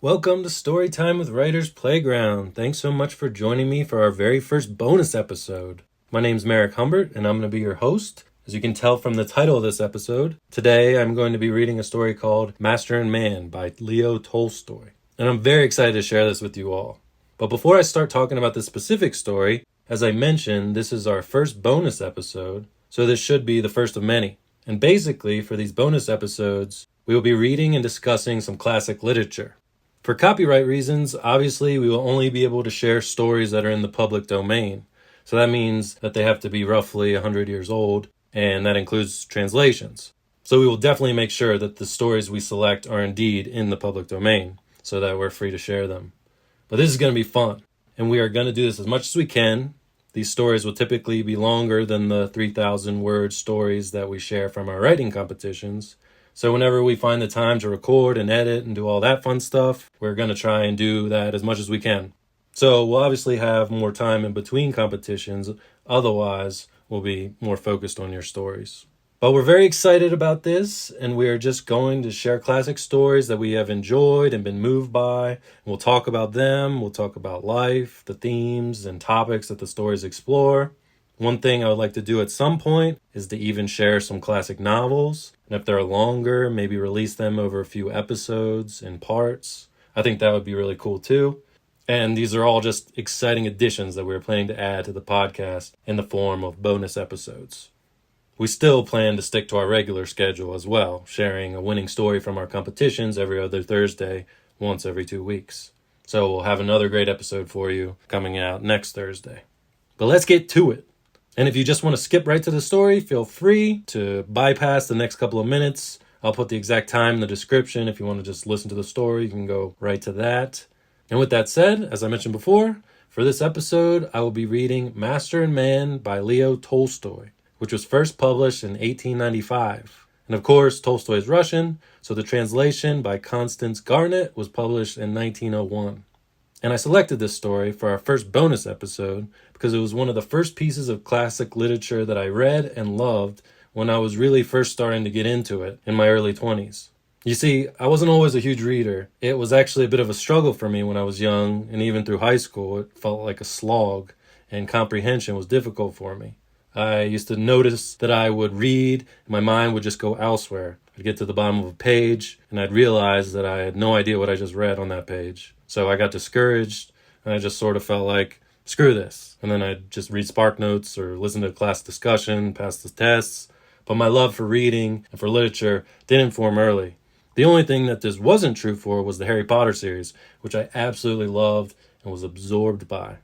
Welcome to Storytime with Writers Playground. Thanks so much for joining me for our very first bonus episode. My name's Merrick Humbert, and I'm going to be your host. As you can tell from the title of this episode, today I'm going to be reading a story called Master and Man by Leo Tolstoy. And I'm very excited to share this with you all. But before I start talking about this specific story, as I mentioned, this is our first bonus episode, so this should be the first of many. And basically, for these bonus episodes, we will be reading and discussing some classic literature. For copyright reasons, obviously, we will only be able to share stories that are in the public domain. So that means that they have to be roughly 100 years old, and that includes translations. So we will definitely make sure that the stories we select are indeed in the public domain, so that we're free to share them. But this is going to be fun, and we are going to do this as much as we can. These stories will typically be longer than the 3,000-word stories that we share from our writing competitions. So whenever we find the time to record and edit and do all that fun stuff, we're going to try and do that as much as we can. So we'll obviously have more time in between competitions. Otherwise, we'll be more focused on your stories. But we're very excited about this, and we are just going to share classic stories that we have enjoyed and been moved by. We'll talk about them. We'll talk about life, the themes and topics that the stories explore. One thing I would like to do at some point is to even share some classic novels. And if they're longer, maybe release them over a few episodes in parts. I think that would be really cool too. And these are all just exciting additions that we're planning to add to the podcast in the form of bonus episodes. We still plan to stick to our regular schedule as well, sharing a winning story from our competitions every other Thursday, once every 2 weeks. So we'll have another great episode for you coming out next Thursday. But let's get to it. And if you just want to skip right to the story, feel free to bypass the next couple of minutes. I'll put the exact time in the description. If you want to just listen to the story, you can go right to that. And with that said, as I mentioned before, for this episode, I will be reading Master and Man by Leo Tolstoy, which was first published in 1895. And of course, Tolstoy is Russian, so the translation by Constance Garnett was published in 1901. And I selected this story for our first bonus episode because it was one of the first pieces of classic literature that I read and loved when I was really first starting to get into it in my early 20s. You see, I wasn't always a huge reader. It was actually a bit of a struggle for me when I was young, and even through high school, it felt like a slog, and comprehension was difficult for me. I used to notice that I would read, and my mind would just go elsewhere. I'd get to the bottom of a page, and I'd realize that I had no idea what I just read on that page. So I got discouraged, and I just sort of felt like, screw this. And then I'd just read Spark Notes or listen to class discussion, pass the tests. But my love for reading and for literature didn't form early. The only thing that this wasn't true for was the Harry Potter series, which I absolutely loved and was absorbed by.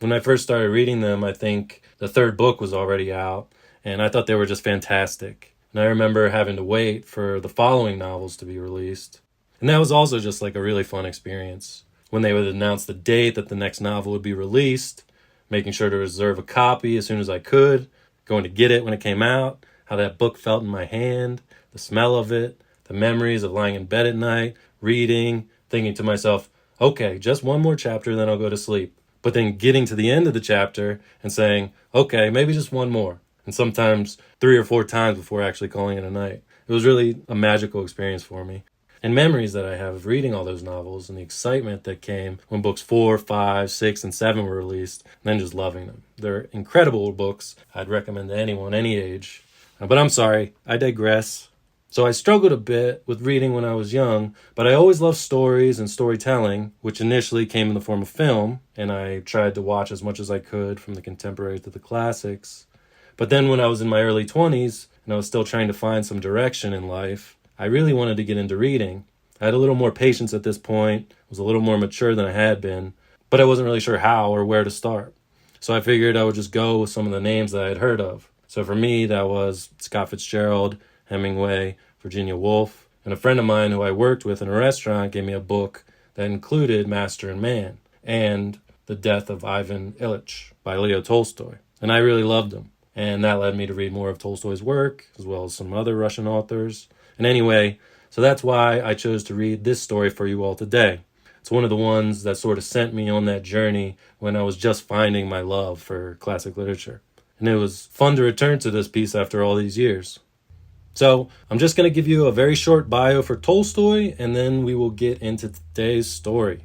When I first started reading them, I think the third book was already out, and I thought they were just fantastic. And I remember having to wait for the following novels to be released. And that was also just like a really fun experience. When they would announce the date that the next novel would be released, making sure to reserve a copy as soon as I could, going to get it when it came out, how that book felt in my hand, the smell of it, the memories of lying in bed at night, reading, thinking to myself, okay, just one more chapter, then I'll go to sleep. But then getting to the end of the chapter and saying, okay, maybe just one more. And sometimes 3 or 4 times before actually calling it a night. It was really a magical experience for me. And memories that I have of reading all those novels and the excitement that came when books 4, 5, 6, and 7 were released, and then just loving them. They're incredible books. I'd recommend to anyone, any age. But I'm sorry, I digress. So I struggled a bit with reading when I was young, but I always loved stories and storytelling, which initially came in the form of film, and I tried to watch as much as I could from the contemporary to the classics. But then when I was in my early 20s, and I was still trying to find some direction in life, I really wanted to get into reading. I had a little more patience at this point, was a little more mature than I had been, but I wasn't really sure how or where to start. So I figured I would just go with some of the names that I had heard of. So for me, that was Scott Fitzgerald, Hemingway, Virginia Woolf, and a friend of mine who I worked with in a restaurant gave me a book that included Master and Man and The Death of Ivan Ilyich by Leo Tolstoy. And I really loved him. And that led me to read more of Tolstoy's work, as well as some other Russian authors. And anyway, so that's why I chose to read this story for you all today. It's one of the ones that sort of sent me on that journey when I was just finding my love for classic literature. And it was fun to return to this piece after all these years. So I'm just going to give you a very short bio for Tolstoy, and then we will get into today's story.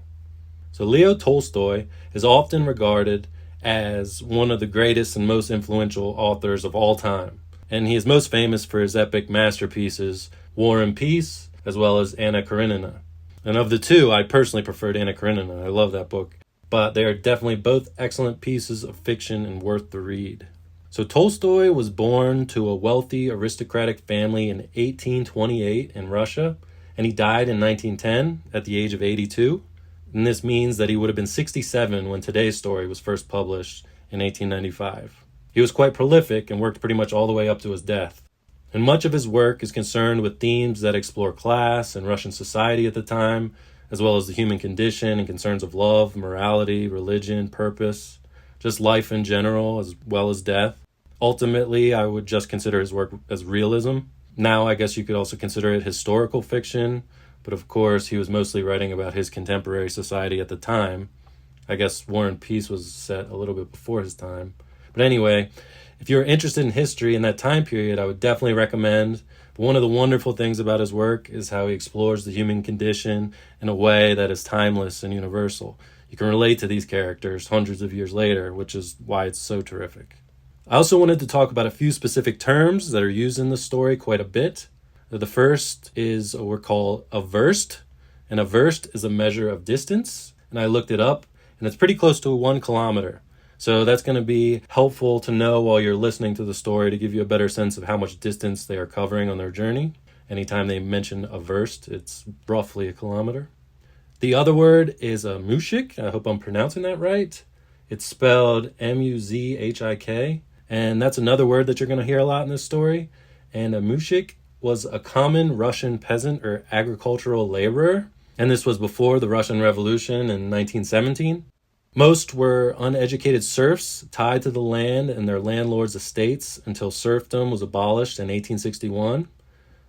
So Leo Tolstoy is often regarded as one of the greatest and most influential authors of all time. And he is most famous for his epic masterpieces, War and Peace, as well as Anna Karenina. And of the two, I personally preferred Anna Karenina. I love that book. But they are definitely both excellent pieces of fiction and worth the read. So Tolstoy was born to a wealthy aristocratic family in 1828 in Russia, and he died in 1910 at the age of 82. And this means that he would have been 67 when today's story was first published in 1895. He was quite prolific and worked pretty much all the way up to his death. And much of his work is concerned with themes that explore class and Russian society at the time, as well as the human condition and concerns of love, morality, religion, purpose, just life in general, as well as death. Ultimately, I would just consider his work as realism. Now, I guess you could also consider it historical fiction, but of course, he was mostly writing about his contemporary society at the time. I guess War and Peace was set a little bit before his time. But anyway, if you're interested in history in that time period, I would definitely recommend. But one of the wonderful things about his work is how he explores the human condition in a way that is timeless and universal. You can relate to these characters hundreds of years later, which is why it's so terrific. I also wanted to talk about a few specific terms that are used in the story quite a bit. The first is what we call a verst, and a verst is a measure of distance, and I looked it up, and it's pretty close to 1 kilometer. So that's going to be helpful to know while you're listening to the story to give you a better sense of how much distance they are covering on their journey. Anytime they mention a verst, it's roughly 1 kilometer. The other word is a mushik. I hope I'm pronouncing that right. It's spelled M-U-Z-H-I-K, and that's another word that you're going to hear a lot in this story. And a mushik was a common Russian peasant or agricultural laborer, and this was before the Russian Revolution in 1917. Most were uneducated serfs tied to the land and their landlords' estates until serfdom was abolished in 1861.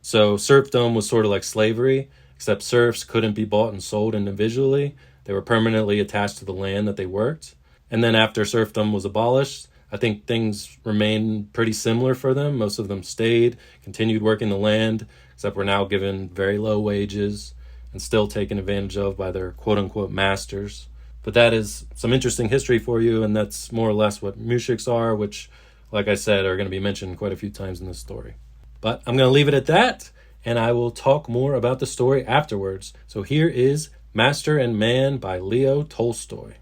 So serfdom was sort of like slavery, except serfs couldn't be bought and sold individually. They were permanently attached to the land that they worked. And then after serfdom was abolished, I think things remained pretty similar for them. Most of them stayed, continued working the land, except were now given very low wages and still taken advantage of by their quote-unquote masters. But that is some interesting history for you, and that's more or less what mushiks are, which, like I said, are going to be mentioned quite a few times in this story. But I'm going to leave it at that, and I will talk more about the story afterwards. So here is Master and Man by Leo Tolstoy.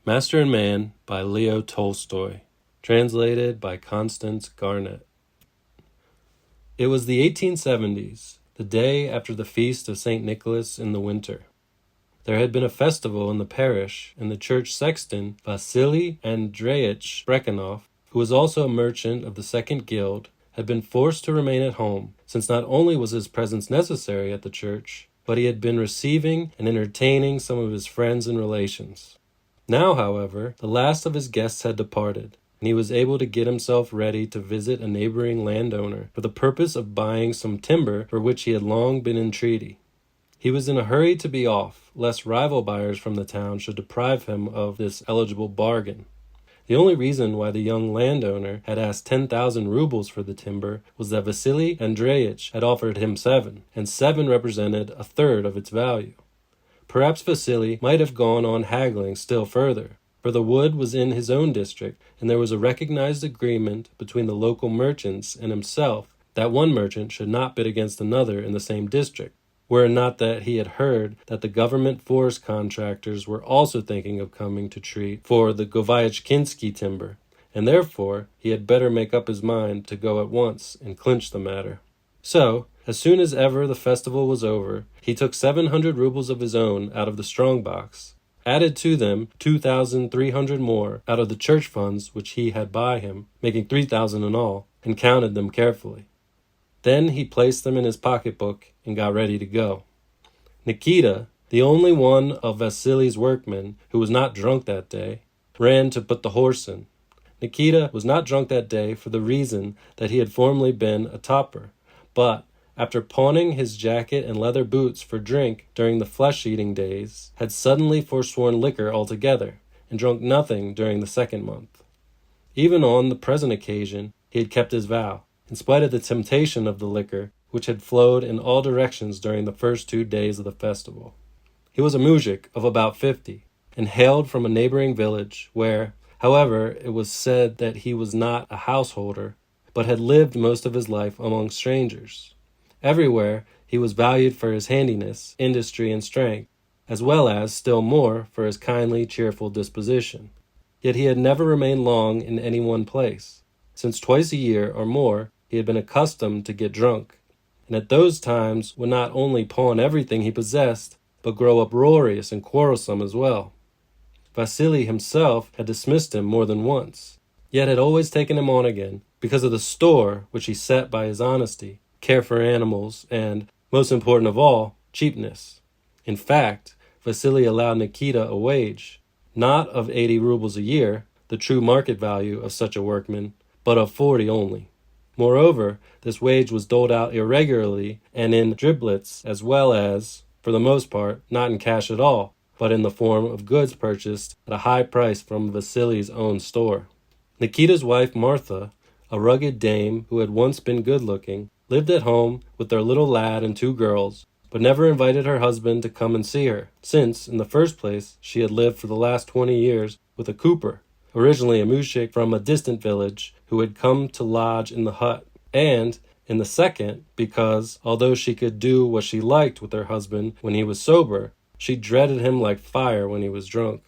Master and Man by Leo Tolstoy. Translated by Constance Garnett. It was the 1870s, the day after the feast of St. Nicholas in the winter. There had been a festival in the parish, and the church sexton, Vasily Andreevich Brekhanov, who was also a merchant of the Second Guild, had been forced to remain at home, since not only was his presence necessary at the church, but he had been receiving and entertaining some of his friends and relations. Now, however, the last of his guests had departed, and he was able to get himself ready to visit a neighboring landowner for the purpose of buying some timber for which he had long been in treaty. He was in a hurry to be off, lest rival buyers from the town should deprive him of this eligible bargain. The only reason why the young landowner had asked 10,000 rubles for the timber was that Vasily Andreevich had offered him 7, and 7 represented a third of its value. Perhaps Vasily might have gone on haggling still further, for the wood was in his own district, and there was a recognized agreement between the local merchants and himself that one merchant should not bid against another in the same district, were it not that he had heard that the government forest contractors were also thinking of coming to treat for the Govyachkinsky timber, and therefore he had better make up his mind to go at once and clinch the matter. So, as soon as ever the festival was over, he took 700 rubles of his own out of the strong-box, added to them 2,300 more out of the church funds which he had by him, making 3,000 in all, and counted them carefully. Then he placed them in his pocketbook and got ready to go. Nikita, the only one of Vasily's workmen who was not drunk that day, ran to put the horse in. Nikita was not drunk that day for the reason that he had formerly been a toper, but, after pawning his jacket and leather boots for drink during the flesh-eating days, had suddenly forsworn liquor altogether, and drunk nothing during the second month. Even on the present occasion he had kept his vow, in spite of the temptation of the liquor which had flowed in all directions during the first 2 days of the festival. He was a muzhik of about 50, and hailed from a neighboring village, where, however, it was said that he was not a householder, but had lived most of his life among strangers. Everywhere he was valued for his handiness, industry, and strength, as well as, still more, for his kindly, cheerful disposition. Yet he had never remained long in any one place, since twice a year or more he had been accustomed to get drunk, and at those times would not only pawn everything he possessed, but grow uproarious and quarrelsome as well. Vasily himself had dismissed him more than once, yet had always taken him on again, because of the store which he set by his honesty, care for animals, and, most important of all, cheapness. In fact, Vasily allowed Nikita a wage, not of 80 rubles a year, the true market value of such a workman, but of 40 only. Moreover, this wage was doled out irregularly and in driblets, as well as, for the most part, not in cash at all, but in the form of goods purchased at a high price from Vasily's own store. Nikita's wife Martha, a rugged dame who had once been good-looking, lived at home with their little lad and 2 girls, but never invited her husband to come and see her, since, in the first place, she had lived for the last 20 years with a cooper, originally a muzhik from a distant village, who had come to lodge in the hut, and, in the second, because, although she could do what she liked with her husband when he was sober, she dreaded him like fire when he was drunk.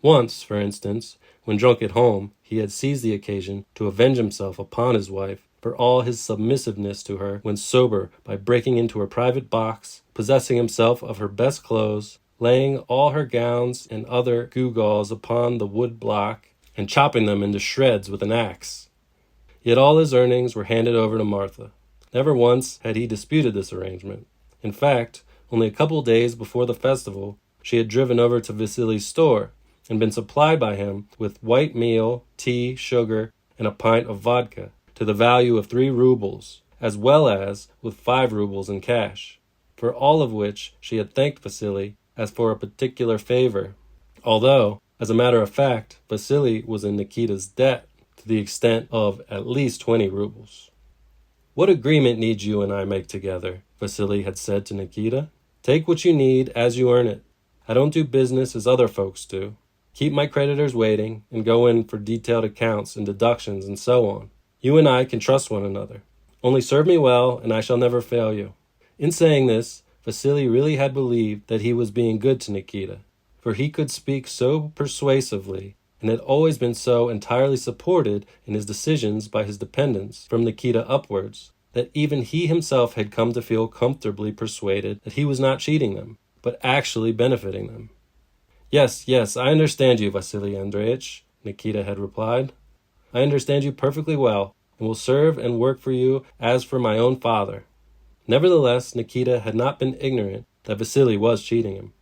Once, for instance, when drunk at home, he had seized the occasion to avenge himself upon his wife for all his submissiveness to her when sober by breaking into her private box, possessing himself of her best clothes, laying all her gowns and other gewgaws upon the wood block, and chopping them into shreds with an axe. Yet all his earnings were handed over to Martha. Never once had he disputed this arrangement. In fact, only a couple days before the festival, she had driven over to Vasily's store and been supplied by him with white meal, tea, sugar, and a pint of vodka, to the value of 3 rubles, as well as with 5 rubles in cash, for all of which she had thanked Vasily as for a particular favor, although, as a matter of fact, Vasily was in Nikita's debt to the extent of at least 20 rubles. "What agreement need you and I make together?" Vasily had said to Nikita. "Take what you need as you earn it. I don't do business as other folks do. Keep my creditors waiting, and go in for detailed accounts and deductions and so on. You and I can trust one another. Only serve me well, and I shall never fail you." In saying this, Vasily really had believed that he was being good to Nikita, for he could speak so persuasively, and had always been so entirely supported in his decisions by his dependents, from Nikita upwards, that even he himself had come to feel comfortably persuaded that he was not cheating them, but actually benefiting them. Yes, I understand you, Vasily Andreitch," Nikita had replied. "I understand you perfectly well, and will serve and work for you as for my own father." Nevertheless, Nikita had not been ignorant that Vasily was cheating him.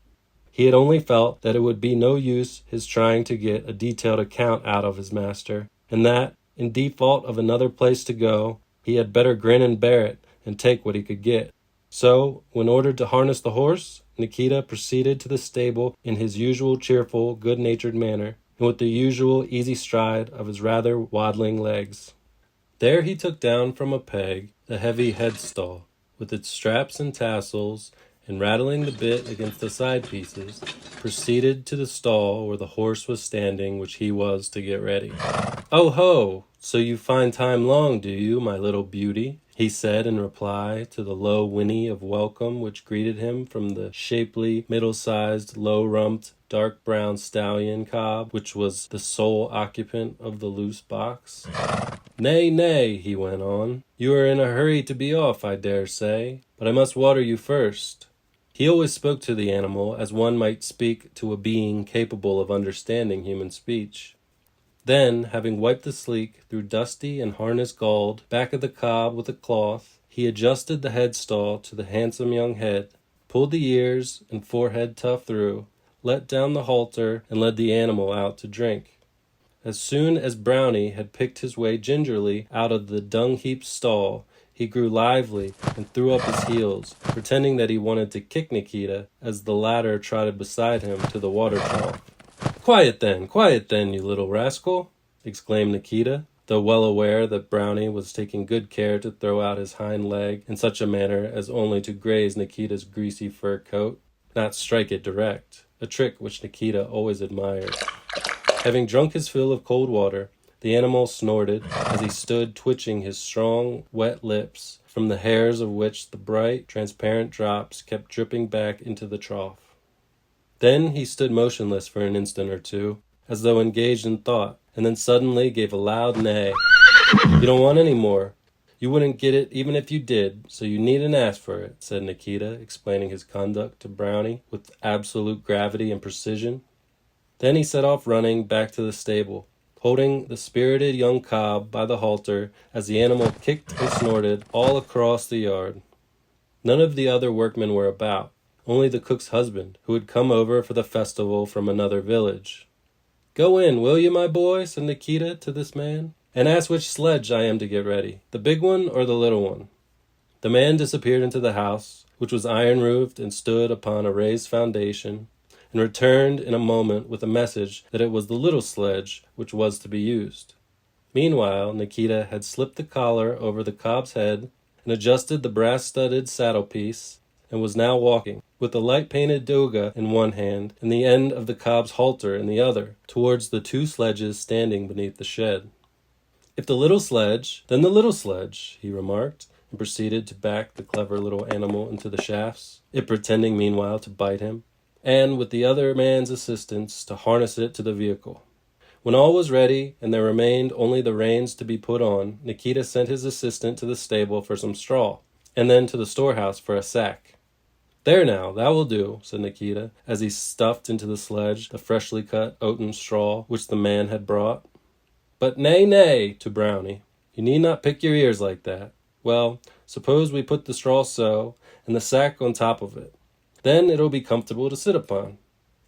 He had only felt that it would be no use his trying to get a detailed account out of his master, and that, in default of another place to go, he had better grin and bear it and take what he could get. So, when ordered to harness the horse, Nikita proceeded to the stable in his usual cheerful, good-natured manner, and with the usual easy stride of his rather waddling legs. There he took down from a peg the heavy headstall, with its straps and tassels, and rattling the bit against the side pieces, proceeded to the stall where the horse was standing which he was to get ready. "Oh ho! So you find time long, do you, my little beauty?" he said in reply to the low whinny of welcome which greeted him from the shapely, middle-sized, low-rumped, dark-brown stallion cob which was the sole occupant of the loose box. Nay, he went on. "You are in a hurry to be off, I dare say, but I must water you first." He always spoke to the animal as one might speak to a being capable of understanding human speech. Then, having wiped the sleek, through dusty and harness-galled back of the cob with a cloth, he adjusted the headstall to the handsome young head, pulled the ears and forehead tuft through, let down the halter, and led the animal out to drink. As soon as Brownie had picked his way gingerly out of the dung-heaped stall, he grew lively and threw up his heels, pretending that he wanted to kick Nikita as the latter trotted beside him to the water trough. Quiet then, you little rascal," exclaimed Nikita, though well aware that Brownie was taking good care to throw out his hind leg in such a manner as only to graze Nikita's greasy fur coat, not strike it direct, a trick which Nikita always admired. Having drunk his fill of cold water, the animal snorted as he stood twitching his strong, wet lips, from the hairs of which the bright, transparent drops kept dripping back into the trough. Then he stood motionless for an instant or two, as though engaged in thought, and then suddenly gave a loud neigh. "You don't want any more. You wouldn't get it even if you did, so you needn't ask for it," said Nikita, explaining his conduct to Brownie with absolute gravity and precision. Then he set off running back to the stable, holding the spirited young cob by the halter as the animal kicked and snorted all across the yard. None of the other workmen were about, only the cook's husband, who had come over for the festival from another village. "Go in, will you, my boy," said Nikita to this man, "and ask which sledge I am to get ready, the big one or the little one." The man disappeared into the house, which was iron-roofed and stood upon a raised foundation, and returned in a moment with a message that it was the little sledge which was to be used. Meanwhile, Nikita had slipped the collar over the cob's head and adjusted the brass-studded saddle-piece, and was now walking, with the light-painted doga in one hand and the end of the cob's halter in the other, towards the two sledges standing beneath the shed. "If the little sledge, then the little sledge," he remarked, and proceeded to back the clever little animal into the shafts, it pretending meanwhile to bite him, and with the other man's assistance to harness it to the vehicle. When all was ready, and there remained only the reins to be put on, Nikita sent his assistant to the stable for some straw, and then to the storehouse for a sack. "There now, that will do," said Nikita, as he stuffed into the sledge the freshly cut oaten straw which the man had brought. "But nay, to Brownie, you need not pick your ears like that. Well, suppose we put the straw so, and the sack on top of it. Then it'll be comfortable to sit upon."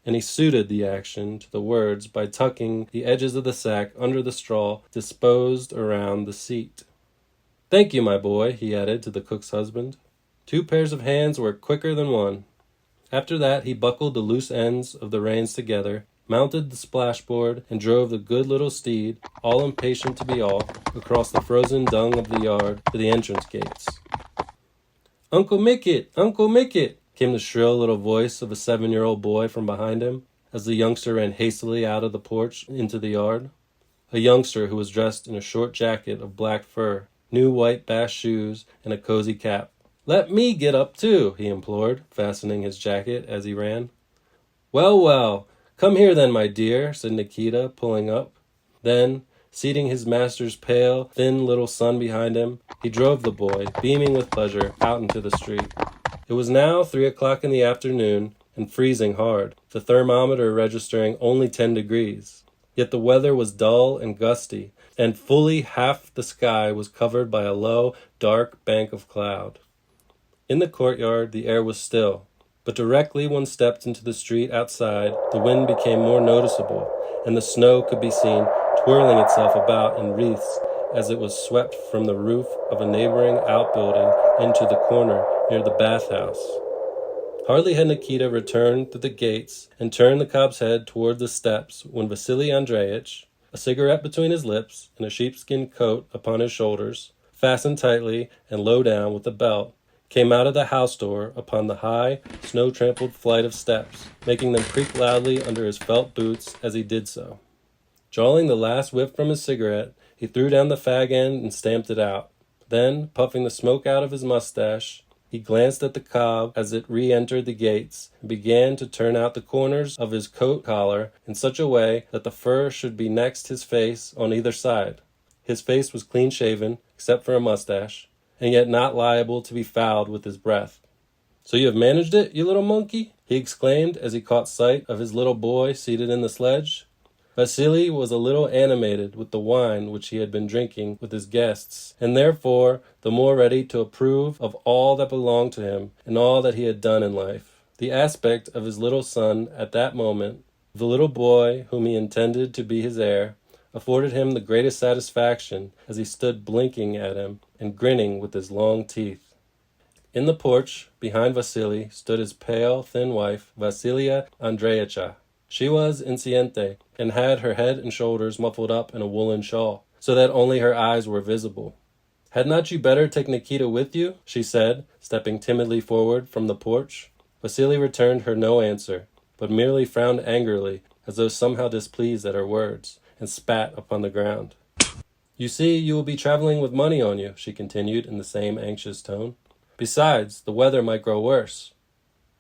And he suited the action to the words by tucking the edges of the sack under the straw disposed around the seat. "Thank you, my boy," he added to the cook's husband. 2 pairs of hands work quicker than one. After that he buckled the loose ends of the reins together, mounted the splashboard, and drove the good little steed, all impatient to be off, across the frozen dung of the yard to the entrance gates. "Uncle Mickit! Uncle Mickit!" came the shrill little voice of a 7-year-old boy from behind him, as the youngster ran hastily out of the porch into the yard. A youngster who was dressed in a short jacket of black fur, new white bast shoes, and a cozy cap. "Let me get up too," he implored, fastening his jacket as he ran. Well, come here then, my dear," said Nikita, pulling up. Then, seating his master's pale, thin little son behind him, he drove the boy, beaming with pleasure, out into the street. It was now 3 o'clock in the afternoon, and freezing hard, the thermometer registering only 10 degrees. Yet the weather was dull and gusty, and fully half the sky was covered by a low, dark bank of cloud. In the courtyard the air was still, but directly one stepped into the street outside, the wind became more noticeable, and the snow could be seen twirling itself about in wreaths as it was swept from the roof of a neighboring outbuilding into the corner near the bathhouse. Hardly had Nikita returned through the gates and turned the cob's head toward the steps when Vasily Andreitch, a cigarette between his lips and a sheepskin coat upon his shoulders, fastened tightly and low down with a belt, came out of the house door upon the high, snow-trampled flight of steps, making them creak loudly under his felt boots as he did so. Drawing the last whiff from his cigarette, he threw down the fag end and stamped it out. Then, puffing the smoke out of his mustache, he glanced at the cob as it re-entered the gates and began to turn out the corners of his coat collar in such a way that the fur should be next his face on either side. His face was clean-shaven, except for a mustache, and yet not liable to be fouled with his breath. "So you have managed it, you little monkey?" he exclaimed as he caught sight of his little boy seated in the sledge. Vasily was a little animated with the wine which he had been drinking with his guests, and therefore the more ready to approve of all that belonged to him and all that he had done in life. The aspect of his little son at that moment, the little boy whom he intended to be his heir, afforded him the greatest satisfaction as he stood blinking at him and grinning with his long teeth. In the porch, behind Vasily, stood his pale, thin wife, Vasilia Andreevna. She was enceinte, and had her head and shoulders muffled up in a woolen shawl, so that only her eyes were visible. "Had not you better take Nikita with you?" she said, stepping timidly forward from the porch. Vasily returned her no answer, but merely frowned angrily, as though somehow displeased at her words, and spat upon the ground. "You see, you will be traveling with money on you," she continued in the same anxious tone. "Besides, the weather might grow worse."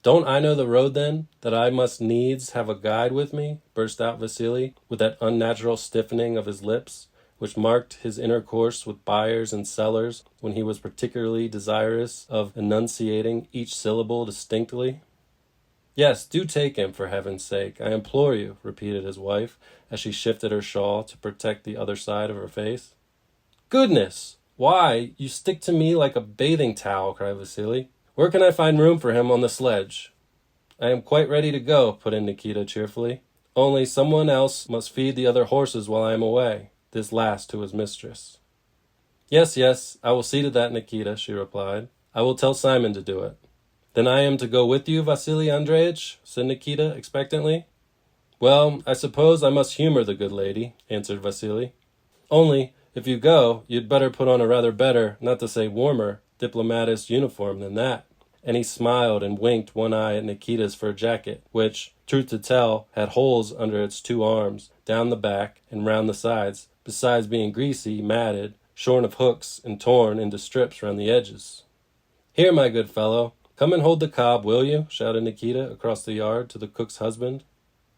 "Don't I know the road, then, that I must needs have a guide with me?" burst out Vasily, with that unnatural stiffening of his lips, which marked his intercourse with buyers and sellers when he was particularly desirous of enunciating each syllable distinctly. "Yes, do take him, for heaven's sake, I implore you," repeated his wife, as she shifted her shawl to protect the other side of her face. "Goodness! Why, you stick to me like a bathing towel," cried Vasily. "Where can I find room for him on the sledge?" "I am quite ready to go," put in Nikita cheerfully. "Only someone else must feed the other horses while I am away," this last to his mistress. Yes, I will see to that, Nikita," she replied. "I will tell Simon to do it." "Then I am to go with you, Vasily Andreevich?" said Nikita expectantly. "Well, I suppose I must humor the good lady," answered Vasily. "Only, if you go, you'd better put on a rather better, not to say warmer, diplomatist uniform than that." And he smiled and winked one eye at Nikita's fur jacket, which, truth to tell, had holes under its two arms, down the back, and round the sides, besides being greasy, matted, shorn of hooks, and torn into strips round the edges. "Here, my good fellow, come and hold the cob, will you?" shouted Nikita across the yard to the cook's husband.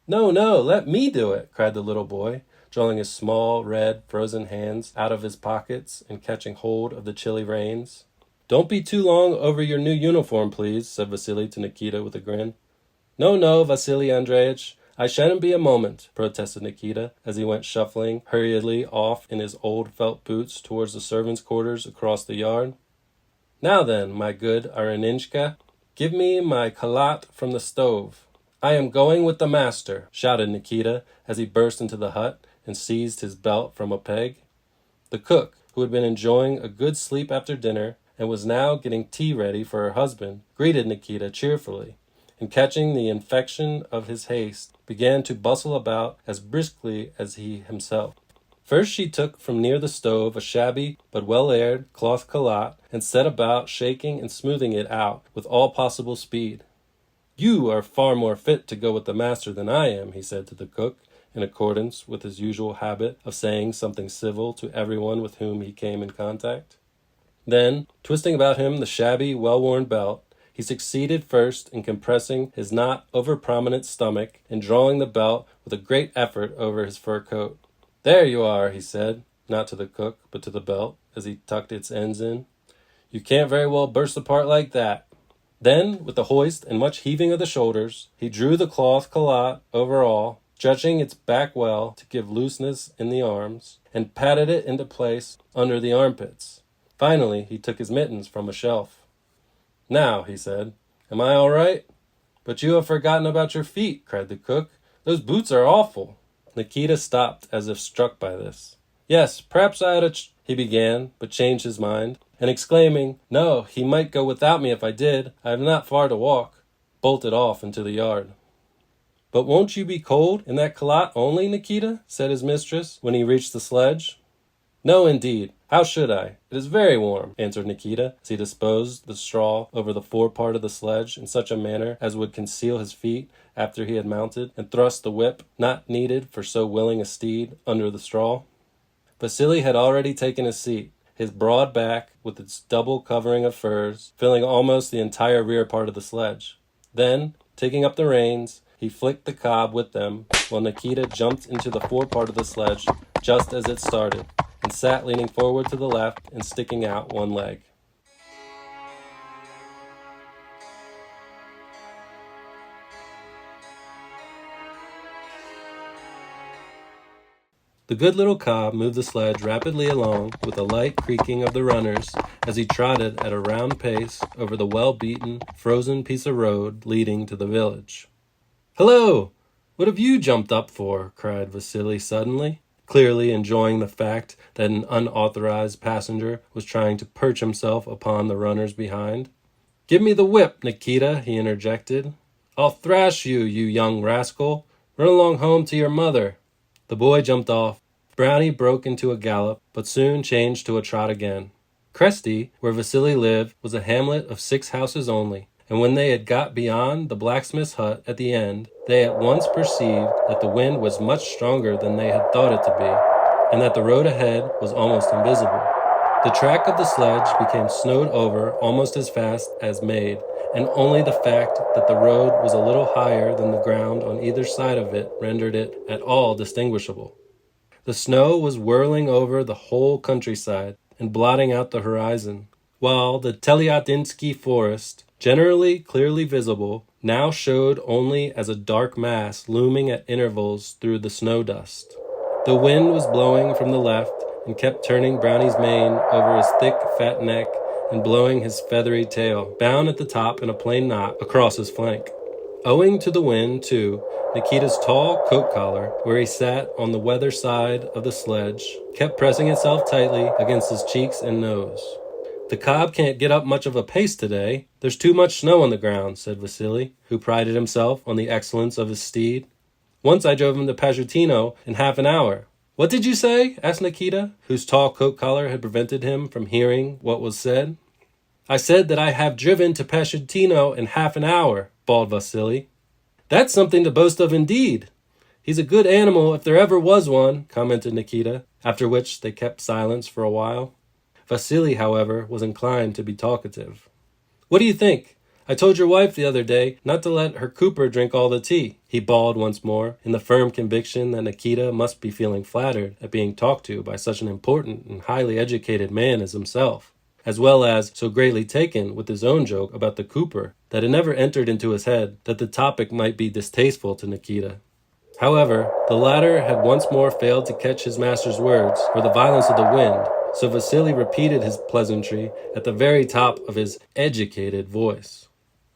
No, let me do it," cried the little boy, drawing his small, red, frozen hands out of his pockets and catching hold of the chilly reins. "Don't be too long over your new uniform, please," said Vasily to Nikita with a grin. No, Vasily Andreevich, I shan't be a moment," protested Nikita, as he went shuffling hurriedly off in his old felt boots towards the servants' quarters across the yard. "Now then, my good Areninchka, give me my khalat from the stove. I am going with the master," shouted Nikita as he burst into the hut and seized his belt from a peg. The cook, who had been enjoying a good sleep after dinner and was now getting tea ready for her husband, greeted Nikita cheerfully, and catching the infection of his haste, began to bustle about as briskly as he himself. First she took from near the stove a shabby but well-aired cloth khalat and set about shaking and smoothing it out with all possible speed. "You are far more fit to go with the master than I am," he said to the cook, in accordance with his usual habit of saying something civil to everyone with whom he came in contact. Then, twisting about him the shabby, well-worn belt, he succeeded first in compressing his not over-prominent stomach and drawing the belt with a great effort over his fur coat. "There you are," he said, not to the cook, but to the belt, as he tucked its ends in. "You can't very well burst apart like that." Then, with a hoist and much heaving of the shoulders, he drew the cloth khalat over all, stretching its back well to give looseness in the arms, and patted it into place under the armpits. Finally, he took his mittens from a shelf. "Now," he said, "am I all right?" "But you have forgotten about your feet," cried the cook. "Those boots are awful." Nikita stopped as if struck by this. "Yes, perhaps I ought to he began, but changed his mind, and exclaiming, "No, he might go without me if I did. I have not far to walk," bolted off into the yard. "But won't you be cold in that khalat only, Nikita?" said his mistress, when he reached the sledge. "No, indeed. How should I? It is very warm," answered Nikita, as he disposed the straw over the forepart of the sledge in such a manner as would conceal his feet after he had mounted, and thrust the whip, not needed for so willing a steed, under the straw. Vasily had already taken his seat, his broad back, with its double covering of furs, filling almost the entire rear part of the sledge. Then, taking up the reins, he flicked the cob with them, while Nikita jumped into the forepart of the sledge just as it started, and sat leaning forward to the left and sticking out one leg. The good little cob moved the sledge rapidly along with a light creaking of the runners as he trotted at a round pace over the well-beaten, frozen piece of road leading to the village. "Hello! What have you jumped up for?" cried Vasily suddenly. clearly enjoying the fact that an unauthorized passenger was trying to perch himself upon the runners behind. "Give me the whip, Nikita," he interjected. "I'll thrash you, you young rascal. Run along home to your mother." The boy jumped off. Brownie broke into a gallop, but soon changed to a trot again. Cresty, where Vasily lived, was a hamlet of 6 houses only, and when they had got beyond the blacksmith's hut at the end, they at once perceived that the wind was much stronger than they had thought it to be, and that the road ahead was almost invisible. The track of the sledge became snowed over almost as fast as made, and only the fact that the road was a little higher than the ground on either side of it rendered it at all distinguishable. The snow was whirling over the whole countryside and blotting out the horizon, while the Telyatinsky forest, generally clearly visible, now showed only as a dark mass looming at intervals through the snow dust. The wind was blowing from the left and kept turning Brownie's mane over his thick, fat neck and blowing his feathery tail, bound at the top in a plain knot across his flank. Owing to the wind, too, Nikita's tall coat collar, where he sat on the weather side of the sledge, kept pressing itself tightly against his cheeks and nose. "The cob can't get up much of a pace today. There's too much snow on the ground," said Vasily, who prided himself on the excellence of his steed. "Once I drove him to Pashutino in half an hour." "What did you say?" asked Nikita, whose tall coat collar had prevented him from hearing what was said. "I said that I have driven to Pashutino in half an hour," bawled Vasily. "That's something to boast of indeed. He's a good animal if there ever was one," commented Nikita, after which they kept silence for a while. Vasily, however, was inclined to be talkative. "What do you think? I told your wife the other day not to let her cooper drink all the tea," he bawled once more, in the firm conviction that Nikita must be feeling flattered at being talked to by such an important and highly educated man as himself, as well as so greatly taken with his own joke about the cooper that it never entered into his head that the topic might be distasteful to Nikita. However, the latter had once more failed to catch his master's words for the violence of the wind, so Vasily repeated his pleasantry at the very top of his educated voice.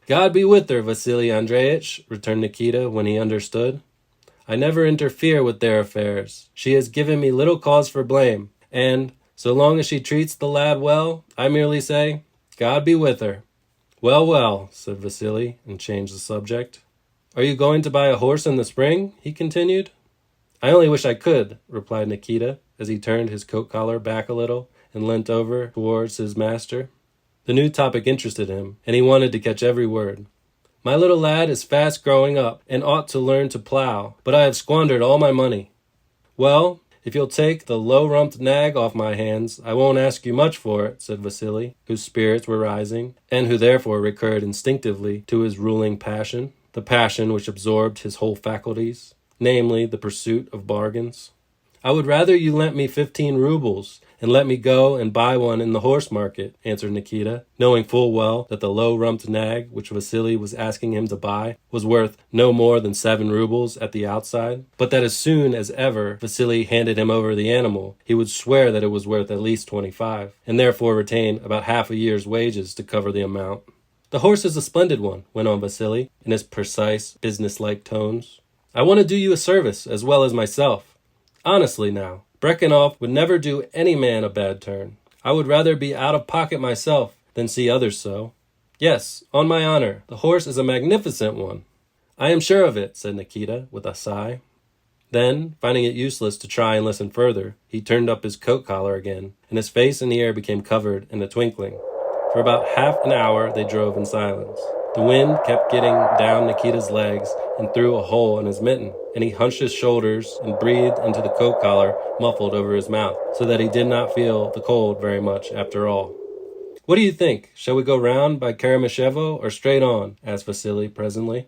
"God be with her, Vasily Andreitch," returned Nikita when he understood. "I never interfere with their affairs. She has given me little cause for blame, and, so long as she treats the lad well, I merely say, God be with her." "Well, well," said Vasily, and changed the subject. "Are you going to buy a horse in the spring?" he continued. "I only wish I could," replied Nikita, as he turned his coat collar back a little and leant over towards his master. The new topic interested him, and he wanted to catch every word. "My little lad is fast growing up and ought to learn to plow, but I have squandered all my money." "Well, if you'll take the low-rumped nag off my hands, I won't ask you much for it," said Vasily, whose spirits were rising, and who therefore recurred instinctively to his ruling passion, the passion which absorbed his whole faculties, namely the pursuit of bargains. "I would rather you lent me 15 rubles and let me go and buy one in the horse market," answered Nikita, knowing full well that the low-rumped nag which Vasily was asking him to buy was worth no more than 7 rubles at the outside, but that as soon as ever Vasily handed him over the animal, he would swear that it was worth at least 25, and therefore retain about half a year's wages to cover the amount. "The horse is a splendid one," went on Vasily, in his precise, business-like tones. "I want to do you a service as well as myself. Honestly now, Brekhanov would never do any man a bad turn. I would rather be out of pocket myself than see others so. Yes, on my honor, the horse is a magnificent one." "I am sure of it," said Nikita, with a sigh. Then, finding it useless to try and listen further, he turned up his coat collar again, and his face and ear became covered in a twinkling. For about half an hour they drove in silence. The wind kept getting down Nikita's legs and through a hole in his mitten, and he hunched his shoulders and breathed into the coat collar muffled over his mouth, so that he did not feel the cold very much after all. "What do you think? Shall we go round by Karamyshevo or straight on?" asked Vasily presently.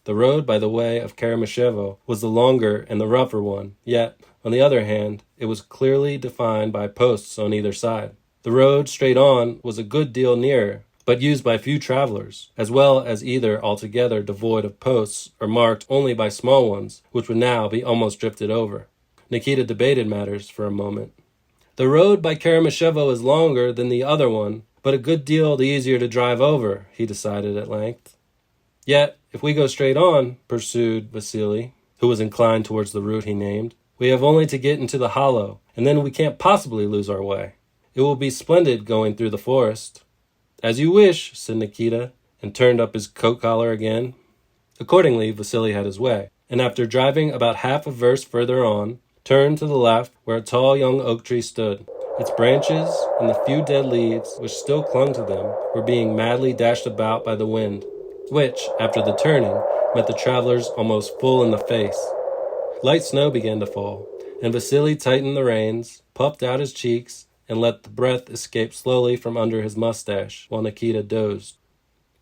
The road by the way of Karamyshevo was the longer and the rougher one, yet, on the other hand, it was clearly defined by posts on either side. The road straight on was a good deal nearer, but used by few travelers, as well as either altogether devoid of posts or marked only by small ones, which would now be almost drifted over. Nikita debated matters for a moment. "The road by Karamyshevo is longer than the other one, but a good deal the easier to drive over," he decided at length. "Yet, if we go straight on," pursued Vasily, who was inclined towards the route he named, We have only to get into the hollow, and then we can't possibly lose our way. It will be splendid going through the forest." "As you wish," said Nikita, and turned up his coat collar again. Accordingly, Vasily had his way, and after driving about half a verst further on, turned to the left where a tall young oak tree stood. Its branches and the few dead leaves which still clung to them were being madly dashed about by the wind, which, after the turning, met the travelers almost full in the face. Light snow began to fall, and Vasily tightened the reins, puffed out his cheeks, and let the breath escape slowly from under his mustache while Nikita dozed.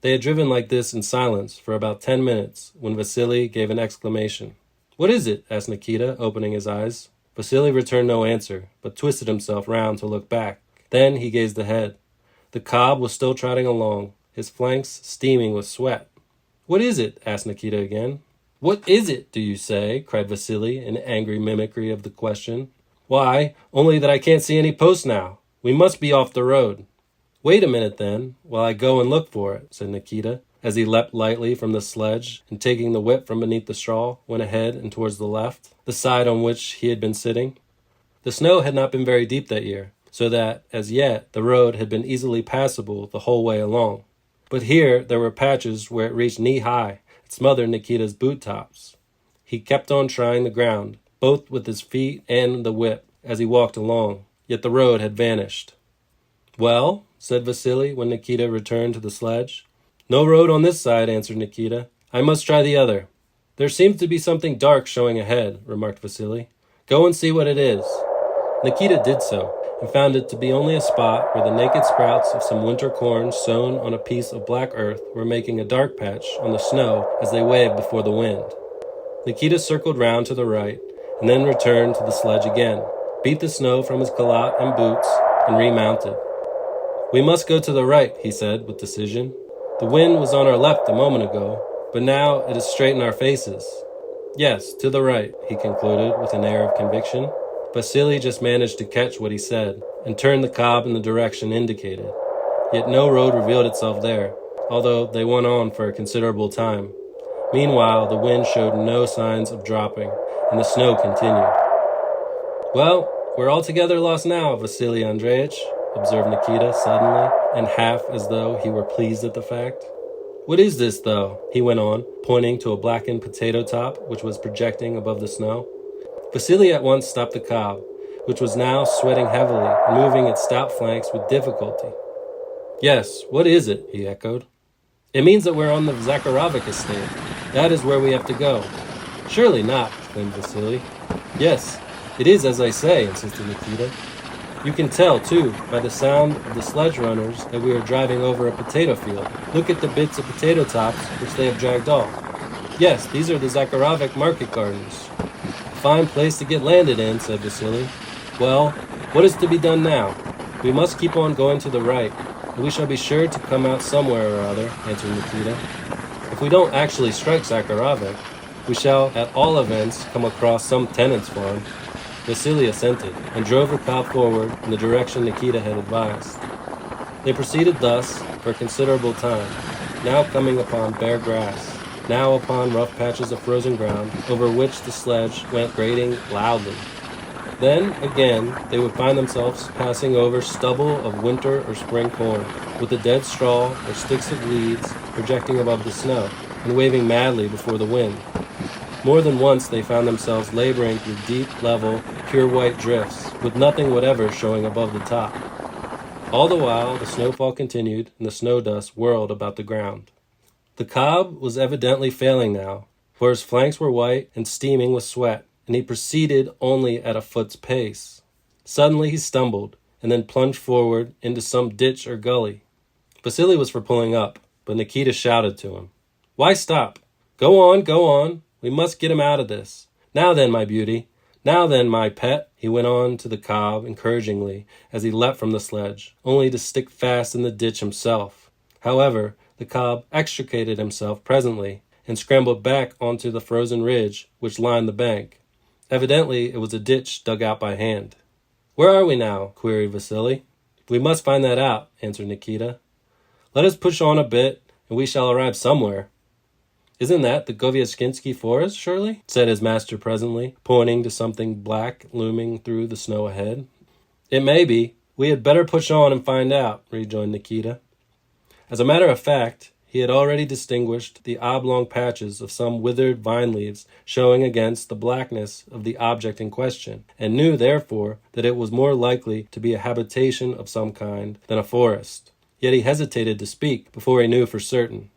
They had driven like this in silence for about 10 minutes when Vasily gave an exclamation. "What is it?" asked Nikita, opening his eyes. Vasily returned no answer, but twisted himself round to look back. Then he gazed ahead. The cob was still trotting along, his flanks steaming with sweat. "What is it?" asked Nikita again. "What is it, do you say?" cried Vasily in angry mimicry of the question. "Why, only that I can't see any post now. We must be off the road." "Wait a minute, then, while I go and look for it," said Nikita, as he leapt lightly from the sledge and, taking the whip from beneath the straw, went ahead and towards the left, the side on which he had been sitting. The snow had not been very deep that year, so that, as yet, the road had been easily passable the whole way along. But here there were patches where it reached knee-high and smothered Nikita's boot-tops. He kept on trying the ground, both with his feet and the whip, as he walked along, yet the road had vanished. "Well?" said Vasily when Nikita returned to the sledge. "No road on this side," answered Nikita. "I must try the other." "There seems to be something dark showing ahead," remarked Vasily. "Go and see what it is." Nikita did so, and found it to be only a spot where the naked sprouts of some winter corn sown on a piece of black earth were making a dark patch on the snow as they waved before the wind. Nikita circled round to the right, and then returned to the sledge again, beat the snow from his culotte and boots, and remounted. "We must go to the right," he said with decision. "The wind was on our left a moment ago, but now it is straight in our faces." "Yes, to the right," he concluded with an air of conviction. Vasily just managed to catch what he said, and turned the cob in the direction indicated. Yet no road revealed itself there, although they went on for a considerable time. Meanwhile, the wind showed no signs of dropping, and the snow continued. "Well, we're altogether lost now, Vasily Andreevich," observed Nikita suddenly, and half as though he were pleased at the fact. "What is this, though?" he went on, pointing to a blackened potato top which was projecting above the snow. Vasily at once stopped the cob, which was now sweating heavily and moving its stout flanks with difficulty. "Yes, what is it?" he echoed. "It means that we're on the Zakharovic estate. That is where we have to go." "Surely not," exclaimed Vasily. "Yes, it is as I say," insisted Nikita. "You can tell, too, by the sound of the sledge runners that we are driving over a potato field. Look at the bits of potato tops which they have dragged off. Yes, these are the Zakharovic market gardens." "A fine place to get landed in," said Vasily. "Well, what is to be done now? We must keep on going to the right, and we shall be sure to come out somewhere or other," answered Nikita. "If we don't actually strike Zakharovic, we shall at all events come across some tenant's farm." Vasily assented, and drove the cob forward in the direction Nikita had advised. They proceeded thus for a considerable time, now coming upon bare grass, now upon rough patches of frozen ground, over which the sledge went grating loudly. Then, again, they would find themselves passing over stubble of winter or spring corn, with the dead straw or sticks of weeds projecting above the snow, and waving madly before the wind. More than once they found themselves laboring through deep, level, pure white drifts, with nothing whatever showing above the top. All the while the snowfall continued, and the snow dust whirled about the ground. The cob was evidently failing now, for his flanks were white and steaming with sweat, and he proceeded only at a foot's pace. Suddenly he stumbled, and then plunged forward into some ditch or gully. Vasily was for pulling up, but Nikita shouted to him, "Why stop? Go on, go on. We must get him out of this. Now then, my beauty. Now then, my pet," he went on to the cob encouragingly as he leapt from the sledge, only to stick fast in the ditch himself. However, the cob extricated himself presently and scrambled back onto the frozen ridge which lined the bank. Evidently, it was a ditch dug out by hand. "Where are we now?" queried Vasily. "We must find that out," answered Nikita. "Let us push on a bit, and we shall arrive somewhere." Isn't that the Goviaskinsky forest, surely? Said his master presently, pointing to something black looming through the snow ahead. It may be. We had better push on and find out, rejoined Nikita. As a matter of fact, he had already distinguished the oblong patches of some withered vine leaves showing against the blackness of the object in question, and knew, therefore, that it was more likely to be a habitation of some kind than a forest. Yet he hesitated to speak before he knew for certain.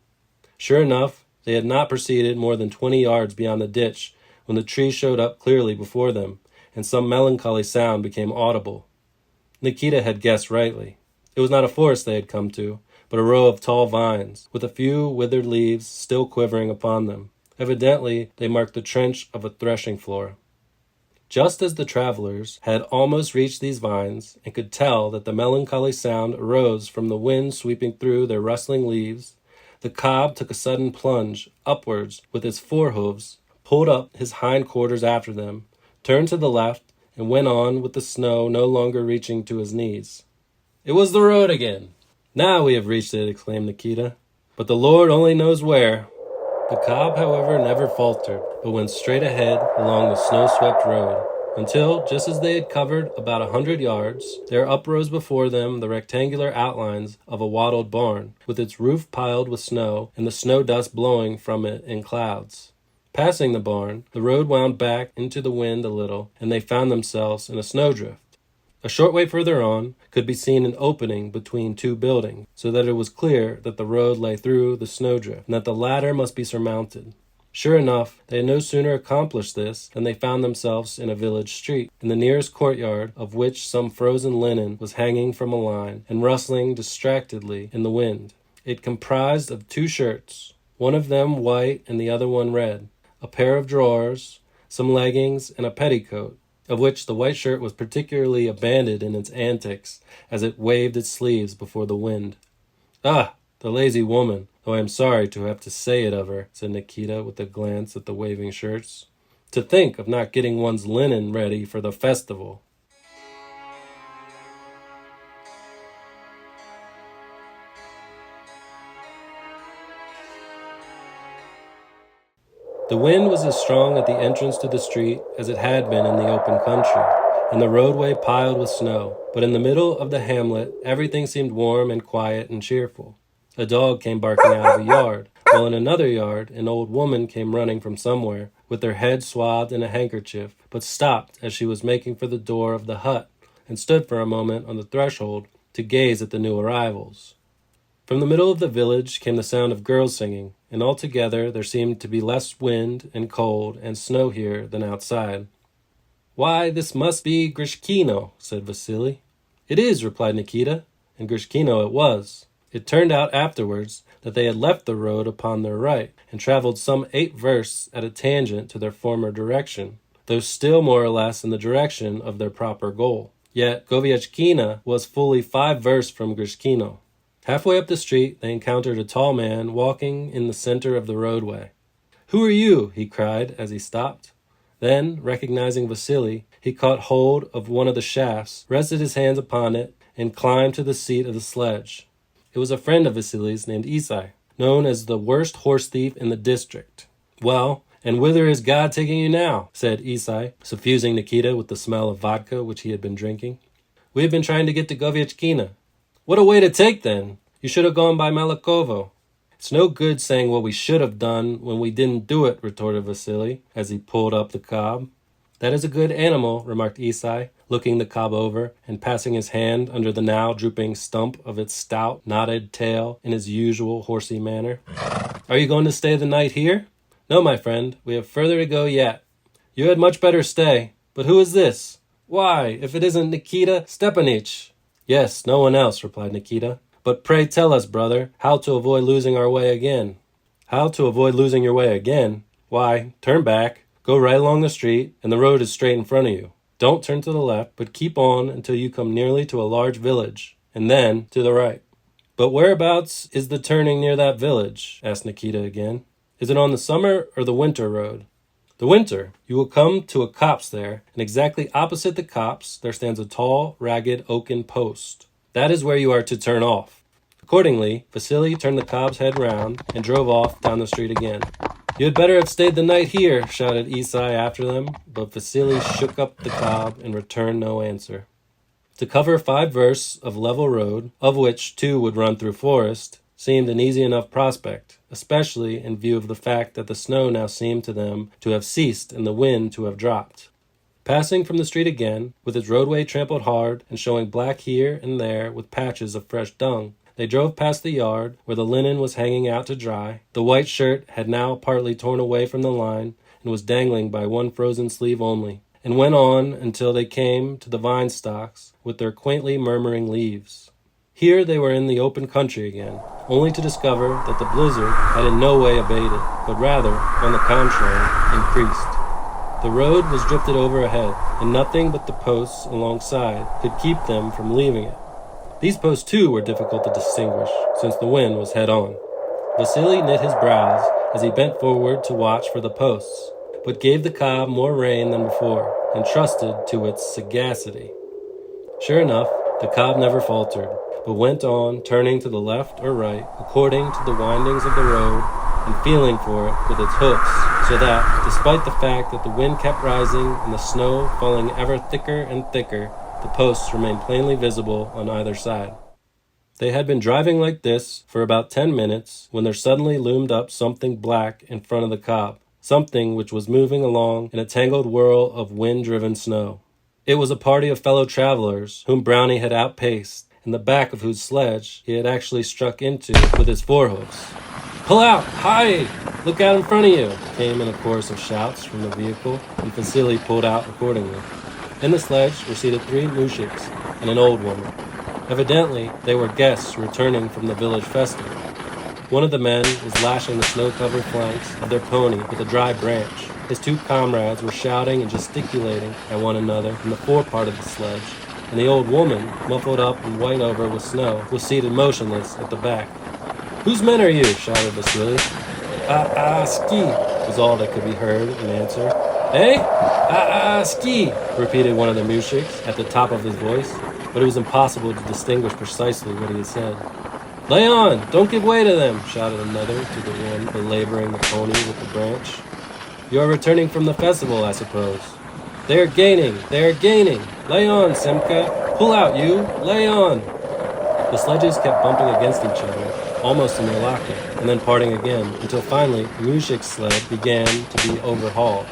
Sure enough, they had not proceeded more than 20 yards beyond the ditch when the tree showed up clearly before them, and some melancholy sound became audible. Nikita had guessed rightly. It was not a forest they had come to, but a row of tall vines, with a few withered leaves still quivering upon them. Evidently, they marked the trench of a threshing floor. Just as the travelers had almost reached these vines, and could tell that the melancholy sound arose from the wind sweeping through their rustling leaves, the cob took a sudden plunge upwards with his forehoofs, pulled up his hind quarters after them, turned to the left, and went on with the snow no longer reaching to his knees. It was the road again. Now we have reached it, exclaimed Nikita. But the Lord only knows where. The cob, however, never faltered, but went straight ahead along the snow-swept road, until, just as they had covered about 100 yards, there uprose before them the rectangular outlines of a wattled barn, with its roof piled with snow, and the snow dust blowing from it in clouds. Passing the barn, the road wound back into the wind a little, and they found themselves in a snowdrift. A short way further on could be seen an opening between two buildings, so that it was clear that the road lay through the snowdrift, and that the latter must be surmounted. Sure enough, they had no sooner accomplished this than they found themselves in a village street, in the nearest courtyard of which some frozen linen was hanging from a line and rustling distractedly in the wind. It comprised of 2 shirts, one of them white and the other one red, a pair of drawers, some leggings, and a petticoat, of which the white shirt was particularly abandoned in its antics as it waved its sleeves before the wind. Ah, the lazy woman, though I am sorry to have to say it of her, said Nikita with a glance at the waving shirts. To think of not getting one's linen ready for the festival. The wind was as strong at the entrance to the street as it had been in the open country, and the roadway piled with snow. But in the middle of the hamlet, everything seemed warm and quiet and cheerful. A dog came barking out of a yard, while in another yard an old woman came running from somewhere, with her head swathed in a handkerchief, but stopped as she was making for the door of the hut, and stood for a moment on the threshold to gaze at the new arrivals. From the middle of the village came the sound of girls singing, and altogether there seemed to be less wind and cold and snow here than outside. Why, this must be Grishkino, said Vasily. It is, replied Nikita, and Grishkino it was. It turned out afterwards that they had left the road upon their right, and traveled some 8 versts at a tangent to their former direction, though still more or less in the direction of their proper goal. Yet Goviachkina was fully 5 versts from Grishkino. Halfway up the street, they encountered a tall man walking in the center of the roadway. "Who are you?" he cried as he stopped. Then, recognizing Vasily, he caught hold of one of the shafts, rested his hands upon it, and climbed to the seat of the sledge. It was a friend of Vasily's named Isai, known as the worst horse thief in the district. "Well, and whither is God taking you now?" said Isai, suffusing Nikita with the smell of vodka which he had been drinking. "We have been trying to get to Goviachkina." "What a way to take, then! You should have gone by Malakovo." "It's no good saying what we should have done when we didn't do it," retorted Vasily, as he pulled up the cob. "That is a good animal," remarked Isai, looking the cob over and passing his hand under the now drooping stump of its stout, knotted tail in his usual horsey manner. "Are you going to stay the night here?" "No, my friend, we have further to go yet." "You had much better stay. But who is this?" "Why, if it isn't Nikita Stepanich." "Yes, no one else," replied Nikita. "But pray tell us, brother, how to avoid losing our way again." "How to avoid losing your way again? Why, turn back, go right along the street, and the road is straight in front of you. Don't turn to the left, but keep on until you come nearly to a large village, and then to the right." "But whereabouts is the turning near that village?" asked Nikita again. "Is it on the summer or the winter road?" "The winter. You will come to a copse there, and exactly opposite the copse there stands a tall, ragged oaken post. That is where you are to turn off." Accordingly, Vasily turned the cob's head round and drove off down the street again. "You had better have stayed the night here," shouted Isai after them, but Vasily shook up the cob and returned no answer. To cover 5 versts of level road, of which 2 would run through forest, seemed an easy enough prospect, especially in view of the fact that the snow now seemed to them to have ceased and the wind to have dropped. Passing from the street again, with its roadway trampled hard and showing black here and there with patches of fresh dung, they drove past the yard where the linen was hanging out to dry. The white shirt had now partly torn away from the line and was dangling by one frozen sleeve only, and went on until they came to the vine stalks with their quaintly murmuring leaves. Here they were in the open country again, only to discover that the blizzard had in no way abated, but rather, on the contrary, increased. The road was drifted over ahead, and nothing but the posts alongside could keep them from leaving it. These posts too were difficult to distinguish, since the wind was head-on. Vasily knit his brows as he bent forward to watch for the posts, but gave the cob more rein than before, and trusted to its sagacity. Sure enough, the cob never faltered, but went on, turning to the left or right, according to the windings of the road, and feeling for it with its hoofs, so that, despite the fact that the wind kept rising and the snow falling ever thicker and thicker, the posts remained plainly visible on either side. They had been driving like this for about 10 minutes when there suddenly loomed up something black in front of the cob, something which was moving along in a tangled whirl of wind-driven snow. It was a party of fellow travelers whom Brownie had outpaced, and the back of whose sledge he had actually struck into with his forehoofs. "Pull out! Hi! Look out in front of you!" came in a chorus of shouts from the vehicle, and Vasily pulled out accordingly. In the sledge were seated 3 mujiks and an old woman. Evidently, they were guests returning from the village festival. One of the men was lashing the snow-covered flanks of their pony with a dry branch. His 2 comrades were shouting and gesticulating at one another in the forepart of the sledge, and the old woman, muffled up and white over with snow, was seated motionless at the back. "Whose men are you?" shouted Vasily. Ski," was all that could be heard in answer. "Eh? Ski," repeated one of the mujiks at the top of his voice, but it was impossible to distinguish precisely what he had said. "Lay on! Don't give way to them!" shouted another to the one belaboring the pony with the branch. "You are returning from the festival, I suppose." They are gaining! Lay on, Semka! Pull out, you! Lay on!" The sledges kept bumping against each other, almost in their locking, and then parting again, until finally the mujik's sled began to be overhauled.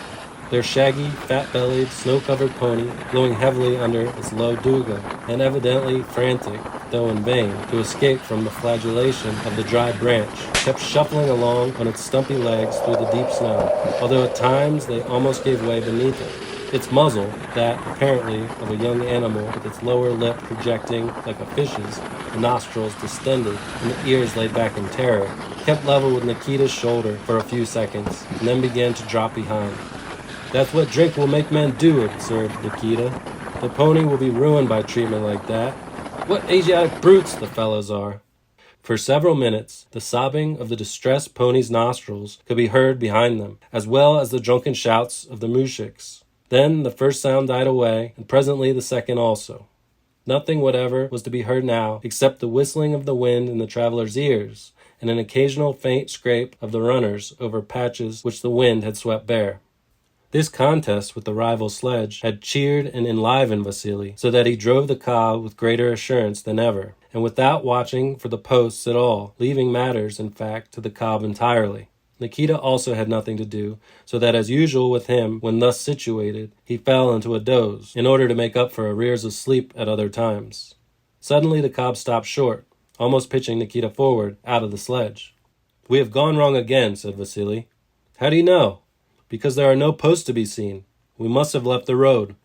Their shaggy, fat-bellied, snow-covered pony, blowing heavily under its low duga, and evidently frantic, though in vain, to escape from the flagellation of the dry branch, kept shuffling along on its stumpy legs through the deep snow, although at times they almost gave way beneath it. Its muzzle, that, apparently, of a young animal with its lower lip projecting like a fish's, the nostrils distended, and the ears laid back in terror, kept level with Nikita's shoulder for a few seconds, and then began to drop behind. "That's what drink will make men do," observed Nikita. "The pony will be ruined by treatment like that. What Asiatic brutes the fellows are." For several minutes, the sobbing of the distressed pony's nostrils could be heard behind them, as well as the drunken shouts of the mujiks. Then the first sound died away, and presently the second also. Nothing whatever was to be heard now except the whistling of the wind in the travelers' ears, and an occasional faint scrape of the runners over patches which the wind had swept bare. This contest with the rival sledge had cheered and enlivened Vasily, so that he drove the cob with greater assurance than ever, and without watching for the posts at all, leaving matters, in fact, to the cob entirely. Nikita also had nothing to do, so that as usual with him, when thus situated, he fell into a doze, in order to make up for arrears of sleep at other times. Suddenly the cob stopped short, almost pitching Nikita forward, out of the sledge. "We have gone wrong again," said Vasily. "How do you know?" "Because there are no posts to be seen. We must have left the road."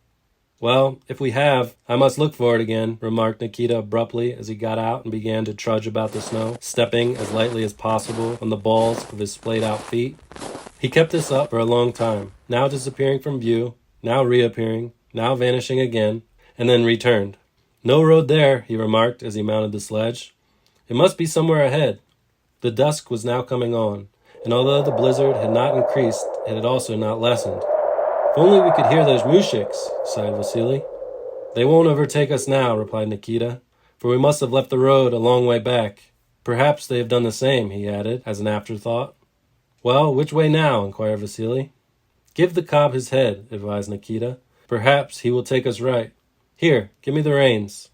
"Well, if we have, I must look for it again," remarked Nikita abruptly as he got out and began to trudge about the snow, stepping as lightly as possible on the balls of his splayed-out feet. He kept this up for a long time, now disappearing from view, now reappearing, now vanishing again, and then returned. "No road there," he remarked as he mounted the sledge. "It must be somewhere ahead." The dusk was now coming on, and although the blizzard had not increased, it had also not lessened. "If only we could hear those mujiks," sighed Vasily. "They won't overtake us now," replied Nikita, "for we must have left the road a long way back." Perhaps they have done the same, he added, as an afterthought. Well, which way now? Inquired Vasily. Give the cob his head, advised Nikita. Perhaps he will take us right. Here, give me the reins.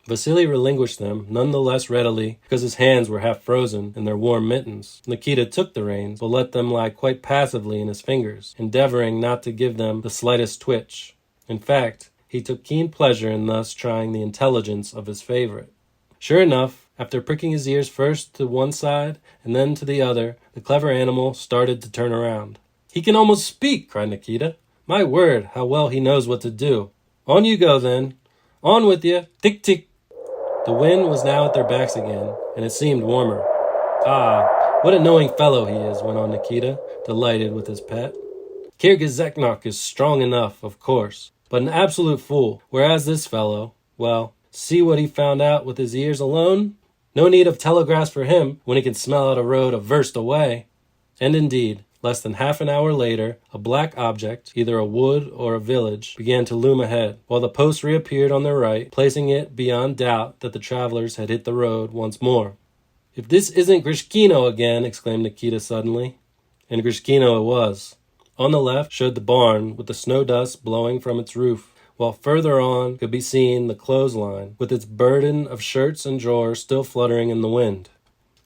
Vasily relinquished them, none the less readily, because his hands were half frozen in their warm mittens. Nikita took the reins, but let them lie quite passively in his fingers, endeavoring not to give them the slightest twitch. In fact, he took keen pleasure in thus trying the intelligence of his favorite. Sure enough, after pricking his ears first to one side and then to the other, the clever animal started to turn around. He can almost speak, cried Nikita. My word, how well he knows what to do. On you go, then. On with you. Tick-tick. The wind was now at their backs again, and it seemed warmer. Ah, what a knowing fellow he is, went on Nikita, delighted with his pet. Kirgizeknok is strong enough, of course, but an absolute fool, whereas this fellow, well, see what he found out with his ears alone? No need of telegraphs for him when he can smell out a road a verst away. And indeed, less than half an hour later, a black object, either a wood or a village, began to loom ahead, while the post reappeared on their right, placing it beyond doubt that the travelers had hit the road once more. If this isn't Grishkino again, exclaimed Nikita suddenly. And Grishkino it was. On the left showed the barn with the snow dust blowing from its roof, while further on could be seen the clothesline, with its burden of shirts and drawers still fluttering in the wind.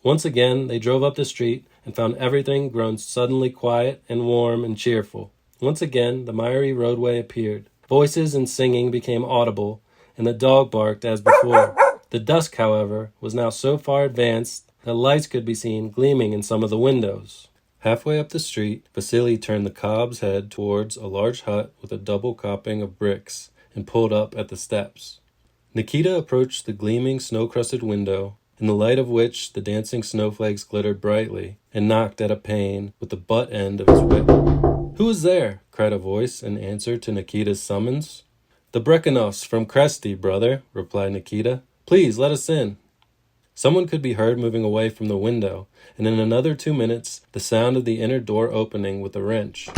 Once again they drove up the street, and found everything grown suddenly quiet and warm and cheerful. Once again the miry roadway appeared. Voices and singing became audible, and the dog barked as before. The dusk, however, was now so far advanced that lights could be seen gleaming in some of the windows. Halfway up the street, Vasily turned the cob's head towards a large hut with a double coping of bricks, and pulled up at the steps. Nikita approached the gleaming snow-crusted window, in the light of which the dancing snowflakes glittered brightly, and knocked at a pane with the butt end of his whip. "Who is there?" cried a voice in answer to Nikita's summons. "The Brekhanovs from Kresty, brother," replied Nikita. "Please, let us in." Someone could be heard moving away from the window, and in another 2 minutes the sound of the inner door opening with a wrench.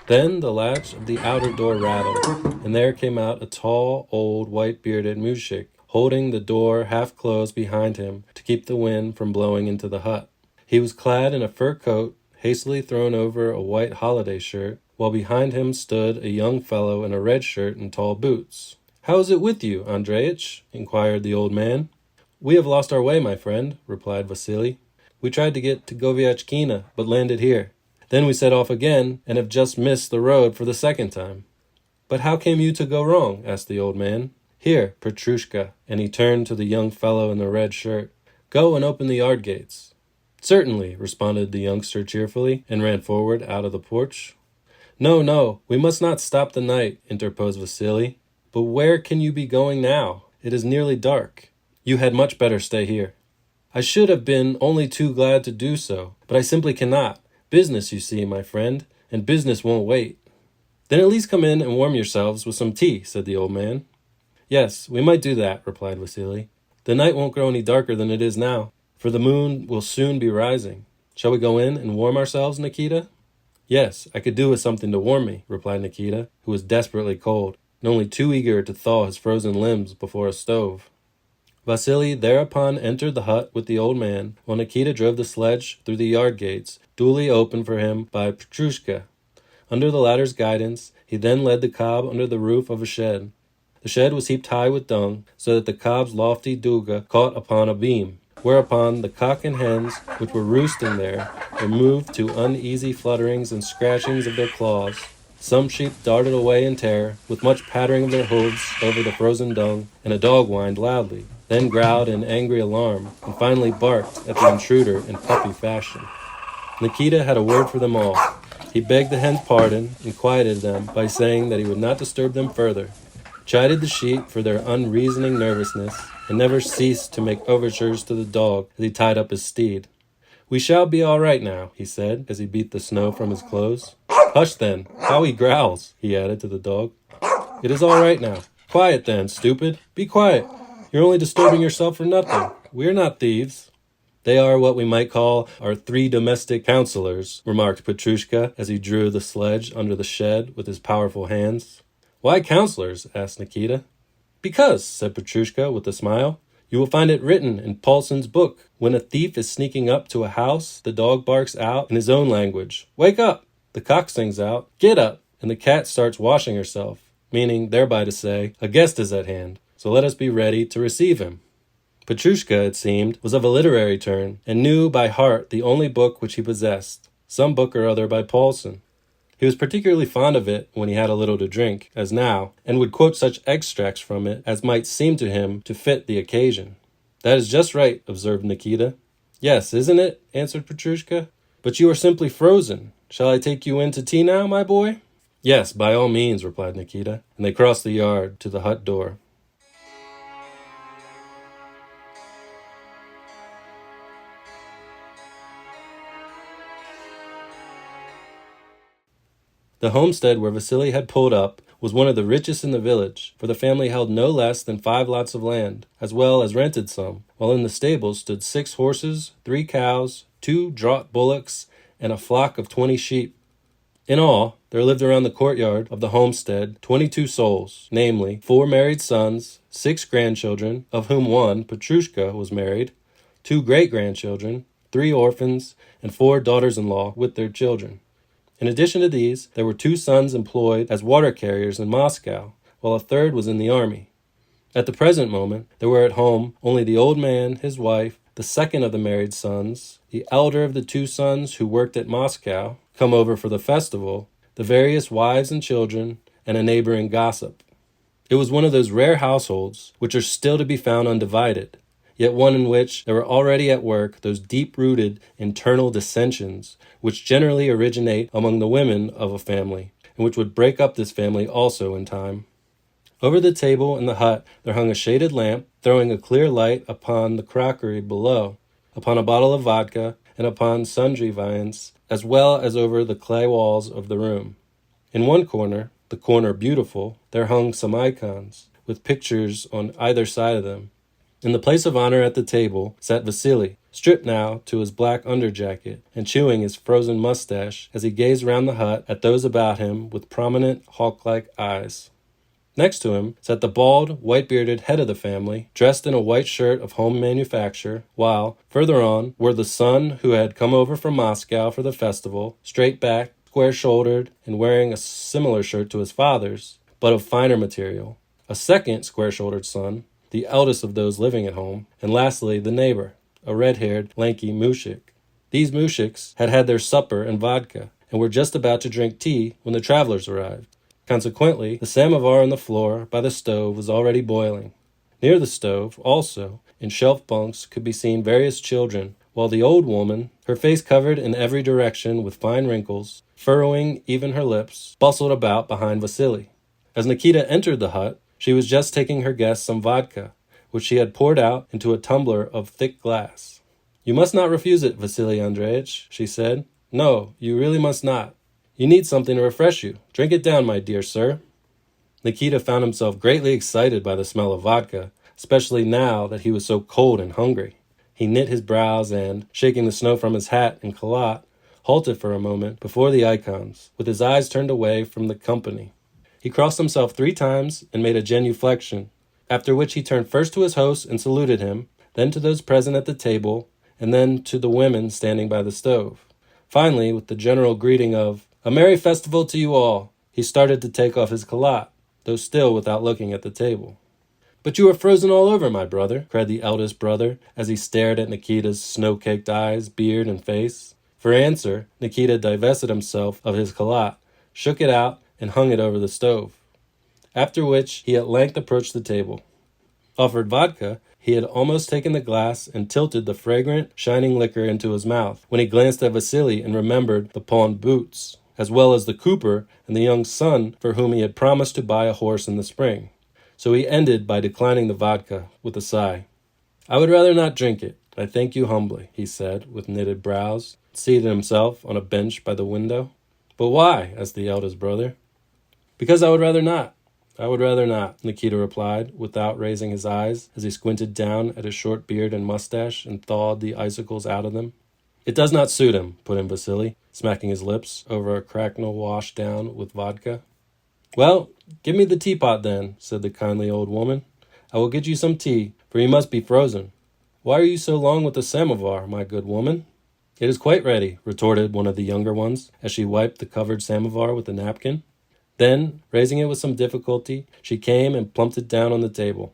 Then the latch of the outer door rattled, and there came out a tall, old, white-bearded muzhik, holding the door half closed behind him to keep the wind from blowing into the hut. He was clad in a fur coat, hastily thrown over a white holiday shirt, while behind him stood a young fellow in a red shirt and tall boots. "How is it with you, Andreich?" inquired the old man. "We have lost our way, my friend," replied Vasily. "We tried to get to Goviachkina, but landed here. Then we set off again, and have just missed the road for the second time." "But how came you to go wrong?" asked the old man. "Here, Petrushka," and he turned to the young fellow in the red shirt. "Go and open the yard gates." "Certainly," responded the youngster cheerfully, and ran forward out of the porch. No, we must not stop the night," interposed Vasily. "But where can you be going now? It is nearly dark. You had much better stay here." "I should have been only too glad to do so, but I simply cannot. Business, you see, my friend, and business won't wait." "Then at least come in and warm yourselves with some tea," said the old man. "Yes, we might do that," replied Vasily. "The night won't grow any darker than it is now, for the moon will soon be rising. Shall we go in and warm ourselves, Nikita?" "Yes, I could do with something to warm me," replied Nikita, who was desperately cold, and only too eager to thaw his frozen limbs before a stove. Vasily thereupon entered the hut with the old man, while Nikita drove the sledge through the yard gates, duly opened for him by Petrushka. Under the latter's guidance, he then led the cob under the roof of a shed. The shed was heaped high with dung, so that the cob's lofty duga caught upon a beam, whereupon the cock and hens, which were roosting there, were moved to uneasy flutterings and scratchings of their claws. Some sheep darted away in terror, with much pattering of their hooves over the frozen dung, and a dog whined loudly, then growled in angry alarm, and finally barked at the intruder in puppy fashion. Nikita had a word for them all. He begged the hens' pardon, and quieted them by saying that he would not disturb them further, chided the sheep for their unreasoning nervousness, and never ceased to make overtures to the dog as he tied up his steed. "We shall be all right now," he said, as he beat the snow from his clothes. "Hush, then! How he growls!" he added to the dog. "It is all right now. Quiet, then, stupid! Be quiet! You're only disturbing yourself for nothing. We are not thieves." "They are what we might call our 3 domestic counselors," remarked Petrushka, as he drew the sledge under the shed with his powerful hands. "Why counselors?" asked Nikita. "Because," said Petrushka with a smile, You will find it written in Paulson's book. When a thief is sneaking up to a house, the dog barks out in his own language, 'Wake up!' The cock sings out, 'Get up!' And the cat starts washing herself, meaning thereby to say, a guest is at hand, so let us be ready to receive him." Petrushka, it seemed, was of a literary turn, and knew by heart the only book which he possessed, some book or other by Paulson. He was particularly fond of it when he had a little to drink, as now, and would quote such extracts from it as might seem to him to fit the occasion. "That is just right," observed Nikita. "Yes, isn't it?" answered Petrushka. "But you are simply frozen. Shall I take you in to tea now, my boy?" "Yes, by all means," replied Nikita, and they crossed the yard to the hut door. The homestead where Vasily had pulled up was one of the richest in the village, for the family held no less than 5 lots of land, as well as rented some, while in the stables stood 6 horses, 3 cows, 2 draught bullocks, and a flock of 20 sheep. In all, there lived around the courtyard of the homestead 22 souls, namely, 4 married sons, 6 grandchildren, of whom 1, Petrushka, was married, 2 great-grandchildren, 3 orphans, and 4 daughters-in-law with their children. In addition to these, there were 2 sons employed as water carriers in Moscow, while a third was in the army. At the present moment, there were at home only the old man, his wife, the second of the married sons, the elder of the 2 sons who worked at Moscow, come over for the festival, the various wives and children, and a neighboring gossip. It was one of those rare households which are still to be found undivided, yet one in which there were already at work those deep-rooted internal dissensions which generally originate among the women of a family, and which would break up this family also in time. Over the table in the hut there hung a shaded lamp, throwing a clear light upon the crockery below, upon a bottle of vodka, and upon sundry viands, as well as over the clay walls of the room. In one corner, the corner beautiful, there hung some icons, with pictures on either side of them. In the place of honor at the table sat Vasily, stripped now to his black underjacket, and chewing his frozen mustache as he gazed round the hut at those about him with prominent, hawk-like eyes. Next to him sat the bald, white-bearded head of the family, dressed in a white shirt of home manufacture, while, further on, were the son who had come over from Moscow for the festival, straight-backed, square-shouldered, and wearing a similar shirt to his father's, but of finer material, a second square-shouldered son, the eldest of those living at home, and lastly the neighbor, a red-haired, lanky mushik. These mushiks had had their supper and vodka, and were just about to drink tea when the travelers arrived. Consequently, the samovar on the floor by the stove was already boiling. Near the stove, also, in shelf bunks could be seen various children, while the old woman, her face covered in every direction with fine wrinkles, furrowing even her lips, bustled about behind Vasily. As Nikita entered the hut, she was just taking her guest some vodka, which she had poured out into a tumbler of thick glass. "You must not refuse it, Vasily Andreitch," she said. "No, you really must not. You need something to refresh you. Drink it down, my dear sir." Nikita found himself greatly excited by the smell of vodka, especially now that he was so cold and hungry. He knit his brows and, shaking the snow from his hat and khalat, halted for a moment before the icons, with his eyes turned away from the company. He crossed himself 3 times and made a genuflection, after which he turned first to his host and saluted him, then to those present at the table, and then to the women standing by the stove. Finally, with the general greeting of, "A merry festival to you all," he started to take off his khalat, though still without looking at the table. "But you are frozen all over, my brother," cried the eldest brother, as he stared at Nikita's snow-caked eyes, beard, and face. For answer, Nikita divested himself of his khalat, shook it out, and hung it over the stove. After which he at length approached the table. Offered vodka, he had almost taken the glass and tilted the fragrant, shining liquor into his mouth, when he glanced at Vasily and remembered the pawned boots, as well as the cooper and the young son for whom he had promised to buy a horse in the spring. So he ended by declining the vodka with a sigh. "I would rather not drink it. I thank you humbly," he said, with knitted brows, seated himself on a bench by the window. "But why?" asked the eldest brother. "Because I would rather not. I would rather not," Nikita replied, without raising his eyes, as he squinted down at his short beard and mustache and thawed the icicles out of them. "It does not suit him," put in Vasily, smacking his lips over a cracknel washed down with vodka. "Well, give me the teapot then," said the kindly old woman. "I will get you some tea, for you must be frozen. Why are you so long with the samovar, my good woman? It is quite ready, retorted one of the younger ones, as she wiped the covered samovar with a napkin. Then, raising it with some difficulty, she came and plumped it down on the table.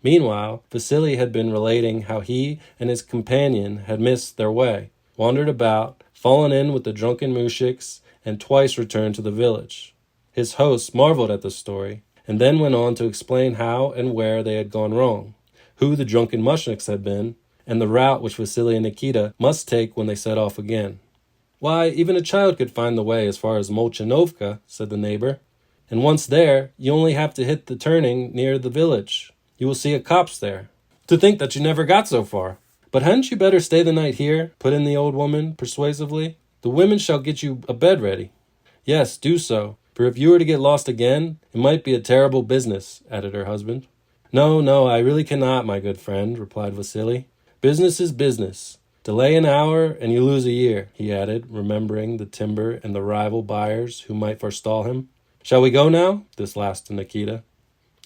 Meanwhile, Vasily had been relating how he and his companion had missed their way, wandered about, fallen in with the drunken moujiks, and twice returned to the village. His host marveled at the story, and then went on to explain how and where they had gone wrong, who the drunken mushniks had been, and the route which Vasily and Nikita must take when they set off again. Why, even a child could find the way as far as Molchanovka, said the neighbor. And once there, you only have to hit the turning near the village. You will see a copse there. To think that you never got so far. But hadn't you better stay the night here? Put in the old woman persuasively. The women shall get you a bed ready. Yes, do so, for if you were to get lost again, it might be a terrible business, added her husband. No, I really cannot, my good friend, replied Vasily. Business is business. Delay an hour, and you lose a year, he added, remembering the timber and the rival buyers who might forestall him. Shall we go now? This last to Nikita.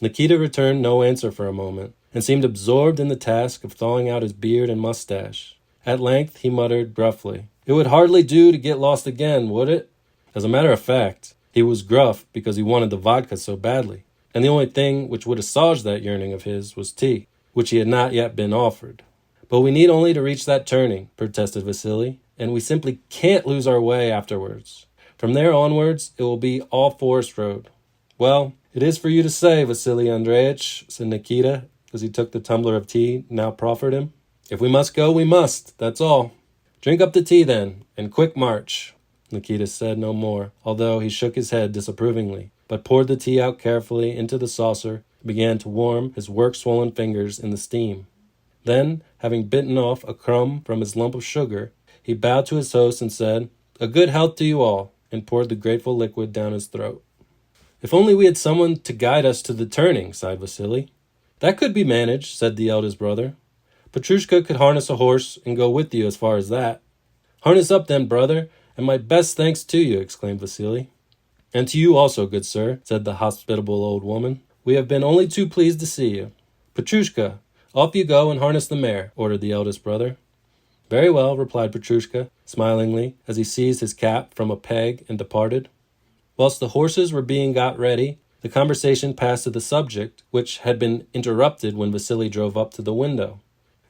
Nikita returned no answer for a moment, and seemed absorbed in the task of thawing out his beard and mustache. At length he muttered gruffly, It would hardly do to get lost again, would it? As a matter of fact, he was gruff because he wanted the vodka so badly, and the only thing which would assuage that yearning of his was tea, which he had not yet been offered. But we need only to reach that turning, protested Vasily, and we simply can't lose our way afterwards. From there onwards, it will be all forest road. Well, it is for you to say, Vasily Andreitch, said Nikita, as he took the tumbler of tea now proffered him. If we must go, we must, that's all. Drink up the tea then, and quick march. Nikita said no more, although he shook his head disapprovingly, but poured the tea out carefully into the saucer and began to warm his work-swollen fingers in the steam. Then, having bitten off a crumb from his lump of sugar, he bowed to his host and said, A good health to you all, and poured the grateful liquid down his throat. If only we had someone to guide us to the turning, sighed Vasily. That could be managed, said the eldest brother. Petrushka could harness a horse and go with you as far as that. Harness up then, brother, and my best thanks to you, exclaimed Vasily. And to you also, good sir, said the hospitable old woman. We have been only too pleased to see you. Petrushka, off you go and harness the mare, ordered the eldest brother. Very well, replied Petrushka, smilingly, as he seized his cap from a peg and departed. Whilst the horses were being got ready, the conversation passed to the subject, which had been interrupted when Vasily drove up to the window.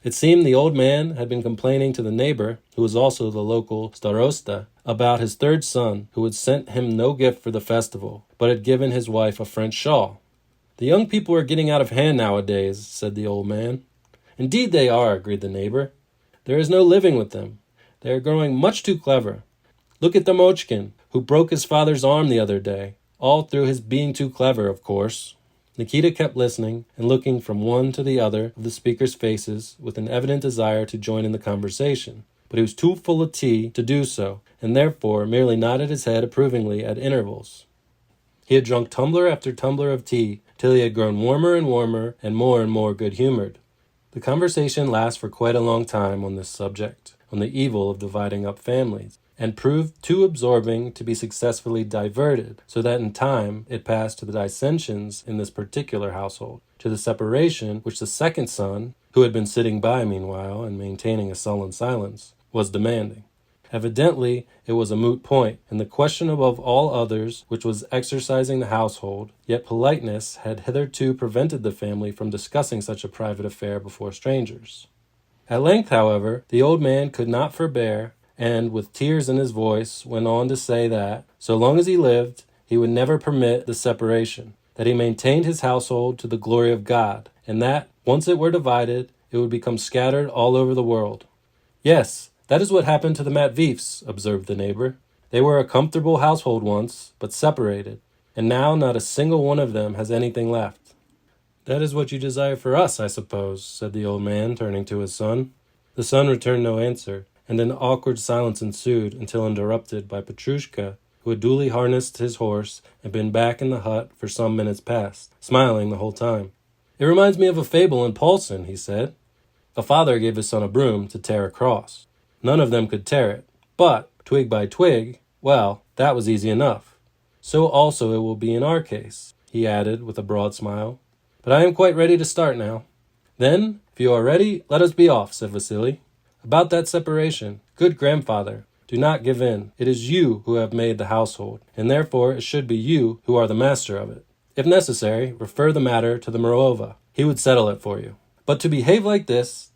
It seemed the old man had been complaining to the neighbor, who was also the local starosta, about his third son, who had sent him no gift for the festival, but had given his wife a French shawl. The young people are getting out of hand nowadays, said the old man. Indeed they are, agreed the neighbor. There is no living with them. They are growing much too clever. Look at Damochkin, who broke his father's arm the other day, all through his being too clever, of course. Nikita kept listening and looking from one to the other of the speakers' faces with an evident desire to join in the conversation, but he was too full of tea to do so, and therefore merely nodded his head approvingly at intervals. He had drunk tumbler after tumbler of tea, till he had grown warmer and warmer and more good-humored. The conversation lasted for quite a long time on this subject, on the evil of dividing up families, and proved too absorbing to be successfully diverted, so that in time it passed to the dissensions in this particular household, to the separation which the second son, who had been sitting by meanwhile and maintaining a sullen silence, was demanding. Evidently, it was a moot point, and the question above all others which was exercising the household, yet politeness had hitherto prevented the family from discussing such a private affair before strangers. At length, however, the old man could not forbear, and, with tears in his voice, went on to say that, so long as he lived, he would never permit the separation, that he maintained his household to the glory of God, and that, once it were divided, it would become scattered all over the world. Yes, that is what happened to the Matveefs, observed the neighbor. They were a comfortable household once, but separated, and now not a single one of them has anything left. That is what you desire for us, I suppose, said the old man, turning to his son. The son returned no answer, and an awkward silence ensued until interrupted by Petrushka, who had duly harnessed his horse and been back in the hut for some minutes past, smiling the whole time. It reminds me of a fable in Paulson, he said. A father gave his son a broom to tear a cross. None of them could tear it, but, twig by twig, well, that was easy enough. So also it will be in our case, he added with a broad smile. But I am quite ready to start now. "Then, if you are ready, let us be off," said Vasily. "About that separation, good grandfather, do not give in. It is you who have made the household, and therefore it should be you who are the master of it. If necessary, refer the matter to the Morova. He would settle it for you." "But to behave like this,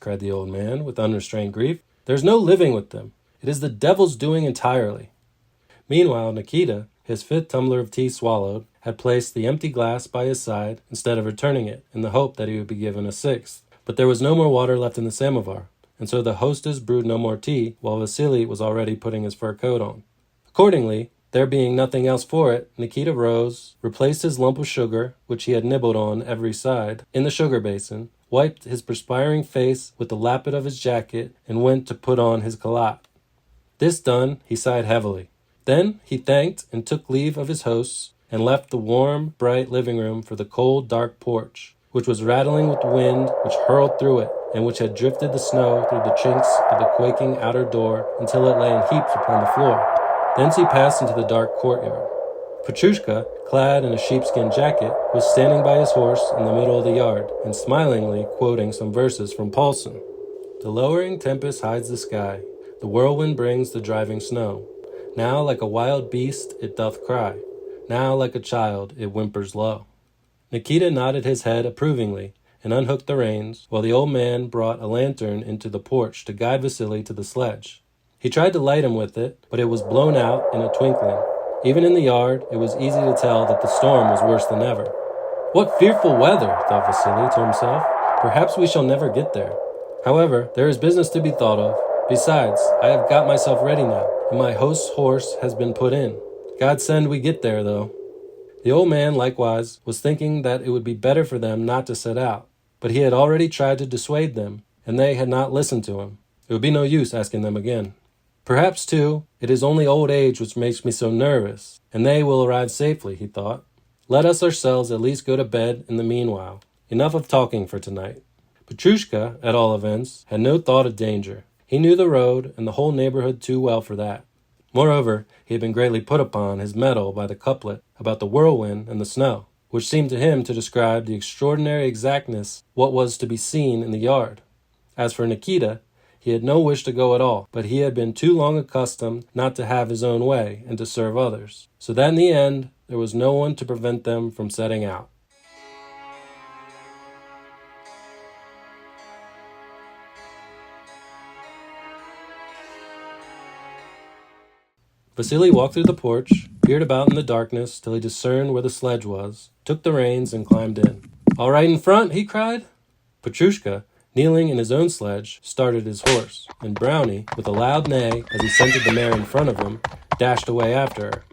cried the old man with unrestrained grief. "There's no living with them. It is the devil's doing entirely." Meanwhile, Nikita, his fifth tumbler of tea swallowed, had placed the empty glass by his side instead of returning it, in the hope that he would be given a sixth. But there was no more water left in the samovar, and so the hostess brewed no more tea, while Vasily was already putting his fur coat on. Accordingly, there being nothing else for it, Nikita rose, replaced his lump of sugar, which he had nibbled on every side, in the sugar basin, wiped his perspiring face with the lappet of his jacket, and went to put on his khalat. This done, he sighed heavily. Then he thanked and took leave of his hosts, and left the warm, bright living room for the cold, dark porch, which was rattling with the wind which hurled through it, and which had drifted the snow through the chinks of the quaking outer door until it lay in heaps upon the floor. Thence he passed into the dark courtyard. Petrushka, clad in a sheepskin jacket, was standing by his horse in the middle of the yard, and smilingly quoting some verses from Paulson. "The lowering tempest hides the sky, the whirlwind brings the driving snow. Now like a wild beast it doth cry, now like a child it whimpers low." Nikita nodded his head approvingly and unhooked the reins, while the old man brought a lantern into the porch to guide Vasily to the sledge. He tried to light him with it, but it was blown out in a twinkling. Even in the yard, it was easy to tell that the storm was worse than ever. "What fearful weather," thought Vasily to himself. "Perhaps we shall never get there. However, there is business to be thought of. Besides, I have got myself ready now, and my host's horse has been put in. God send we get there, though." The old man, likewise, was thinking that it would be better for them not to set out, but he had already tried to dissuade them, and they had not listened to him. It would be no use asking them again. "Perhaps, too, it is only old age which makes me so nervous, and they will arrive safely," he thought. "Let us ourselves at least go to bed in the meanwhile. Enough of talking for tonight." Petrushka, at all events, had no thought of danger. He knew the road and the whole neighborhood too well for that. Moreover, he had been greatly put upon his mettle by the couplet about the whirlwind and the snow, which seemed to him to describe the extraordinary exactness what was to be seen in the yard. As for Nikita, he had no wish to go at all, but he had been too long accustomed not to have his own way and to serve others, so that in the end there was no one to prevent them from setting out. Vasily walked through the porch, peered about in the darkness till he discerned where the sledge was, took the reins, and climbed in. "All right in front?" he cried. Petrushka, kneeling in his own sledge, started his horse, and Brownie, with a loud neigh as he scented the mare in front of him, dashed away after her.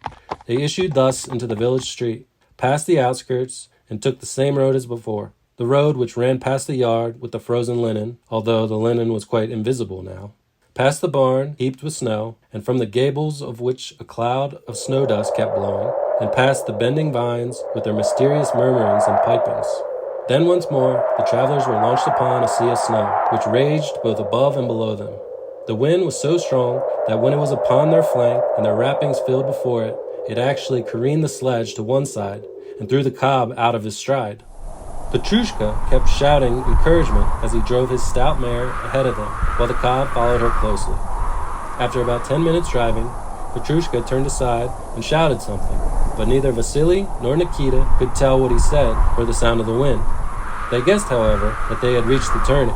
They issued thus into the village street, passed the outskirts, and took the same road as before, the road which ran past the yard with the frozen linen, although the linen was quite invisible now, past the barn heaped with snow, and from the gables of which a cloud of snow dust kept blowing, and past the bending vines with their mysterious murmurings and pipings. Then once more the travelers were launched upon a sea of snow, which raged both above and below them. The wind was so strong that when it was upon their flank and their wrappings filled before it, it actually careened the sledge to one side and threw the cob out of his stride. Petrushka kept shouting encouragement as he drove his stout mare ahead of them, while the cob followed her closely. After about 10 minutes driving, Petrushka turned aside and shouted something, but neither Vasily nor Nikita could tell what he said for the sound of the wind. They guessed, however, that they had reached the turning.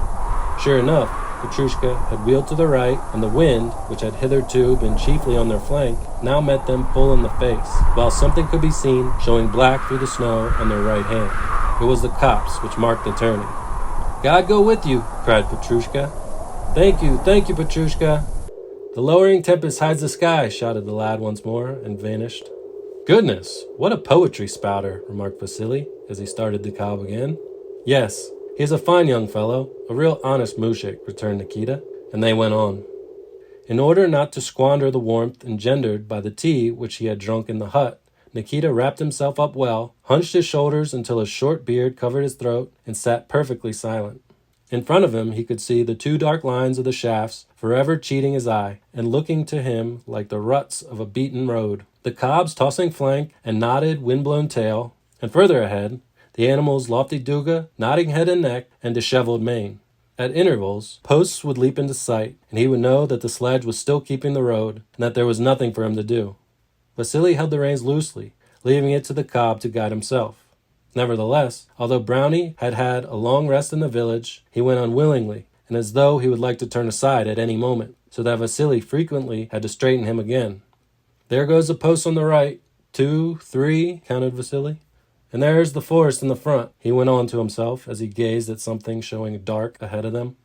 Sure enough, Petrushka had wheeled to the right, and the wind, which had hitherto been chiefly on their flank, now met them full in the face, while something could be seen showing black through the snow on their right hand. It was the copse which marked the turning. "God go with you," cried Petrushka. Thank you, Petrushka." "The lowering tempest hides the sky," shouted the lad once more, and vanished. "Goodness, what a poetry spouter," remarked Vasily, as he started the cob again. "Yes, he is a fine young fellow, a real honest mushik," returned Nikita, and they went on. In order not to squander the warmth engendered by the tea which he had drunk in the hut, Nikita wrapped himself up well, hunched his shoulders until his short beard covered his throat, and sat perfectly silent. In front of him he could see the two dark lines of the shafts forever cheating his eye, and looking to him like the ruts of a beaten road, the cob's tossing flank and knotted, wind-blown tail, and further ahead, the animal's lofty duga, nodding head and neck, and disheveled mane. At intervals, posts would leap into sight, and he would know that the sledge was still keeping the road, and that there was nothing for him to do. Vasily held the reins loosely, leaving it to the cob to guide himself. Nevertheless, although Brownie had had a long rest in the village, he went unwillingly, and as though he would like to turn aside at any moment, so that Vasily frequently had to straighten him again. "There goes the post on the right. 2, 3, counted Vasily. "And there's the forest in the front," he went on to himself as he gazed at something showing dark ahead of them.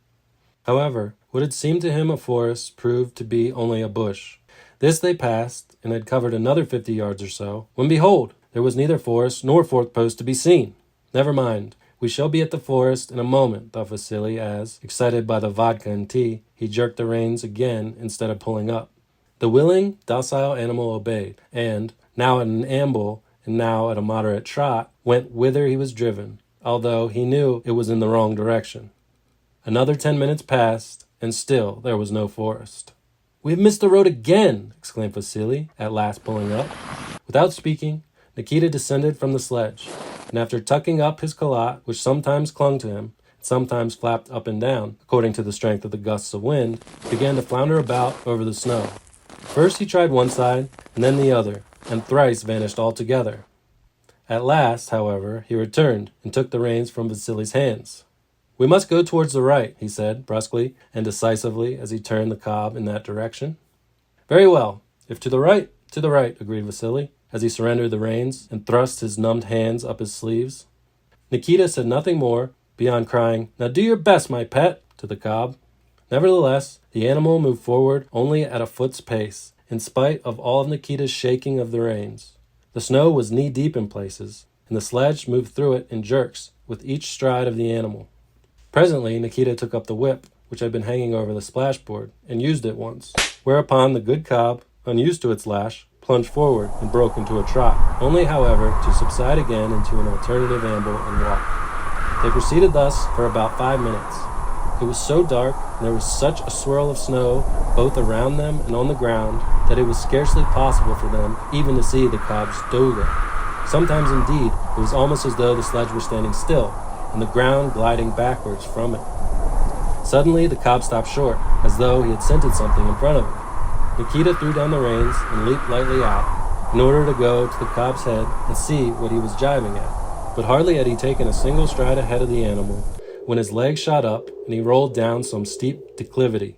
However, what had seemed to him a forest proved to be only a bush. This they passed, and had covered another 50 yards or so, when behold, there was neither forest nor fourth post to be seen. "Never mind, we shall be at the forest in a moment," thought Vasily as, excited by the vodka and tea, he jerked the reins again instead of pulling up. The willing, docile animal obeyed, and, now at an amble, and now at a moderate trot, went whither he was driven, although he knew it was in the wrong direction. Another 10 minutes passed, and still there was no forest. "We have missed the road again!" exclaimed Vasily, at last pulling up. Without speaking, Nikita descended from the sledge, and after tucking up his khalat, which sometimes clung to him, and sometimes flapped up and down, according to the strength of the gusts of wind, began to flounder about over the snow. First he tried one side, and then the other, and thrice vanished altogether. At last, however, he returned and took the reins from Vasily's hands. "We must go towards the right," he said, brusquely and decisively, as he turned the cob in that direction. "Very well. If to the right, agreed Vasily, as he surrendered the reins and thrust his numbed hands up his sleeves. Nikita said nothing more, beyond crying, "Now do your best, my pet," to the cob. Nevertheless, the animal moved forward only at a foot's pace, in spite of all of Nikita's shaking of the reins. The snow was knee-deep in places, and the sledge moved through it in jerks with each stride of the animal. Presently, Nikita took up the whip, which had been hanging over the splashboard, and used it once, whereupon the good cob, unused to its lash, plunged forward and broke into a trot, only, however, to subside again into an alternative amble and walk. They proceeded thus for about 5 minutes. It was so dark, and there was such a swirl of snow both around them and on the ground, that it was scarcely possible for them even to see the cob's duga. Sometimes, indeed, it was almost as though the sledge were standing still, and the ground gliding backwards from it. Suddenly, the cob stopped short, as though he had scented something in front of him. Nikita threw down the reins and leaped lightly out, in order to go to the cob's head and see what he was jiving at. But hardly had he taken a single stride ahead of the animal, when his leg shot up and he rolled down some steep declivity.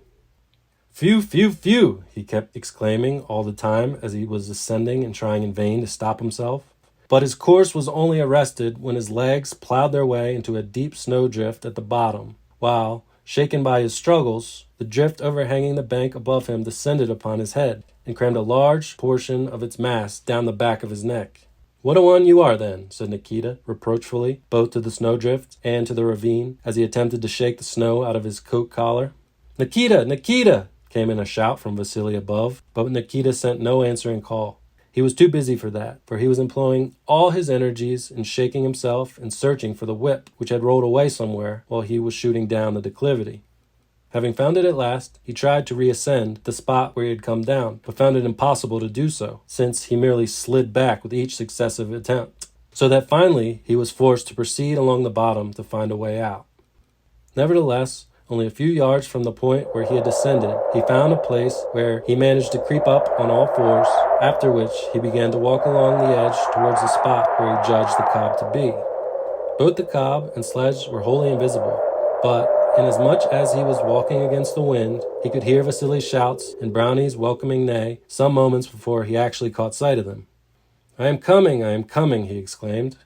"Phew, phew, phew!" he kept exclaiming all the time as he was ascending and trying in vain to stop himself. But his course was only arrested when his legs plowed their way into a deep snowdrift at the bottom, while, shaken by his struggles, the drift overhanging the bank above him descended upon his head and crammed a large portion of its mass down the back of his neck. "What a one you are, then," said Nikita, reproachfully, both to the snowdrift and to the ravine, as he attempted to shake the snow out of his coat collar. "Nikita! Nikita!" came in a shout from Vasily above, but Nikita sent no answering call. He was too busy for that, for he was employing all his energies in shaking himself and searching for the whip, which had rolled away somewhere while he was shooting down the declivity. Having found it at last, he tried to reascend the spot where he had come down, but found it impossible to do so, since he merely slid back with each successive attempt, so that finally he was forced to proceed along the bottom to find a way out. Nevertheless, only a few yards from the point where he had descended, he found a place where he managed to creep up on all fours, after which he began to walk along the edge towards the spot where he judged the cob to be. Both the cob and sledge were wholly invisible, but inasmuch as he was walking against the wind, he could hear Vasily's shouts and Brownie's welcoming neigh some moments before he actually caught sight of them. I am coming, he exclaimed.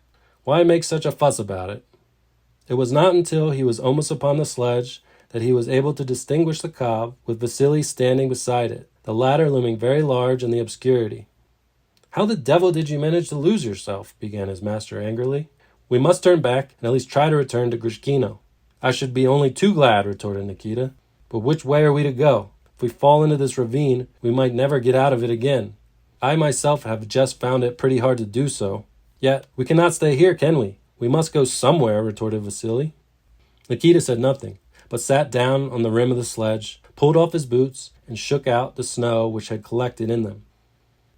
"Why make such a fuss about it?" It was not until he was almost upon the sledge that he was able to distinguish the cob, with Vasily standing beside it, the latter looming very large in the obscurity. "How the devil did you manage to lose yourself?" began his master angrily. "We must turn back and at least try to return to Grishkino." "I should be only too glad," retorted Nikita. "But which way are we to go? If we fall into this ravine, we might never get out of it again. I myself have just found it pretty hard to do so. Yet, we cannot stay here, can we? We must go somewhere," retorted Vasily. Nikita said nothing, but sat down on the rim of the sledge, pulled off his boots, and shook out the snow which had collected in them.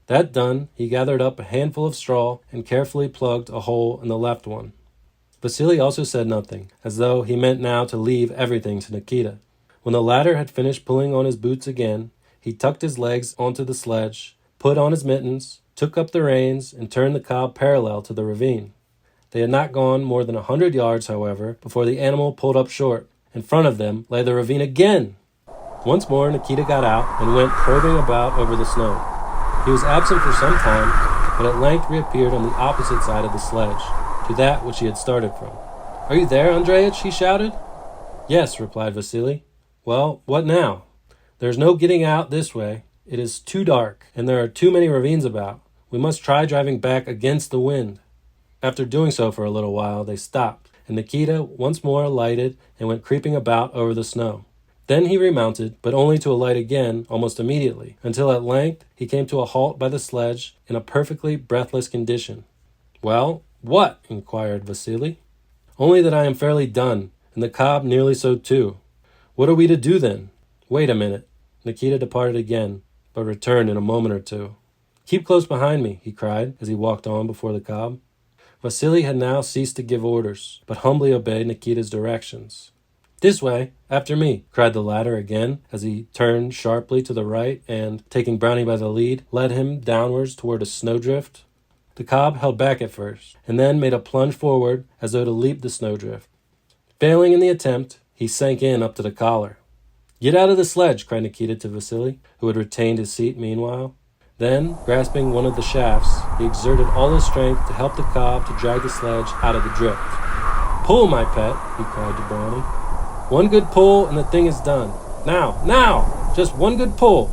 That done, he gathered up a handful of straw and carefully plugged a hole in the left one. Vasily also said nothing, as though he meant now to leave everything to Nikita. When the latter had finished pulling on his boots again, he tucked his legs onto the sledge, put on his mittens, took up the reins, and turned the cob parallel to the ravine. They had not gone more than 100 yards, however, before the animal pulled up short. In front of them lay the ravine again. Once more, Nikita got out and went probing about over the snow. He was absent for some time, but at length reappeared on the opposite side of the sledge, to that which he had started from. "Are you there, Andreich?" he shouted. "Yes," replied Vasily. "Well, what now?" "There is no getting out this way. It is too dark, and there are too many ravines about. We must try driving back against the wind." After doing so for a little while, they stopped, and Nikita once more alighted and went creeping about over the snow. Then he remounted, but only to alight again almost immediately, until at length he came to a halt by the sledge in a perfectly breathless condition. "Well, what?" inquired Vasily. "Only that I am fairly done, and the cob nearly so too. What are we to do then?" "Wait a minute." Nikita departed again, but returned in a moment or two. "Keep close behind me," he cried as he walked on before the cob. Vasily had now ceased to give orders, but humbly obeyed Nikita's directions. "This way, after me," cried the latter again, as he turned sharply to the right and, taking Brownie by the lead, led him downwards toward a snowdrift. The cob held back at first, and then made a plunge forward as though to leap the snowdrift. Failing in the attempt, he sank in up to the collar. "Get out of the sledge," cried Nikita to Vasily, who had retained his seat meanwhile. Then, grasping one of the shafts, he exerted all his strength to help the cob to drag the sledge out of the drift. "Pull, my pet," he cried to Brownie. "One good pull and the thing is done. Now, now! Just one good pull!"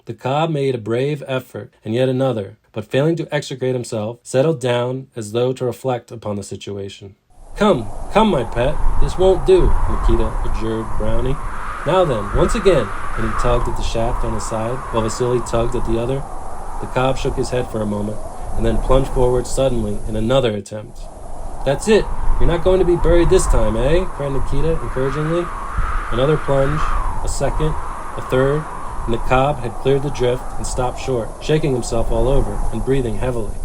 The cob made a brave effort, and yet another, but failing to extricate himself, settled down as though to reflect upon the situation. Come, my pet, this won't do," Nikita adjured Brownie. "Now then, once again," and he tugged at the shaft on his side, while Vasily tugged at the other. The cob shook his head for a moment, and then plunged forward suddenly in another attempt. "That's it! You're not going to be buried this time, eh?" cried Nikita encouragingly. Another plunge, a second, a third, and the cob had cleared the drift and stopped short, shaking himself all over and breathing heavily.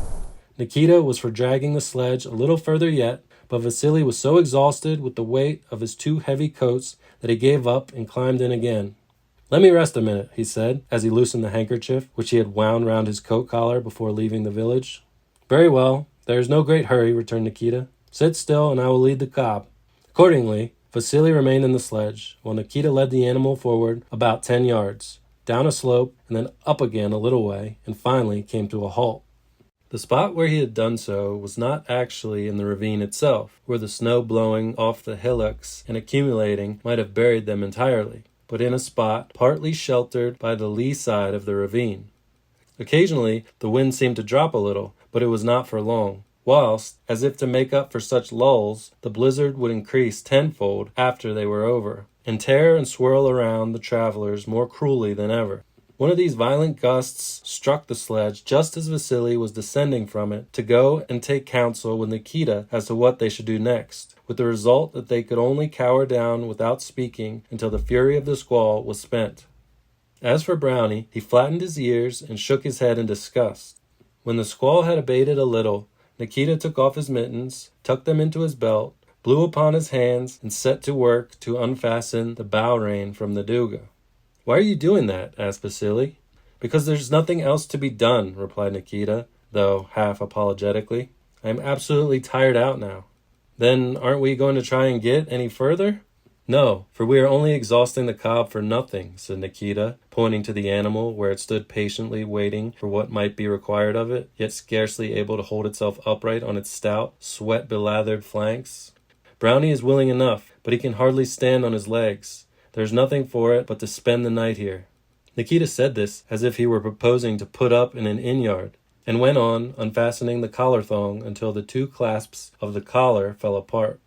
Nikita was for dragging the sledge a little further yet, but Vasily was so exhausted with the weight of his two heavy coats that he gave up and climbed in again. "Let me rest a minute," he said, as he loosened the handkerchief which he had wound round his coat collar before leaving the village. "Very well, there is no great hurry," returned Nikita. "Sit still, and I will lead the cob." Accordingly, Vasily remained in the sledge, while Nikita led the animal forward about 10 yards, down a slope, and then up again a little way, and finally came to a halt. The spot where he had done so was not actually in the ravine itself, where the snow blowing off the hillocks and accumulating might have buried them entirely, but in a spot partly sheltered by the lee side of the ravine. Occasionally the wind seemed to drop a little, but it was not for long, whilst, as if to make up for such lulls, the blizzard would increase tenfold after they were over, and tear and swirl around the travelers more cruelly than ever. One of these violent gusts struck the sledge just as Vasily was descending from it to go and take counsel with Nikita as to what they should do next, with the result that they could only cower down without speaking until the fury of the squall was spent. As for Brownie, he flattened his ears and shook his head in disgust. When the squall had abated a little, Nikita took off his mittens, tucked them into his belt, blew upon his hands, and set to work to unfasten the bow rein from the duga. "Why are you doing that?" asked Vasily. "Because there's nothing else to be done," replied Nikita, though half apologetically. "I am absolutely tired out now." "Then aren't we going to try and get any further?" "No, for we are only exhausting the cob for nothing," said Nikita, pointing to the animal where it stood patiently waiting for what might be required of it, yet scarcely able to hold itself upright on its stout, sweat-belathered flanks. "Brownie is willing enough, but he can hardly stand on his legs. There's nothing for it but to spend the night here." Nikita said this as if he were proposing to put up in an inn-yard, and went on, unfastening the collar thong until the two clasps of the collar fell apart.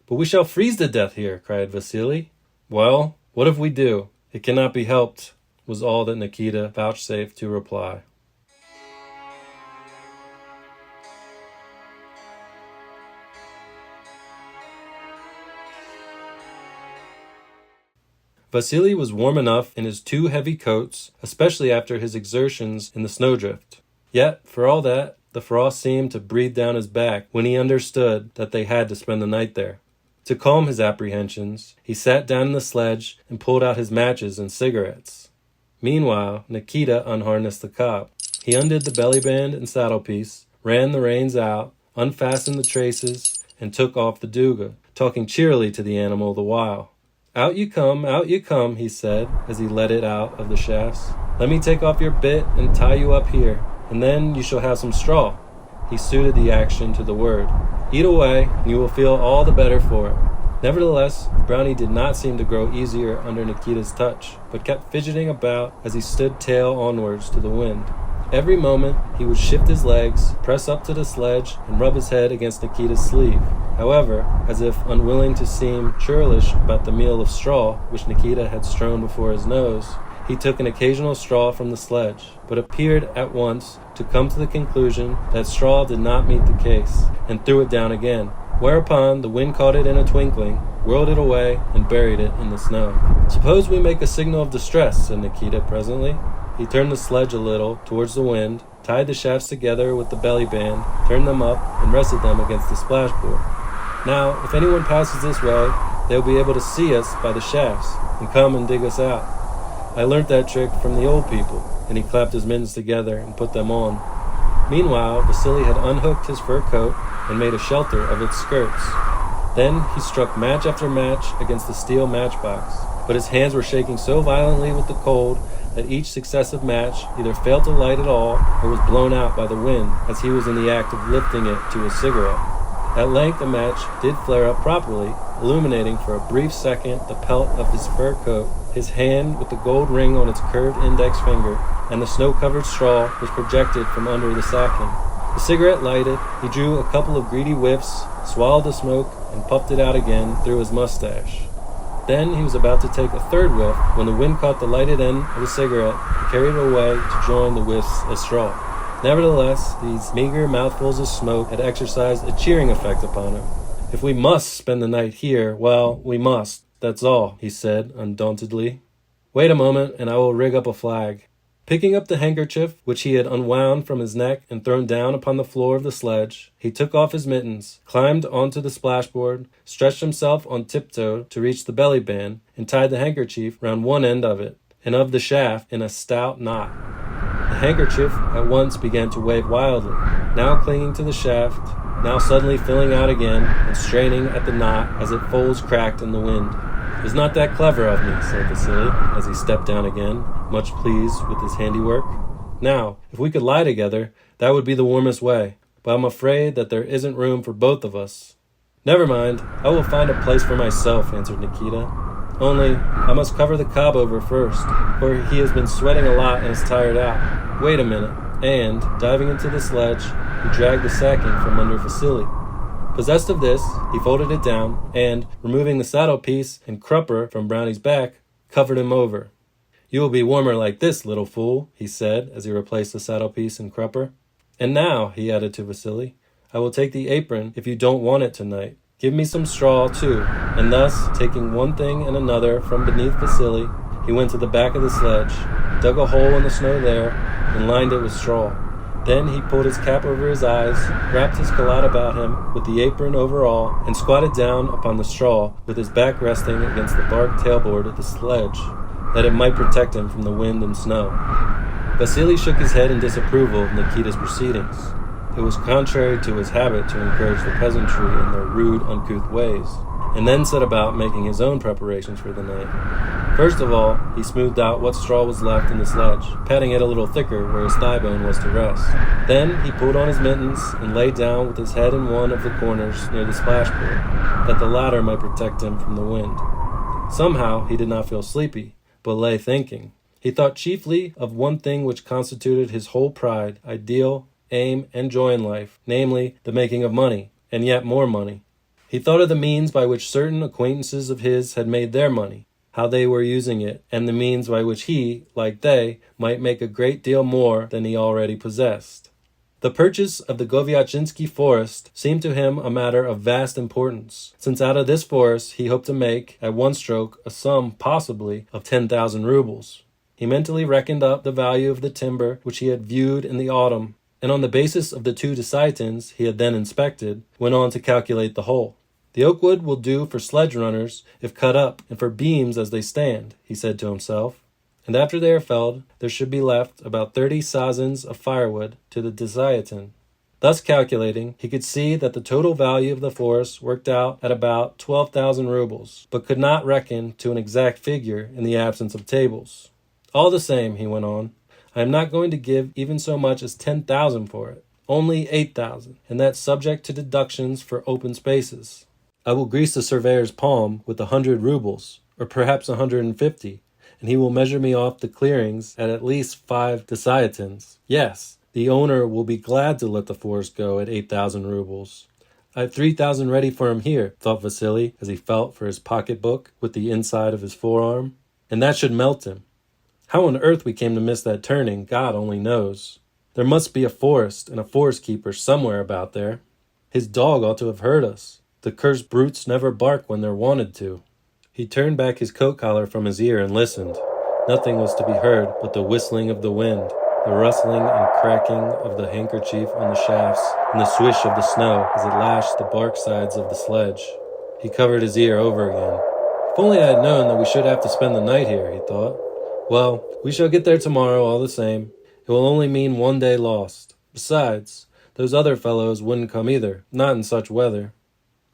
"But we shall freeze to death here," cried Vasily. "Well, what if we do? It cannot be helped," was all that Nikita vouchsafed to reply. Vasily was warm enough in his two heavy coats, especially after his exertions in the snowdrift. Yet, for all that, The frost seemed to breathe down his back when he understood that they had to spend the night there. To calm his apprehensions, he sat down in the sledge and pulled out his matches and cigarettes. Meanwhile, Nikita unharnessed the cob. He undid the belly band and saddle piece, ran the reins out, unfastened the traces, and took off the duga, talking cheerily to the animal the while. Out you come, he said, as he let it out of the shafts. Let me take off your bit and tie you up here, and then you shall have some straw. He suited the action to the word. Eat away, and you will feel all the better for it. Nevertheless, Brownie did not seem to grow easier under Nikita's touch, but kept fidgeting about as he stood tail onwards to the wind. Every moment, he would shift his legs, press up to the sledge, and rub his head against Nikita's sleeve. However, as if unwilling to seem churlish about the meal of straw which Nikita had strewn before his nose, he took an occasional straw from the sledge, but appeared at once to come to the conclusion that straw did not meet the case, and threw it down again, whereupon the wind caught it in a twinkling, whirled it away, and buried it in the snow. Suppose we make a signal of distress, said Nikita presently. He turned the sledge a little towards the wind, tied the shafts together with the belly band, turned them up, and rested them against the splashboard. Now, if anyone passes this way, they will be able to see us by the shafts, and come and dig us out. I learnt that trick from the old people, and he clapped his mittens together and put them on. Meanwhile, Vasily had unhooked his fur coat and made a shelter of its skirts. Then he struck match after match against the steel matchbox, but his hands were shaking so violently with the cold that each successive match either failed to light at all or was blown out by the wind as he was in the act of lifting it to his cigarette. At length a match did flare up properly, illuminating for a brief second the pelt of his fur coat, his hand with the gold ring on its curved index finger, and the snow-covered straw which projected from under the sacking. The cigarette lighted, he drew a couple of greedy whiffs, swallowed the smoke, and puffed it out again through his mustache. Then he was about to take a third whiff when the wind caught the lighted end of the cigarette and carried it away to join the whiffs of straw. Nevertheless, these meager mouthfuls of smoke had exercised a cheering effect upon him. If we must spend the night here, well, we must, that's all, he said undauntedly. Wait a moment, and I will rig up a flag. Picking up the handkerchief, which he had unwound from his neck and thrown down upon the floor of the sledge, he took off his mittens, climbed onto the splashboard, stretched himself on tiptoe to reach the belly band, and tied the handkerchief round one end of it, and of the shaft in a stout knot. The handkerchief at once began to wave wildly, now clinging to the shaft, now suddenly filling out again and straining at the knot as its folds cracked in the wind. "It's not that clever of me," said Vasily, as he stepped down again, much pleased with his handiwork. "Now, if we could lie together, that would be the warmest way, but I'm afraid that there isn't room for both of us." "Never mind, I will find a place for myself," answered Nikita. "Only, I must cover the cob over first, for he has been sweating a lot and is tired out. Wait a minute," and, diving into the sledge, he dragged the sacking from under Vasily. Possessed of this, he folded it down, and, removing the saddle piece and crupper from Brownie's back, covered him over. "You will be warmer like this, little fool," he said, as he replaced the saddle piece and crupper. "And now," he added to Vasily, "I will take the apron if you don't want it tonight. Give me some straw, too." And thus, taking one thing and another from beneath Vasily, he went to the back of the sledge, dug a hole in the snow there, and lined it with straw. Then he pulled his cap over his eyes, wrapped his calotte about him with the apron over all, and squatted down upon the straw with his back resting against the bark tailboard of the sledge, that it might protect him from the wind and snow. Vasily shook his head in disapproval of Nikita's proceedings. It was contrary to his habit to encourage the peasantry in their rude, uncouth ways, and then set about making his own preparations for the night. First of all, he smoothed out what straw was left in the sledge, patting it a little thicker where his thigh bone was to rest. Then he pulled on his mittens and lay down with his head in one of the corners near the splashboard, that the latter might protect him from the wind. Somehow he did not feel sleepy, but lay thinking. He thought chiefly of one thing which constituted his whole pride, ideal, aim, and joy in life, namely, the making of money, and yet more money. He thought of the means by which certain acquaintances of his had made their money, how they were using it, and the means by which he, like they, might make a great deal more than he already possessed. The purchase of the Govyachinsky forest seemed to him a matter of vast importance, since out of this forest he hoped to make, at one stroke, a sum, possibly, of 10,000 rubles. He mentally reckoned up the value of the timber which he had viewed in the autumn, and on the basis of the 2 desiatins he had then inspected, went on to calculate the whole. The oak wood will do for sledge runners if cut up, and for beams as they stand, he said to himself. And after they are felled, there should be left about 30 sazens of firewood to the desiatin. Thus calculating, he could see that the total value of the forest worked out at about 12,000 rubles, but could not reckon to an exact figure in the absence of tables. All the same, he went on, I am not going to give even so much as 10,000 for it, only 8,000, and that's subject to deductions for open spaces. I will grease the surveyor's palm with 100 rubles, or perhaps 150, and he will measure me off the clearings at least 5 desiatins. Yes, the owner will be glad to let the forest go at 8,000 rubles. I have 3,000 ready for him here, thought Vasily as he felt for his pocketbook with the inside of his forearm, and that should melt him. How on earth we came to miss that turning, God only knows. There must be a forest and a forest keeper somewhere about there. His dog ought to have heard us. The cursed brutes never bark when they're wanted to. He turned back his coat collar from his ear and listened. Nothing was to be heard but the whistling of the wind, the rustling and cracking of the handkerchief on the shafts, and the swish of the snow as it lashed the bark sides of the sledge. He covered his ear over again. If only I had known that we should have to spend the night here, he thought. Well, we shall get there tomorrow all the same. It will only mean 1 day lost. Besides, those other fellows wouldn't come either, not in such weather.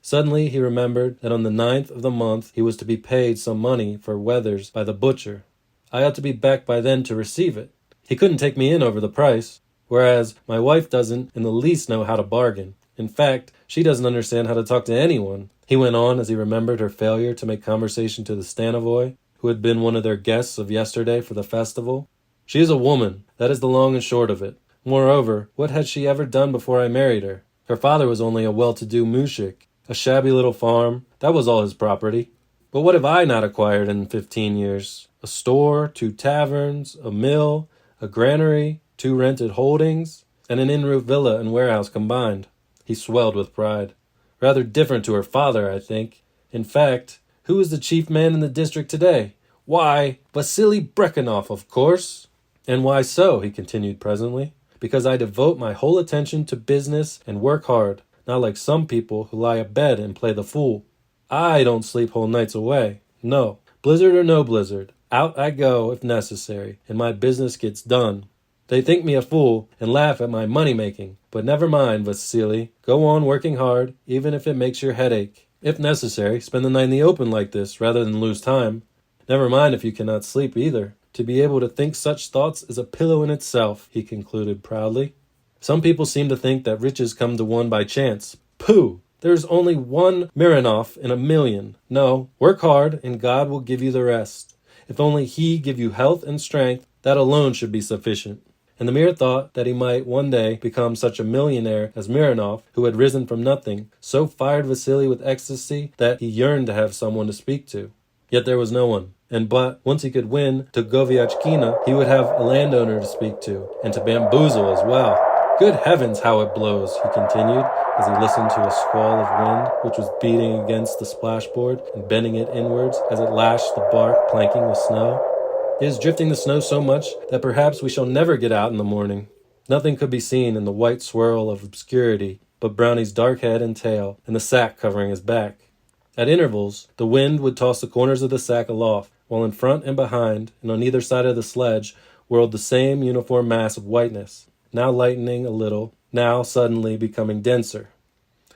Suddenly he remembered that on the 9th of the month he was to be paid some money for wethers by the butcher. I ought to be back by then to receive it. He couldn't take me in over the price, whereas my wife doesn't in the least know how to bargain. In fact, she doesn't understand how to talk to anyone, he went on as he remembered her failure to make conversation to the Stanovoy, who had been one of their guests of yesterday for the festival. She is a woman, that is the long and short of it. Moreover, what had she ever done before I married her? Her father was only a well-to-do mushik, a shabby little farm, that was all his property. But what have I not acquired in 15 years? A store, 2 taverns, a mill, a granary, 2 rented holdings, and an in-roof villa and warehouse combined. He swelled with pride. Rather different to her father, I think. In fact, who is the chief man in the district today? Why, Vasily Brekhanov, of course. And why so, he continued presently. Because I devote my whole attention to business and work hard, not like some people who lie abed and play the fool. I don't sleep whole nights away. No, blizzard or no blizzard, out I go if necessary, and my business gets done. They think me a fool and laugh at my money-making, but never mind, Vasily. Go on working hard, even if it makes your head ache. If necessary, spend the night in the open like this, rather than lose time. Never mind if you cannot sleep either. To be able to think such thoughts is a pillow in itself, he concluded proudly. Some people seem to think that riches come to one by chance. Pooh! There is only one Mironov in a million. No, work hard, and God will give you the rest. If only He give you health and strength, that alone should be sufficient. And the mere thought that he might one day become such a millionaire as Mironov, who had risen from nothing, so fired Vasily with ecstasy that he yearned to have someone to speak to. Yet there was no one. But once he could win to Govyachkina, he would have a landowner to speak to, and to bamboozle as well. Good heavens, how it blows, he continued, as he listened to a squall of wind, which was beating against the splashboard and bending it inwards as it lashed the bark planking with snow. It is drifting the snow so much that perhaps we shall never get out in the morning. Nothing could be seen in the white swirl of obscurity but Brownie's dark head and tail and the sack covering his back. At intervals, the wind would toss the corners of the sack aloft, while in front and behind, and on either side of the sledge, whirled the same uniform mass of whiteness, now lightening a little, now suddenly becoming denser.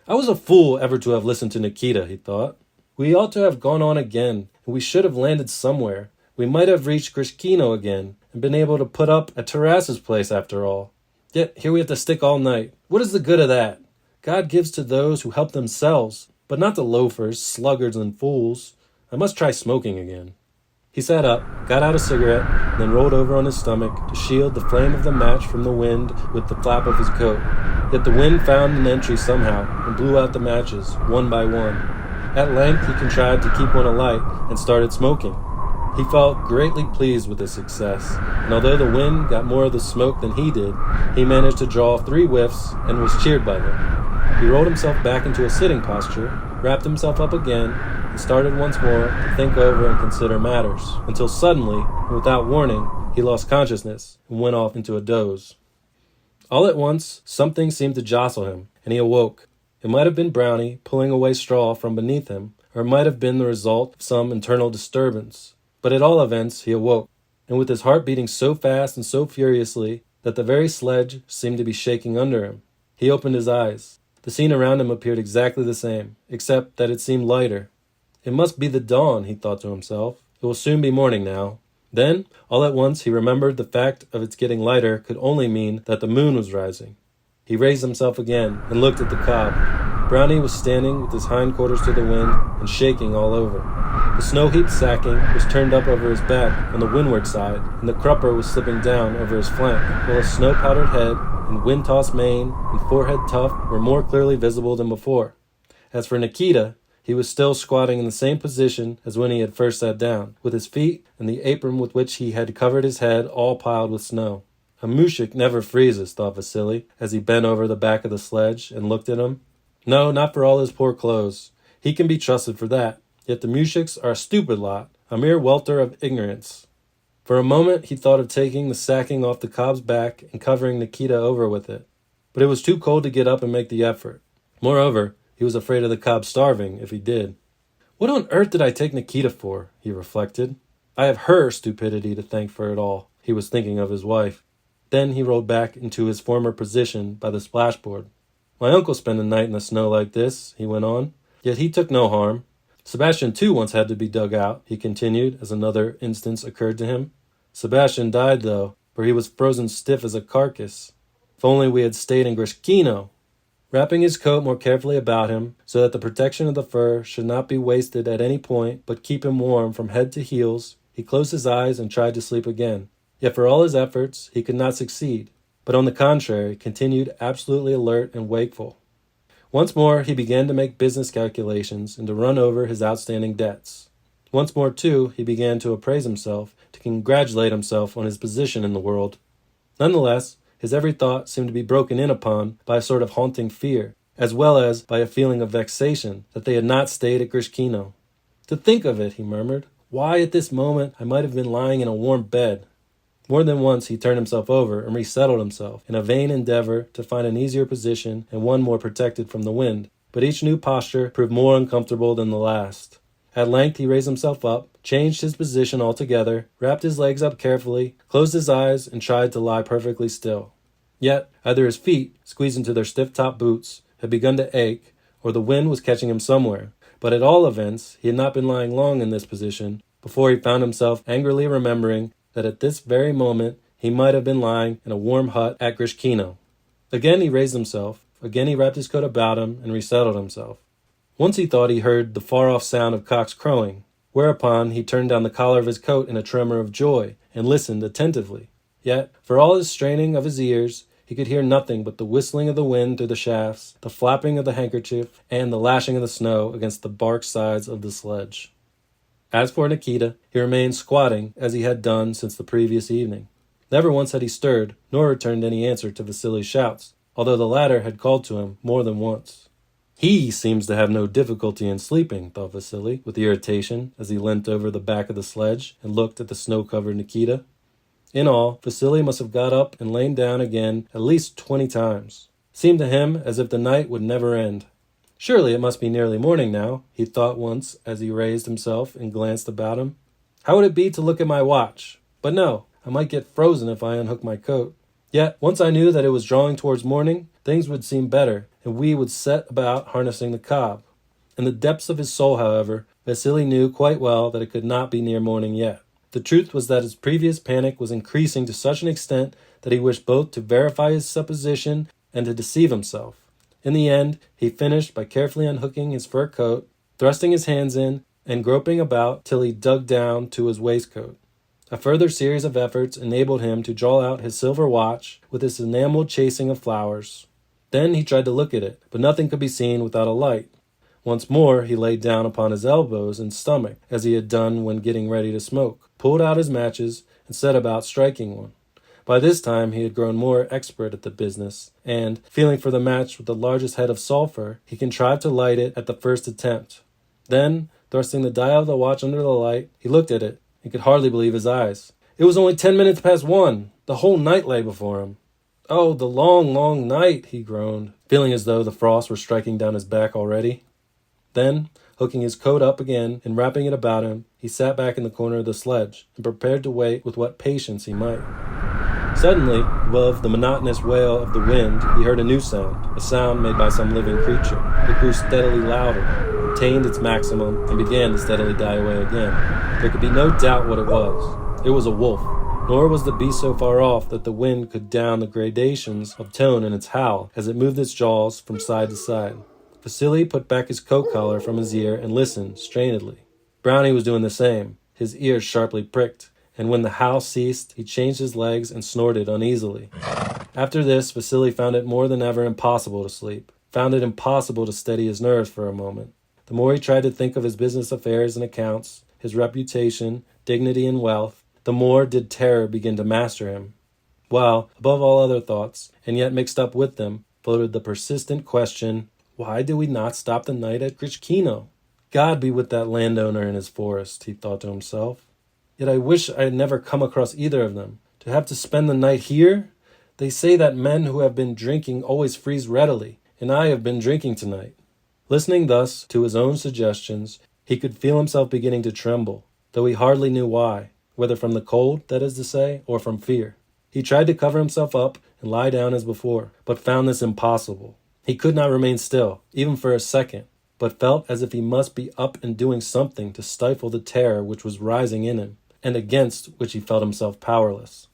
I was a fool ever to have listened to Nikita, he thought. We ought to have gone on again, and we should have landed somewhere. We might have reached Grishkino again, and been able to put up at Taras's place after all. Yet here we have to stick all night. What is the good of that? God gives to those who help themselves, but not to loafers, sluggards, and fools. I must try smoking again. He sat up, got out a cigarette, and then rolled over on his stomach to shield the flame of the match from the wind with the flap of his coat. Yet the wind found an entry somehow, and blew out the matches, one by one. At length he contrived to keep one alight, and started smoking. He felt greatly pleased with his success, and although the wind got more of the smoke than he did, he managed to draw 3 whiffs and was cheered by them. He rolled himself back into a sitting posture, wrapped himself up again, and started once more to think over and consider matters, until suddenly, and without warning, he lost consciousness and went off into a doze. All at once, something seemed to jostle him, and he awoke. It might have been Brownie pulling away straw from beneath him, or it might have been the result of some internal disturbance. But at all events, he awoke, and with his heart beating so fast and so furiously that the very sledge seemed to be shaking under him, he opened his eyes. The scene around him appeared exactly the same, except that it seemed lighter. It must be the dawn, he thought to himself. It will soon be morning now. Then, all at once, he remembered the fact of its getting lighter could only mean that the moon was rising. He raised himself again and looked at the cob. Brownie was standing with his hindquarters to the wind and shaking all over. The snow-heaped sacking was turned up over his back on the windward side, and the crupper was slipping down over his flank, while his snow-powdered head and wind-tossed mane and forehead tuft were more clearly visible than before. As for Nikita, he was still squatting in the same position as when he had first sat down, with his feet and the apron with which he had covered his head all piled with snow. A mushik never freezes, thought Vasily, as he bent over the back of the sledge and looked at him. No, not for all his poor clothes. He can be trusted for that. Yet the mushiks are a stupid lot, a mere welter of ignorance. For a moment he thought of taking the sacking off the cob's back and covering Nikita over with it. But it was too cold to get up and make the effort. Moreover, he was afraid of the cob starving if he did. What on earth did I take Nikita for? He reflected. I have her stupidity to thank for it all. He was thinking of his wife. Then he rolled back into his former position by the splashboard. My uncle spent a night in the snow like this, he went on. Yet he took no harm. Sebastian too once had to be dug out, he continued, as another instance occurred to him. Sebastian died, though, for he was frozen stiff as a carcass. If only we had stayed in Grishkino! Wrapping his coat more carefully about him, so that the protection of the fur should not be wasted at any point, but keep him warm from head to heels, he closed his eyes and tried to sleep again. Yet for all his efforts, he could not succeed, but on the contrary, continued absolutely alert and wakeful. Once more, he began to make business calculations and to run over his outstanding debts. Once more, too, he began to appraise himself, to congratulate himself on his position in the world. Nonetheless, his every thought seemed to be broken in upon by a sort of haunting fear, as well as by a feeling of vexation that they had not stayed at Grishkino. To think of it, he murmured. Why, at this moment, I might have been lying in a warm bed. More than once he turned himself over and resettled himself in a vain endeavor to find an easier position and one more protected from the wind, but each new posture proved more uncomfortable than the last. At length he raised himself up, changed his position altogether, wrapped his legs up carefully, closed his eyes, and tried to lie perfectly still. Yet either his feet, squeezed into their stiff-top boots, had begun to ache, or the wind was catching him somewhere. But at all events, he had not been lying long in this position before he found himself angrily remembering that at this very moment he might have been lying in a warm hut at Grishkino. Again he raised himself, again he wrapped his coat about him and resettled himself. Once he thought he heard the far-off sound of cocks crowing, whereupon he turned down the collar of his coat in a tremor of joy and listened attentively. Yet, for all his straining of his ears, he could hear nothing but the whistling of the wind through the shafts, the flapping of the handkerchief, and the lashing of the snow against the bark sides of the sledge. As for Nikita, he remained squatting as he had done since the previous evening. Never once had he stirred, nor returned any answer to Vasily's shouts, although the latter had called to him more than once. He seems to have no difficulty in sleeping, thought Vasily, with irritation, as he leant over the back of the sledge and looked at the snow-covered Nikita. In all, Vasily must have got up and lain down again at least 20 times. It seemed to him as if the night would never end. Surely it must be nearly morning now, he thought once as he raised himself and glanced about him. How would it be to look at my watch? But no, I might get frozen if I unhook my coat. Yet, once I knew that it was drawing towards morning, things would seem better, and we would set about harnessing the cob. In the depths of his soul, however, Vasily knew quite well that it could not be near morning yet. The truth was that his previous panic was increasing to such an extent that he wished both to verify his supposition and to deceive himself. In the end, he finished by carefully unhooking his fur coat, thrusting his hands in, and groping about till he dug down to his waistcoat. A further series of efforts enabled him to draw out his silver watch with its enameled chasing of flowers. Then he tried to look at it, but nothing could be seen without a light. Once more he lay down upon his elbows and stomach, as he had done when getting ready to smoke, pulled out his matches, and set about striking one. By this time he had grown more expert at the business, and, feeling for the match with the largest head of sulphur, he contrived to light it at the first attempt. Then, thrusting the dial of the watch under the light, he looked at it, and could hardly believe his eyes. It was only 10 minutes past 1! The whole night lay before him. "Oh, the long, long night," he groaned, feeling as though the frost were striking down his back already. Then, hooking his coat up again and wrapping it about him, he sat back in the corner of the sledge and prepared to wait with what patience he might. Suddenly, above the monotonous wail of the wind, he heard a new sound, a sound made by some living creature. It grew steadily louder, attained its maximum, and began to steadily die away again. There could be no doubt what it was. It was a wolf. Nor was the beast so far off that the wind could down the gradations of tone in its howl as it moved its jaws from side to side. Vasily put back his coat collar from his ear and listened strainedly. Brownie was doing the same, his ears sharply pricked, and when the howl ceased, he changed his legs and snorted uneasily. After this, Vasily found it more than ever impossible to sleep, found it impossible to steady his nerves for a moment. The more he tried to think of his business affairs and accounts, his reputation, dignity, and wealth, the more did terror begin to master him. While, above all other thoughts, and yet mixed up with them, floated the persistent question, why did we not stop the night at Grichkino? God be with that landowner in his forest, he thought to himself. Yet I wish I had never come across either of them. To have to spend the night here? They say that men who have been drinking always freeze readily, and I have been drinking tonight. Listening thus to his own suggestions, he could feel himself beginning to tremble, though he hardly knew why, whether from the cold, that is to say, or from fear. He tried to cover himself up and lie down as before, but found this impossible. He could not remain still, even for a second, but felt as if he must be up and doing something to stifle the terror which was rising in him, and against which he felt himself powerless.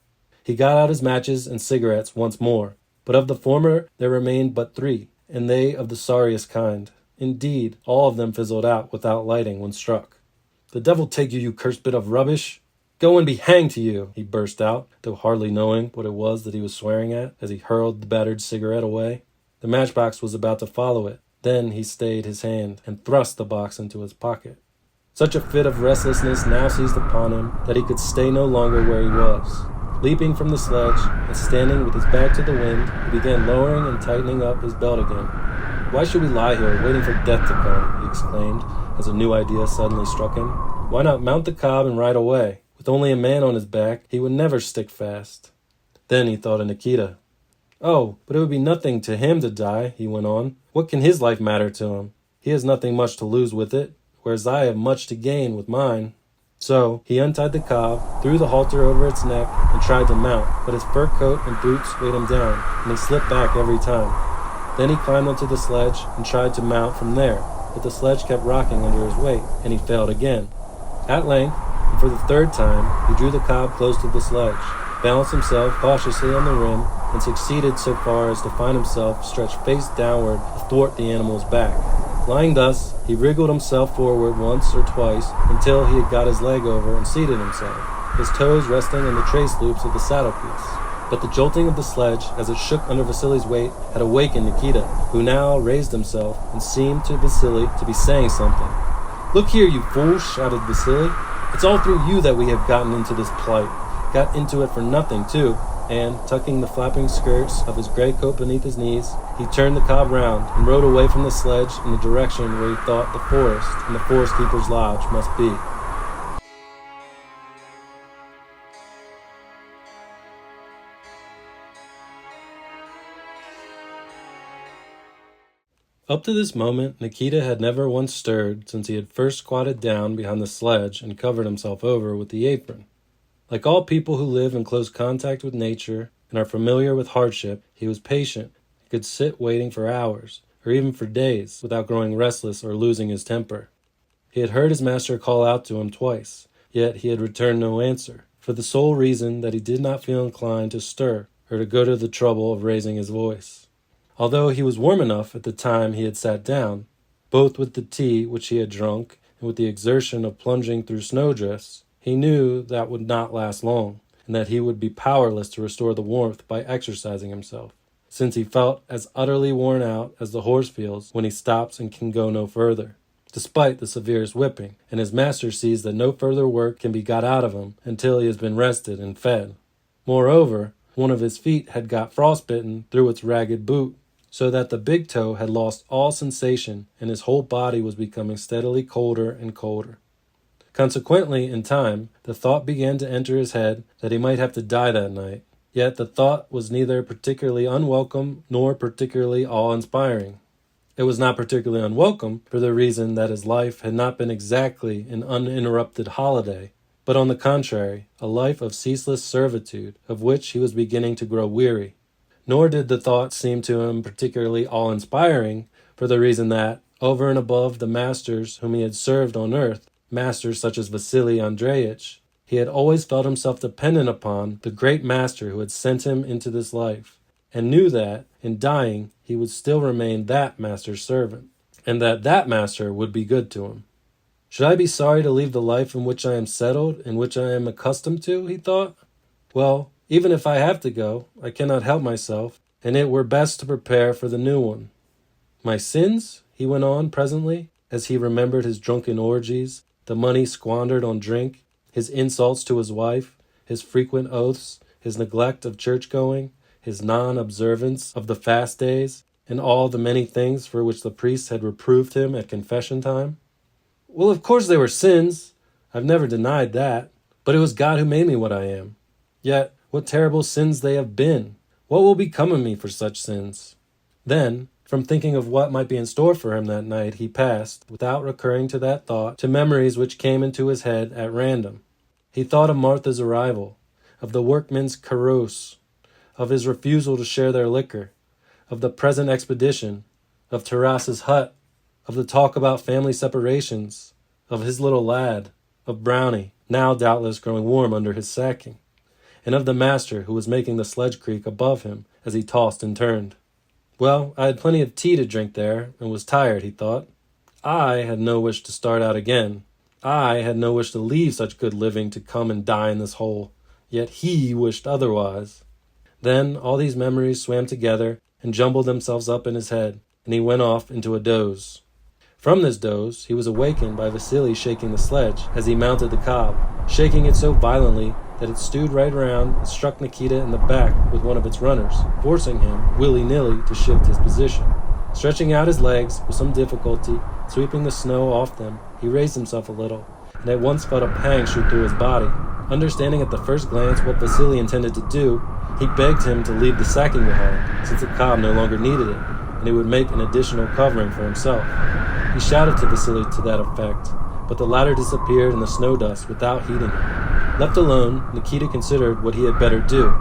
He got out his matches and cigarettes once more, but of the former there remained but 3, and they of the sorriest kind. Indeed, all of them fizzled out without lighting when struck. "The devil take you, you cursed bit of rubbish! Go and be hanged to you," he burst out, though hardly knowing what it was that he was swearing at, as he hurled the battered cigarette away. The matchbox was about to follow it. Then he stayed his hand and thrust the box into his pocket. Such a fit of restlessness now seized upon him that he could stay no longer where he was. Leaping from the sledge and standing with his back to the wind, he began lowering and tightening up his belt again. "Why should we lie here, waiting for death to come?" he exclaimed, as a new idea suddenly struck him. "Why not mount the cob and ride away? With only a man on his back, he would never stick fast." Then he thought of Nikita. "Oh, but it would be nothing to him to die," he went on. "What can his life matter to him? He has nothing much to lose with it, whereas I have much to gain with mine." So he untied the cob, threw the halter over its neck, and tried to mount, but his fur coat and boots weighed him down, and he slipped back every time. Then he climbed onto the sledge and tried to mount from there, but the sledge kept rocking under his weight, and he failed again. At length, and for the 3rd time, he drew the cob close to the sledge, balanced himself cautiously on the rim, and succeeded so far as to find himself stretched face downward athwart the animal's back. Lying thus, he wriggled himself forward once or twice until he had got his leg over and seated himself, his toes resting in the trace loops of the saddle piece. But the jolting of the sledge, as it shook under Vasily's weight, had awakened Nikita, who now raised himself and seemed to Vasily to be saying something. "Look here, you fool," shouted Vasily. "It's all through you that we have gotten into this plight. Got into it for nothing, too." And, tucking the flapping skirts of his gray coat beneath his knees, he turned the cob round and rode away from the sledge in the direction where he thought the forest and the forest keeper's lodge must be. Up to this moment, Nikita had never once stirred since he had first squatted down behind the sledge and covered himself over with the apron. Like all people who live in close contact with nature and are familiar with hardship, he was patient. He could sit waiting for hours, or even for days, without growing restless or losing his temper. He had heard his master call out to him twice, yet he had returned no answer, for the sole reason that he did not feel inclined to stir or to go to the trouble of raising his voice. Although he was warm enough at the time he had sat down, both with the tea which he had drunk and with the exertion of plunging through snowdrifts, he knew that would not last long, and that he would be powerless to restore the warmth by exercising himself, since he felt as utterly worn out as the horse feels when he stops and can go no further, despite the severest whipping, and his master sees that no further work can be got out of him until he has been rested and fed. Moreover, one of his feet had got frostbitten through its ragged boot, so that the big toe had lost all sensation and his whole body was becoming steadily colder and colder. Consequently, in time, the thought began to enter his head that he might have to die that night. Yet the thought was neither particularly unwelcome nor particularly awe-inspiring. It was not particularly unwelcome for the reason that his life had not been exactly an uninterrupted holiday, but on the contrary, a life of ceaseless servitude, of which he was beginning to grow weary. Nor did the thought seem to him particularly awe-inspiring for the reason that, over and above the masters whom he had served on earth, masters such as Vasily Andreitch, he had always felt himself dependent upon the great master who had sent him into this life, and knew that, in dying, he would still remain that master's servant, and that that master would be good to him. Should I be sorry to leave the life in which I am settled, in which I am accustomed to, he thought? Well, even if I have to go, I cannot help myself, and it were best to prepare for the new one. My sins, he went on presently, as he remembered his drunken orgies, the money squandered on drink, his insults to his wife, his frequent oaths, his neglect of church-going, his non-observance of the fast days, and all the many things for which the priests had reproved him at confession time. Well, of course they were sins. I've never denied that. But it was God who made me what I am. Yet, what terrible sins they have been! What will become of me for such sins? Then, from thinking of what might be in store for him that night, he passed, without recurring to that thought, to memories which came into his head at random. He thought of Martha's arrival, of the workmen's carouse, of his refusal to share their liquor, of the present expedition, of Taras's hut, of the talk about family separations, of his little lad, of Brownie, now doubtless growing warm under his sacking, and of the master who was making the sledge creak above him as he tossed and turned. Well, I had plenty of tea to drink there, and was tired, he thought. I had no wish to start out again. I had no wish to leave such good living to come and die in this hole. Yet he wished otherwise. Then all these memories swam together and jumbled themselves up in his head, and he went off into a doze. From this doze, he was awakened by Vasily shaking the sledge as he mounted the cob, shaking it so violently that it stewed right around and struck Nikita in the back with one of its runners, forcing him, willy-nilly, to shift his position. Stretching out his legs with some difficulty, sweeping the snow off them, he raised himself a little, and at once felt a pang shoot through his body. Understanding at the first glance what Vasily intended to do, he begged him to leave the sacking behind, since the cob no longer needed it, and he would make an additional covering for himself. He shouted to Vasily to that effect, but the latter disappeared in the snow dust without heeding him. Left alone, Nikita considered what he had better do.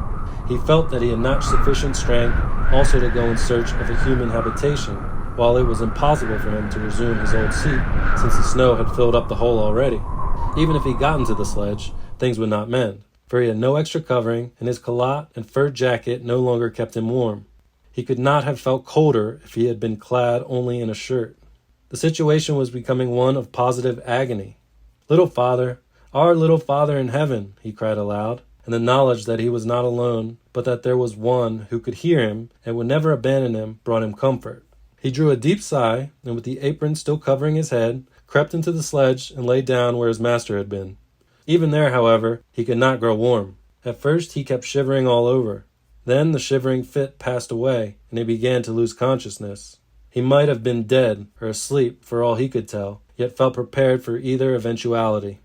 He felt that he had not sufficient strength also to go in search of a human habitation, while it was impossible for him to resume his old seat, since the snow had filled up the hole already. Even if he got into the sledge, things would not mend, for he had no extra covering, and his calotte and fur jacket no longer kept him warm. He could not have felt colder if he had been clad only in a shirt. The situation was becoming one of positive agony. "Little Father, our little Father in heaven," he cried aloud, and the knowledge that he was not alone, but that there was one who could hear him and would never abandon him, brought him comfort. He drew a deep sigh, and with the apron still covering his head, crept into the sledge and lay down where his master had been. Even there, however, he could not grow warm. At first he kept shivering all over. Then the shivering fit passed away, and he began to lose consciousness. He might have been dead or asleep for all he could tell, yet felt prepared for either eventuality.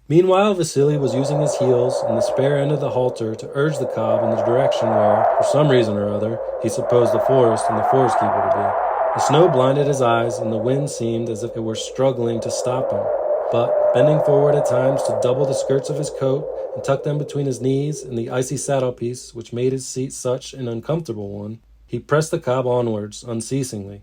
Meanwhile, Vasily was using his heels and the spare end of the halter to urge the cob in the direction where, for some reason or other, he supposed the forest and the forest keeper to be. The snow blinded his eyes, and the wind seemed as if it were struggling to stop him. But, bending forward at times to double the skirts of his coat and tuck them between his knees and the icy saddle-piece which made his seat such an uncomfortable one, he pressed the cob onwards unceasingly.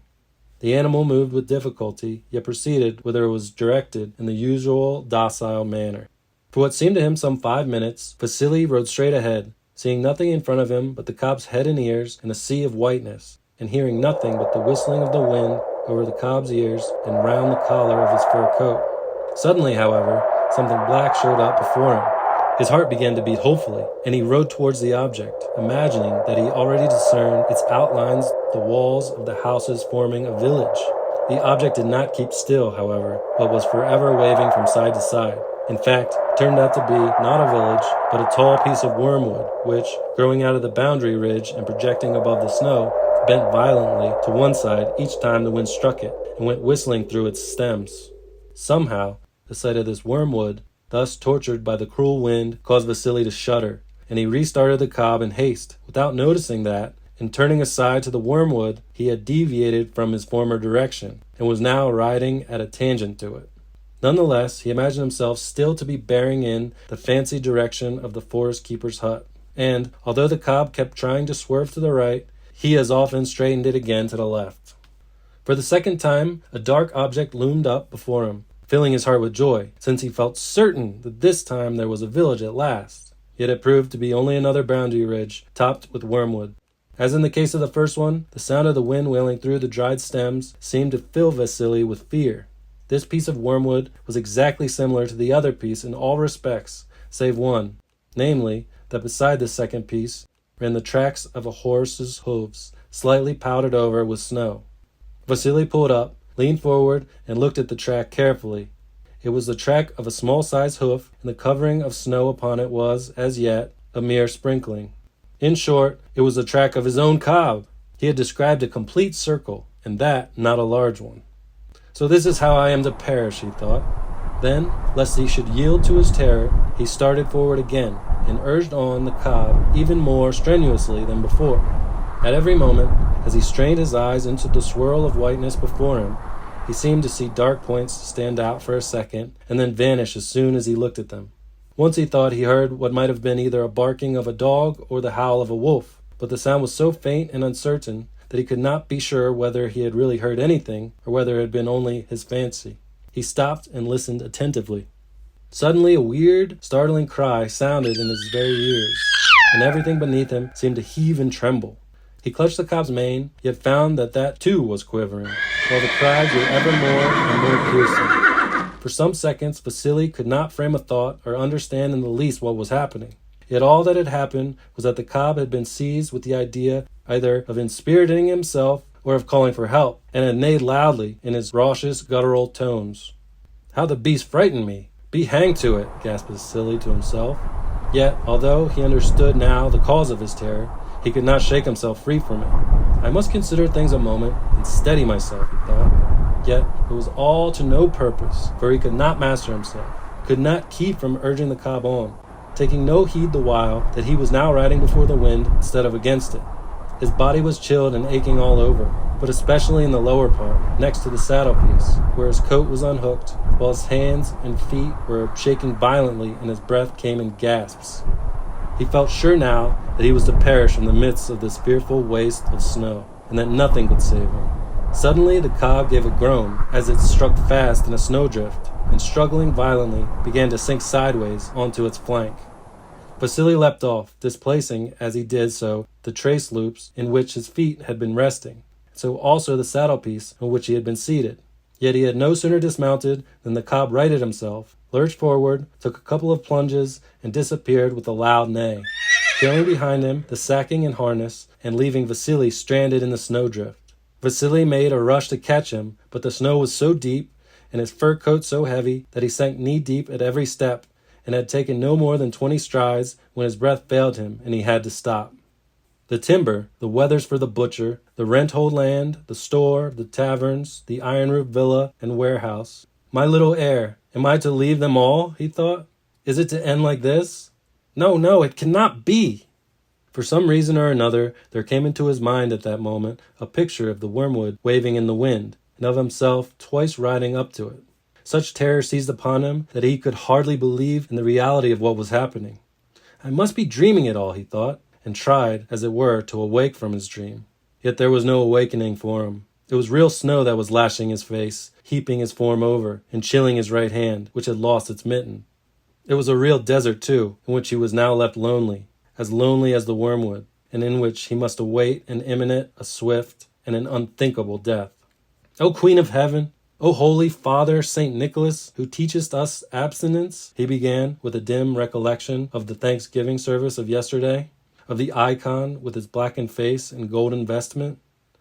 The animal moved with difficulty, yet proceeded whither it was directed in the usual docile manner. For what seemed to him some 5 minutes, Vasily rode straight ahead, seeing nothing in front of him but the cob's head and ears and a sea of whiteness, and hearing nothing but the whistling of the wind over the cob's ears and round the collar of his fur coat. Suddenly, however, something black showed up before him. His heart began to beat hopefully, and he rode towards the object, imagining that he already discerned its outlines, the walls of the houses forming a village. The object did not keep still, however, but was forever waving from side to side. In fact, it turned out to be not a village, but a tall piece of wormwood, which, growing out of the boundary ridge and projecting above the snow, bent violently to one side each time the wind struck it, and went whistling through its stems. Somehow, the sight of this wormwood, thus tortured by the cruel wind, caused Vasily to shudder, and he restarted the cob in haste, without noticing that, in turning aside to the wormwood, he had deviated from his former direction, and was now riding at a tangent to it. Nonetheless, he imagined himself still to be bearing in the fancied direction of the forest keeper's hut, and, although the cob kept trying to swerve to the right, he as often straightened it again to the left. For the second time, a dark object loomed up before him, filling his heart with joy, since he felt certain that this time there was a village at last. Yet it proved to be only another boundary ridge, topped with wormwood. As in the case of the first one, the sound of the wind wailing through the dried stems seemed to fill Vasily with fear. This piece of wormwood was exactly similar to the other piece in all respects, save one, namely, that beside this second piece ran the tracks of a horse's hooves, slightly powdered over with snow. Vasily pulled up, leaned forward, and looked at the track carefully. It was the track of a small-sized hoof, and the covering of snow upon it was, as yet, a mere sprinkling. In short, it was the track of his own cob. He had described a complete circle, and that not a large one. So this is how I am to perish, he thought. Then, lest he should yield to his terror, he started forward again, and urged on the cob even more strenuously than before. At every moment, as he strained his eyes into the swirl of whiteness before him, he seemed to see dark points stand out for a second, and then vanish as soon as he looked at them. Once he thought he heard what might have been either a barking of a dog or the howl of a wolf, but the sound was so faint and uncertain that he could not be sure whether he had really heard anything, or whether it had been only his fancy. He stopped and listened attentively. Suddenly a weird, startling cry sounded in his very ears, and everything beneath him seemed to heave and tremble. He clutched the cob's mane, yet found that too was quivering, while the cry grew ever more and more piercing. For some seconds, Vasily could not frame a thought or understand in the least what was happening. Yet all that had happened was that the cob had been seized with the idea either of inspiriting himself or of calling for help, and had neighed loudly in his raucous, guttural tones. "How the beast frightened me! Be hanged to it!" gasped Vasily to himself. Yet, although he understood now the cause of his terror, he could not shake himself free from it. "I must consider things a moment and steady myself," he thought. Yet it was all to no purpose, for he could not master himself, could not keep from urging the cob on, taking no heed the while that he was now riding before the wind instead of against it. His body was chilled and aching all over, but especially in the lower part, next to the saddle piece, where his coat was unhooked, while his hands and feet were shaking violently and his breath came in gasps. He felt sure now that he was to perish in the midst of this fearful waste of snow, and that nothing could save him. Suddenly the cob gave a groan as it struck fast in a snowdrift, and struggling violently began to sink sideways onto its flank. Vasily leapt off, displacing, as he did so, the trace loops in which his feet had been resting, so also the saddle piece on which he had been seated. Yet he had no sooner dismounted than the cob righted himself, lurched forward, took a couple of plunges, and disappeared with a loud neigh, trailing behind him the sacking and harness, and leaving Vasily stranded in the snowdrift. Vasily made a rush to catch him, but the snow was so deep, and his fur coat so heavy, that he sank knee-deep at every step, and had taken no more than 20 strides when his breath failed him and he had to stop. The timber, the wethers for the butcher, the rent-hold land, the store, the taverns, the iron-roofed villa and warehouse. My little heir, am I to leave them all, he thought? Is it to end like this? No, it cannot be! For some reason or another, there came into his mind at that moment a picture of the wormwood waving in the wind, and of himself twice riding up to it. Such terror seized upon him that he could hardly believe in the reality of what was happening. I must be dreaming it all, he thought, and tried, as it were, to awake from his dream. Yet there was no awakening for him. It was real snow that was lashing his face, heaping his form over, and chilling his right hand, which had lost its mitten. It was a real desert, too, in which he was now left lonely as the wormwood, and in which he must await an imminent, a swift, and an unthinkable death. O Queen of Heaven! O Holy Father, St. Nicholas, who teachest us abstinence, he began with a dim recollection of the Thanksgiving service of yesterday, of the icon with its blackened face and golden vestment,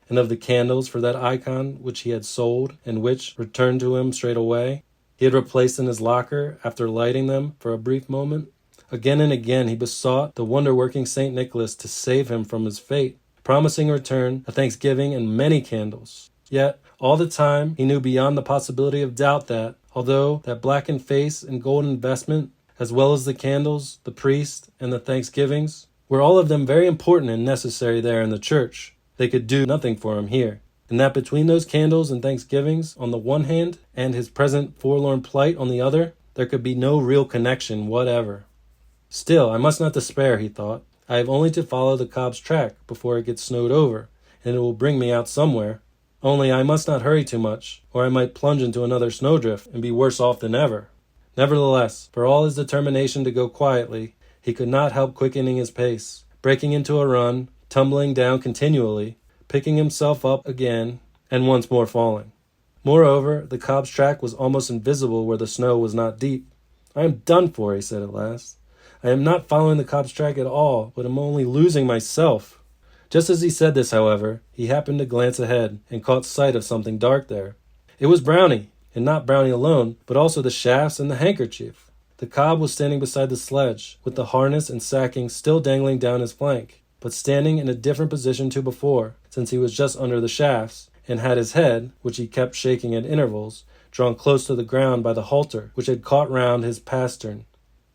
and of the candles for that icon which he had sold and which, returned to him straight away, he had replaced in his locker after lighting them for a brief moment. Again and again he besought the wonder-working St. Nicholas to save him from his fate. promising in return a thanksgiving and many candles. Yet, all the time, he knew beyond the possibility of doubt that, although that blackened face and golden vestment, as well as the candles, the priest, and the thanksgivings, were all of them very important and necessary there in the church, they could do nothing for him here. And that between those candles and thanksgivings on the one hand, and his present forlorn plight on the other, there could be no real connection whatever. Still, I must not despair, he thought. I have only to follow the cob's track before it gets snowed over, and it will bring me out somewhere. Only I must not hurry too much, or I might plunge into another snowdrift and be worse off than ever. Nevertheless, for all his determination to go quietly, he could not help quickening his pace, breaking into a run, tumbling down continually, picking himself up again, and once more falling. Moreover, the cob's track was almost invisible where the snow was not deep. I am done for, he said at last. I am not following the cob's track at all, but am only losing myself. Just as he said this, however, he happened to glance ahead and caught sight of something dark there. It was Brownie, and not Brownie alone, but also the shafts and the handkerchief. The cob was standing beside the sledge, with the harness and sacking still dangling down his flank, but standing in a different position to before, since he was just under the shafts, and had his head, which he kept shaking at intervals, drawn close to the ground by the halter, which had caught round his pastern.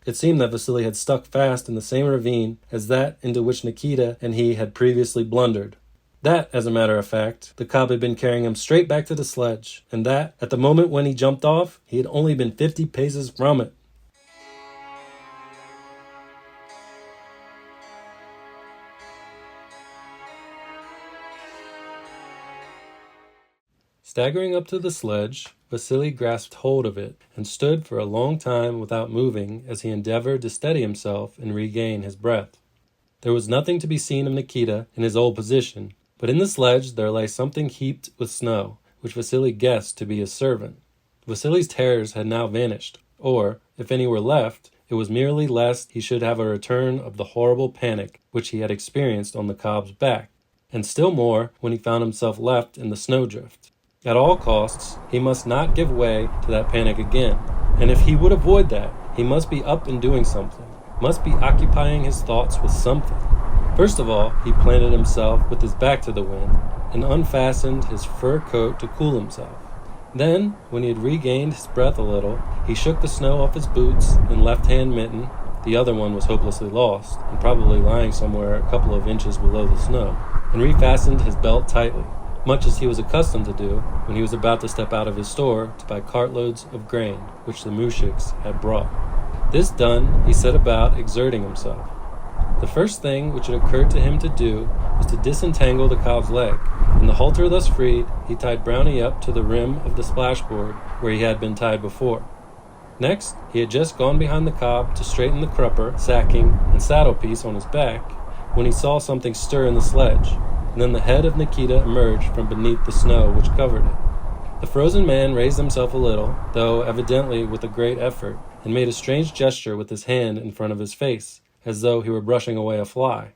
It seemed that Vasily had stuck fast in the same ravine as that into which Nikita and he had previously blundered. That, as a matter of fact, the cob had been carrying him straight back to the sledge, and that, at the moment when he jumped off, he had only been 50 paces from it. Staggering up to the sledge, Vasily grasped hold of it and stood for a long time without moving as he endeavored to steady himself and regain his breath. There was nothing to be seen of Nikita in his old position, but in the sledge there lay something heaped with snow, which Vasily guessed to be his servant. Vasily's terrors had now vanished, or, if any were left, it was merely lest he should have a return of the horrible panic which he had experienced on the cob's back, and still more when he found himself left in the snowdrift. At all costs, he must not give way to that panic again, and if he would avoid that, he must be up and doing something, must be occupying his thoughts with something. First of all, he planted himself with his back to the wind, and unfastened his fur coat to cool himself. Then, when he had regained his breath a little, he shook the snow off his boots and left-hand mitten. The other one was hopelessly lost, and probably lying somewhere a couple of inches below the snow, and refastened his belt tightly, much as he was accustomed to do when he was about to step out of his store to buy cartloads of grain which the moujiks had brought. This done, he set about exerting himself. The first thing which it occurred to him to do was to disentangle the cob's leg, and the halter thus freed, he tied Brownie up to the rim of the splashboard where he had been tied before. Next, he had just gone behind the cob to straighten the crupper, sacking, and saddle piece on his back, when he saw something stir in the sledge, and then the head of Nikita emerged from beneath the snow which covered it. The frozen man raised himself a little, though evidently with a great effort, and made a strange gesture with his hand in front of his face, as though he were brushing away a fly.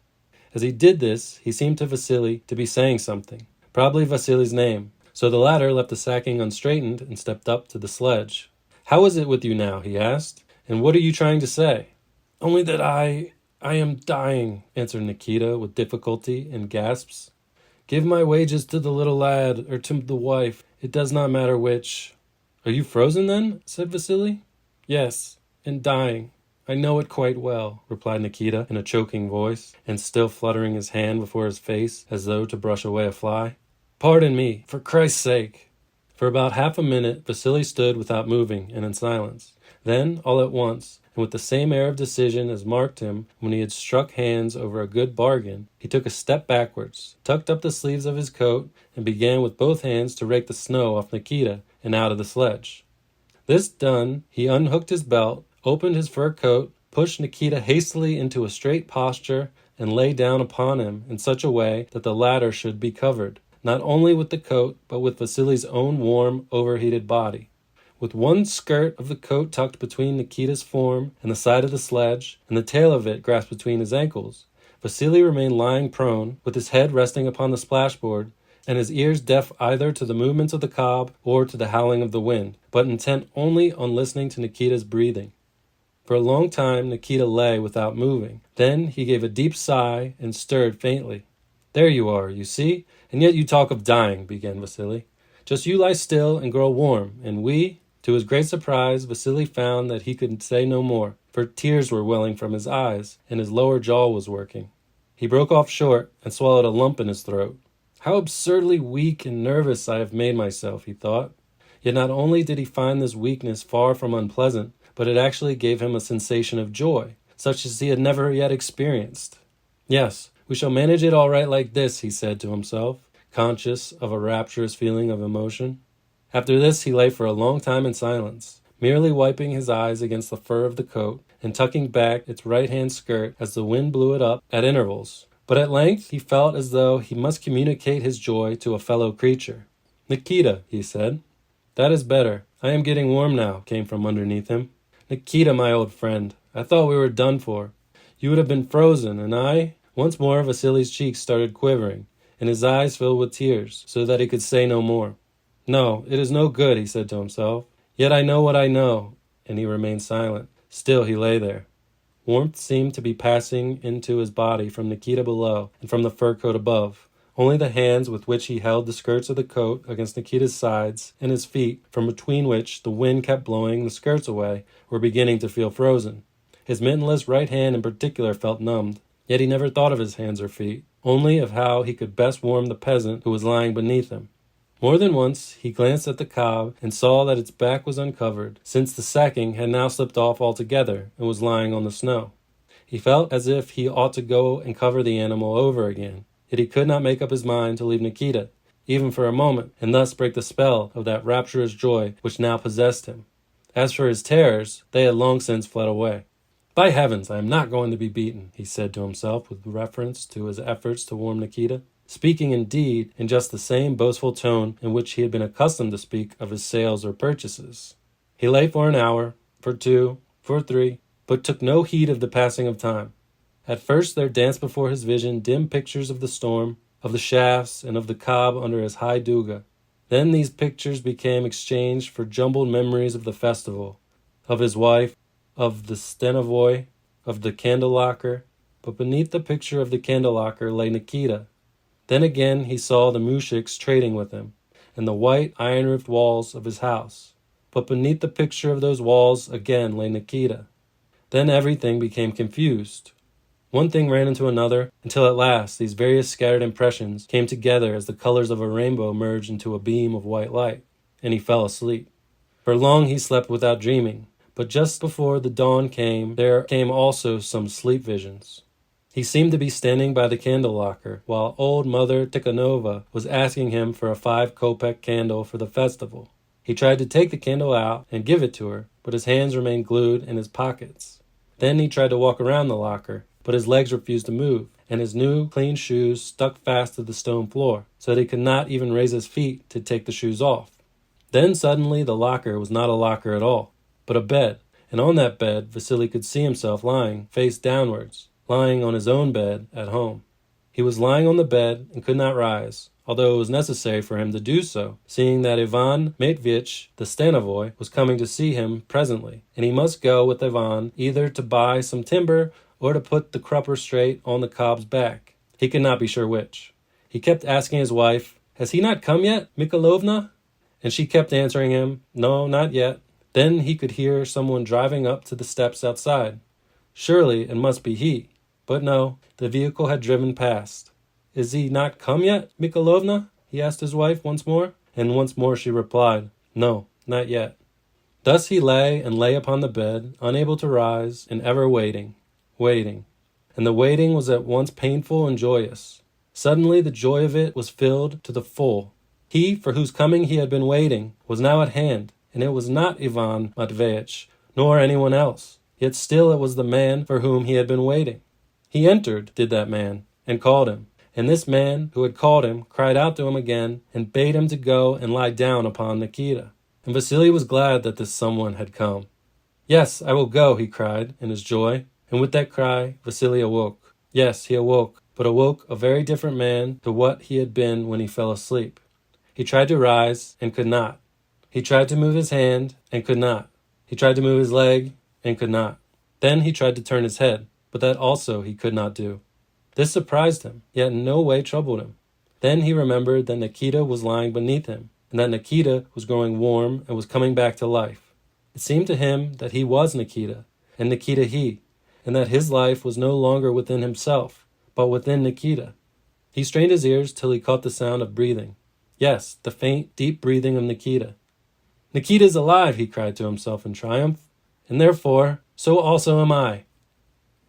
As he did this, he seemed to Vasily to be saying something, probably Vasily's name, so the latter left the sacking unstraightened and stepped up to the sledge. "How is it with you now?" he asked, "and what are you trying to say?" "Only that I am dying," answered Nikita with difficulty and gasps. "Give my wages to the little lad, or to the wife. It does not matter which." "Are you frozen then?" said Vasily. "Yes, and dying. I know it quite well," replied Nikita in a choking voice, and still fluttering his hand before his face as though to brush away a fly. "Pardon me, for Christ's sake." For about half a minute Vasily stood without moving and in silence. Then, all at once, and with the same air of decision as marked him when he had struck hands over a good bargain, he took a step backwards, tucked up the sleeves of his coat, and began with both hands to rake the snow off Nikita and out of the sledge. This done, he unhooked his belt, opened his fur coat, pushed Nikita hastily into a straight posture, and lay down upon him in such a way that the latter should be covered, not only with the coat, but with Vasily's own warm, overheated body. With one skirt of the coat tucked between Nikita's form and the side of the sledge, and the tail of it grasped between his ankles, Vasily remained lying prone, with his head resting upon the splashboard, and his ears deaf either to the movements of the cob or to the howling of the wind, but intent only on listening to Nikita's breathing. For a long time Nikita lay without moving. Then he gave a deep sigh and stirred faintly. There you are, you see? And yet you talk of dying, began Vasily. Just you lie still and grow warm, and we... To his great surprise, Vasily found that he could say no more, for tears were welling from his eyes, and his lower jaw was working. He broke off short and swallowed a lump in his throat. How absurdly weak and nervous I have made myself, he thought. Yet not only did he find this weakness far from unpleasant, but it actually gave him a sensation of joy, such as he had never yet experienced. Yes, we shall manage it all right like this, he said to himself, conscious of a rapturous feeling of emotion. After this he lay for a long time in silence, merely wiping his eyes against the fur of the coat and tucking back its right-hand skirt as the wind blew it up at intervals. But at length he felt as though he must communicate his joy to a fellow creature. "Nikita," he said. "That is better. I am getting warm now," came from underneath him. "Nikita, my old friend, I thought we were done for. You would have been frozen, and I..." Once more Vasily's cheeks started quivering, and his eyes filled with tears, so that he could say no more. "No, it is no good," he said to himself. "Yet I know what I know," and he remained silent. Still he lay there. Warmth seemed to be passing into his body from Nikita below and from the fur coat above. Only the hands with which he held the skirts of the coat against Nikita's sides and his feet, from between which the wind kept blowing the skirts away, were beginning to feel frozen. His mittenless right hand in particular felt numbed. Yet he never thought of his hands or feet, only of how he could best warm the peasant who was lying beneath him. More than once he glanced at the cob and saw that its back was uncovered, since the sacking had now slipped off altogether and was lying on the snow. He felt as if he ought to go and cover the animal over again, yet he could not make up his mind to leave Nikita, even for a moment, and thus break the spell of that rapturous joy which now possessed him. As for his terrors, they had long since fled away. "By heavens, I am not going to be beaten," he said to himself with reference to his efforts to warm Nikita, speaking indeed in just the same boastful tone in which he had been accustomed to speak of his sales or purchases. He lay for an hour, for 2, for 3, but took no heed of the passing of time. At first there danced before his vision dim pictures of the storm, of the shafts, and of the cob under his high duga. Then these pictures became exchanged for jumbled memories of the festival, of his wife, of the stanovoy, of the candle-locker, but beneath the picture of the candle-locker lay Nikita. Then again he saw the moujiks trading with him, and the white iron-roofed walls of his house. But beneath the picture of those walls again lay Nikita. Then everything became confused. One thing ran into another, until at last these various scattered impressions came together as the colors of a rainbow merged into a beam of white light, and he fell asleep. For long he slept without dreaming, but just before the dawn came, there came also some sleep visions. He seemed to be standing by the candle-locker, while old Mother Tikhanova was asking him for a 5-kopeck candle for the festival. He tried to take the candle out and give it to her, but his hands remained glued in his pockets. Then he tried to walk around the locker, but his legs refused to move, and his new, clean shoes stuck fast to the stone floor, so that he could not even raise his feet to take the shoes off. Then suddenly the locker was not a locker at all, but a bed, and on that bed Vasily could see himself lying, face downwards, lying on his own bed at home. He was lying on the bed and could not rise, although it was necessary for him to do so, seeing that Ivan Matveitch, the stanovoy, was coming to see him presently, and he must go with Ivan either to buy some timber or to put the crupper straight on the cob's back. He could not be sure which. He kept asking his wife, "Has he not come yet, Mikhailovna?" And she kept answering him, "No, not yet." Then he could hear someone driving up to the steps outside. Surely it must be he. But no, the vehicle had driven past. "Is he not come yet, Mikhailovna?" he asked his wife once more, and once more she replied, "No, not yet." Thus he lay and lay upon the bed, unable to rise, and ever waiting. And the waiting was at once painful and joyous. Suddenly the joy of it was filled to the full. He, for whose coming he had been waiting, was now at hand, and it was not Ivan Matveitch, nor anyone else. Yet still it was the man for whom he had been waiting. He entered, did that man, and called him. And this man, who had called him, cried out to him again, and bade him to go and lie down upon Nikita. And Vasily was glad that this someone had come. "Yes, I will go," he cried, in his joy. And with that cry, Vasily awoke. Yes, he awoke, but awoke a very different man to what he had been when he fell asleep. He tried to rise, and could not. He tried to move his hand, and could not. He tried to move his leg, and could not. Then he tried to turn his head, but that also he could not do. This surprised him, yet in no way troubled him. Then he remembered that Nikita was lying beneath him, and that Nikita was growing warm and was coming back to life. It seemed to him that he was Nikita, and Nikita he, and that his life was no longer within himself, but within Nikita. He strained his ears till he caught the sound of breathing. Yes, the faint, deep breathing of Nikita. "Nikita's alive," he cried to himself in triumph, "and therefore, so also am I."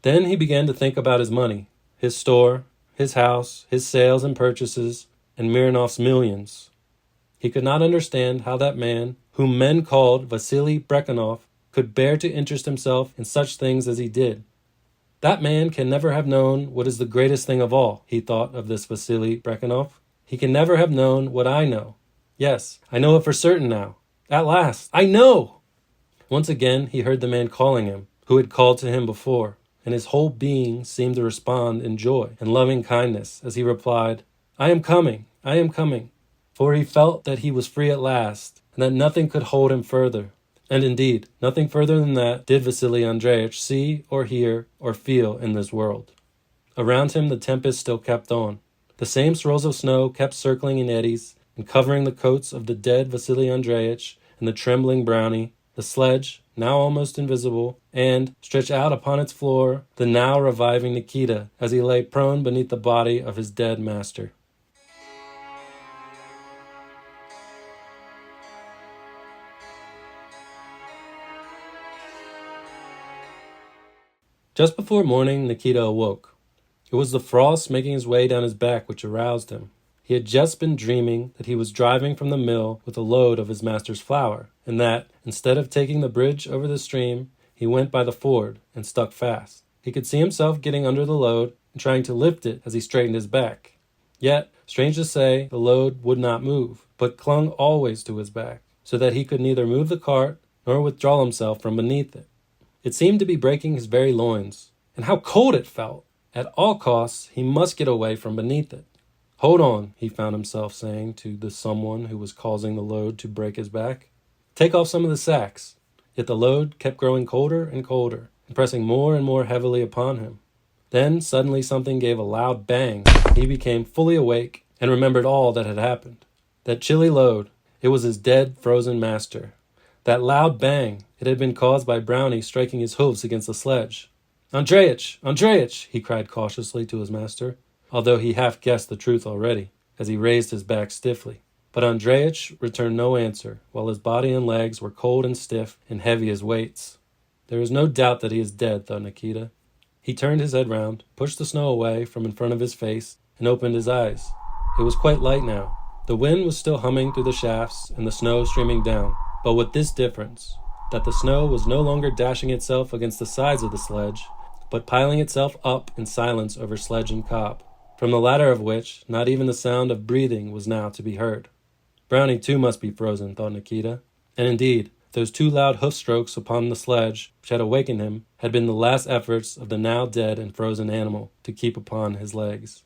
Then he began to think about his money, his store, his house, his sales and purchases, and Miranov's millions. He could not understand how that man, whom men called Vasily Brekhanov, could bear to interest himself in such things as he did. That man can never have known what is the greatest thing of all, he thought of this Vasily Brekhanov. He can never have known what I know. Yes, I know it for certain now. At last, I know! Once again he heard the man calling him, who had called to him before, and his whole being seemed to respond in joy and loving kindness as he replied, "I am coming, I am coming." For he felt that he was free at last, and that nothing could hold him further. And indeed, nothing further than that did Vasily Andreitch see or hear or feel in this world. Around him the tempest still kept on. The same swirls of snow kept circling in eddies and covering the coats of the dead Vasily Andreitch and the trembling Brownie, the sledge, now almost invisible, and, stretched out upon its floor, the now reviving Nikita as he lay prone beneath the body of his dead master. Just before morning, Nikita awoke. It was the frost making his way down his back which aroused him. He had just been dreaming that he was driving from the mill with a load of his master's flour, and that, instead of taking the bridge over the stream, he went by the ford and stuck fast. He could see himself getting under the load and trying to lift it as he straightened his back. Yet, strange to say, the load would not move, but clung always to his back, so that he could neither move the cart nor withdraw himself from beneath it. It seemed to be breaking his very loins. And how cold it felt! At all costs, he must get away from beneath it. "Hold on," he found himself saying to the someone who was causing the load to break his back. "Take off some of the sacks." Yet the load kept growing colder and colder, and pressing more and more heavily upon him. Then suddenly something gave a loud bang. He became fully awake and remembered all that had happened. That chilly load, it was his dead, frozen master. That loud bang, it had been caused by Brownie striking his hoofs against the sledge. "Andreitch! Andreitch!" he cried cautiously to his master, although he half guessed the truth already, as he raised his back stiffly. But Andreitch returned no answer, while his body and legs were cold and stiff and heavy as weights. "There is no doubt that he is dead," thought Nikita. He turned his head round, pushed the snow away from in front of his face, and opened his eyes. It was quite light now. The wind was still humming through the shafts and the snow streaming down, but with this difference, that the snow was no longer dashing itself against the sides of the sledge, but piling itself up in silence over sledge and cob, from the latter of which not even the sound of breathing was now to be heard. Brownie too must be frozen, thought Nikita, and indeed, those 2 loud hoof-strokes upon the sledge which had awakened him had been the last efforts of the now dead and frozen animal to keep upon his legs.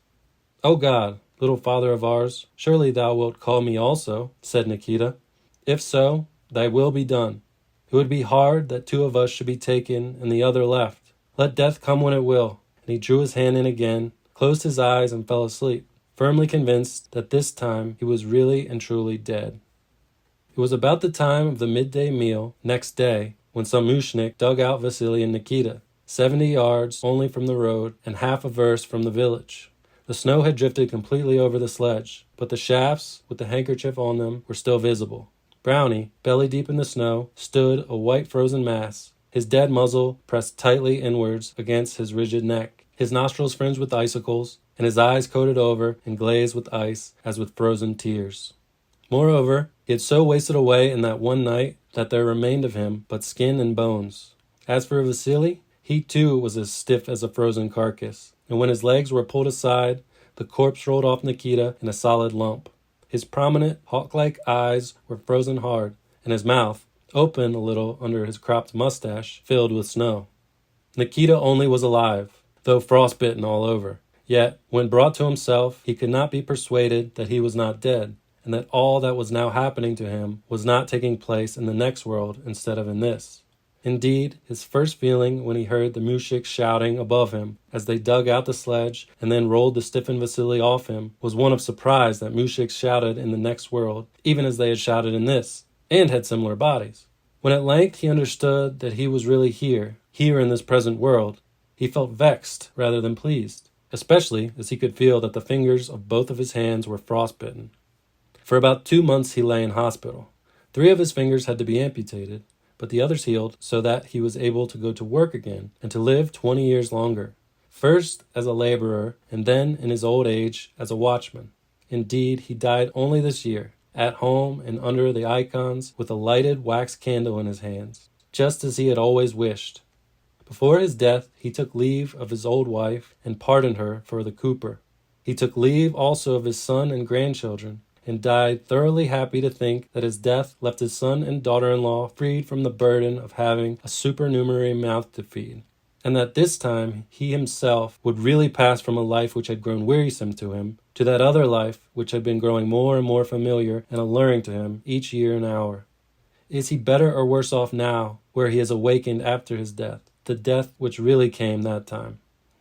"O God, little Father of ours, surely thou wilt call me also," said Nikita. "If so, thy will be done. It would be hard that 2 of us should be taken and the other left. Let death come when it will." And he drew his hand in again, closed his eyes, and fell asleep, firmly convinced that this time he was really and truly dead. It was about the time of the midday meal next day when some mushnik dug out Vasily and Nikita, 70 yards only from the road and half a verst from the village. The snow had drifted completely over the sledge, but the shafts with the handkerchief on them were still visible. Brownie, belly deep in the snow, stood a white frozen mass, his dead muzzle pressed tightly inwards against his rigid neck, his nostrils fringed with icicles, and his eyes coated over and glazed with ice as with frozen tears. Moreover, he had so wasted away in that one night that there remained of him but skin and bones. As for Vasily, he too was as stiff as a frozen carcass, and when his legs were pulled aside, the corpse rolled off Nikita in a solid lump. His prominent, hawk-like eyes were frozen hard, and his mouth, open a little under his cropped mustache, filled with snow. Nikita only was alive, though frostbitten all over. Yet, when brought to himself, he could not be persuaded that he was not dead, and that all that was now happening to him was not taking place in the next world instead of in this. Indeed, his first feeling when he heard the mushik shouting above him as they dug out the sledge and then rolled the stiffened Vasily off him was one of surprise that mushiks shouted in the next world, even as they had shouted in this, and had similar bodies. When at length he understood that he was really here in this present world, he felt vexed rather than pleased, especially as he could feel that the fingers of both of his hands were frostbitten. For about 2 months he lay in hospital. 3 of his fingers had to be amputated, but the others healed so that he was able to go to work again and to live 20 years longer, first as a laborer and then in his old age as a watchman. Indeed, he died only this year, at home and under the icons with a lighted wax candle in his hands, just as he had always wished. Before his death, he took leave of his old wife and pardoned her for the Cooper. He took leave also of his son and grandchildren, and died thoroughly happy to think that his death left his son and daughter-in-law freed from the burden of having a supernumerary mouth to feed, and that this time he himself would really pass from a life which had grown wearisome to him to that other life which had been growing more and more familiar and alluring to him each year and hour. Is he better or worse off now, where he has awakened after his death, the death which really came that time?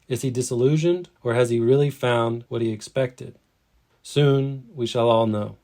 Is he disillusioned, or has he really found what he expected? Soon we shall all know.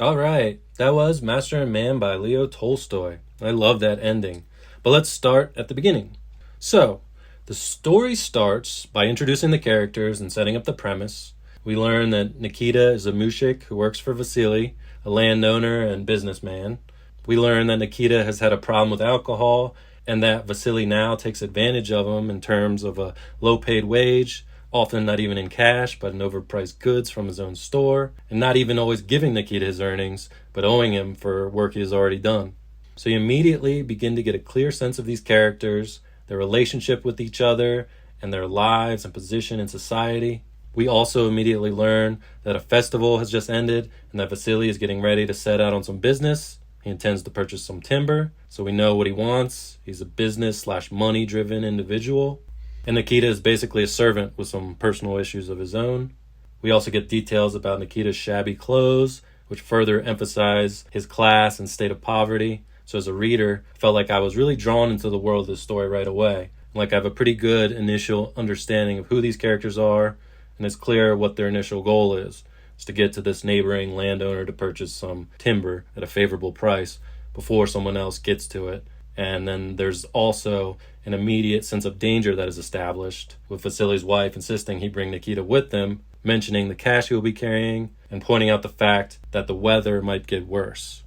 All right, that was Master and Man by Leo Tolstoy. I love that ending. But let's start at the beginning. So, the story starts by introducing the characters and setting up the premise. We learn that Nikita is a mushik who works for Vasily, a landowner and businessman. We learn that Nikita has had a problem with alcohol and that Vasily now takes advantage of him in terms of a low-paid wage, often not even in cash, but in overpriced goods from his own store, and not even always giving Nikita his earnings, but owing him for work he has already done. So you immediately begin to get a clear sense of these characters, their relationship with each other, and their lives and position in society. We also immediately learn that a festival has just ended and that Vasily is getting ready to set out on some business. He intends to purchase some timber, so we know what he wants. He's a business/money-driven individual. And Nikita is basically a servant with some personal issues of his own. We also get details about Nikita's shabby clothes, which further emphasize his class and state of poverty. So as a reader, I felt like I was really drawn into the world of this story right away. Like I have a pretty good initial understanding of who these characters are, and it's clear what their initial goal is to get to this neighboring landowner to purchase some timber at a favorable price before someone else gets to it. And then there's also an immediate sense of danger that is established, with Vasily's wife insisting he bring Nikita with them, mentioning the cash he will be carrying, and pointing out the fact that the weather might get worse.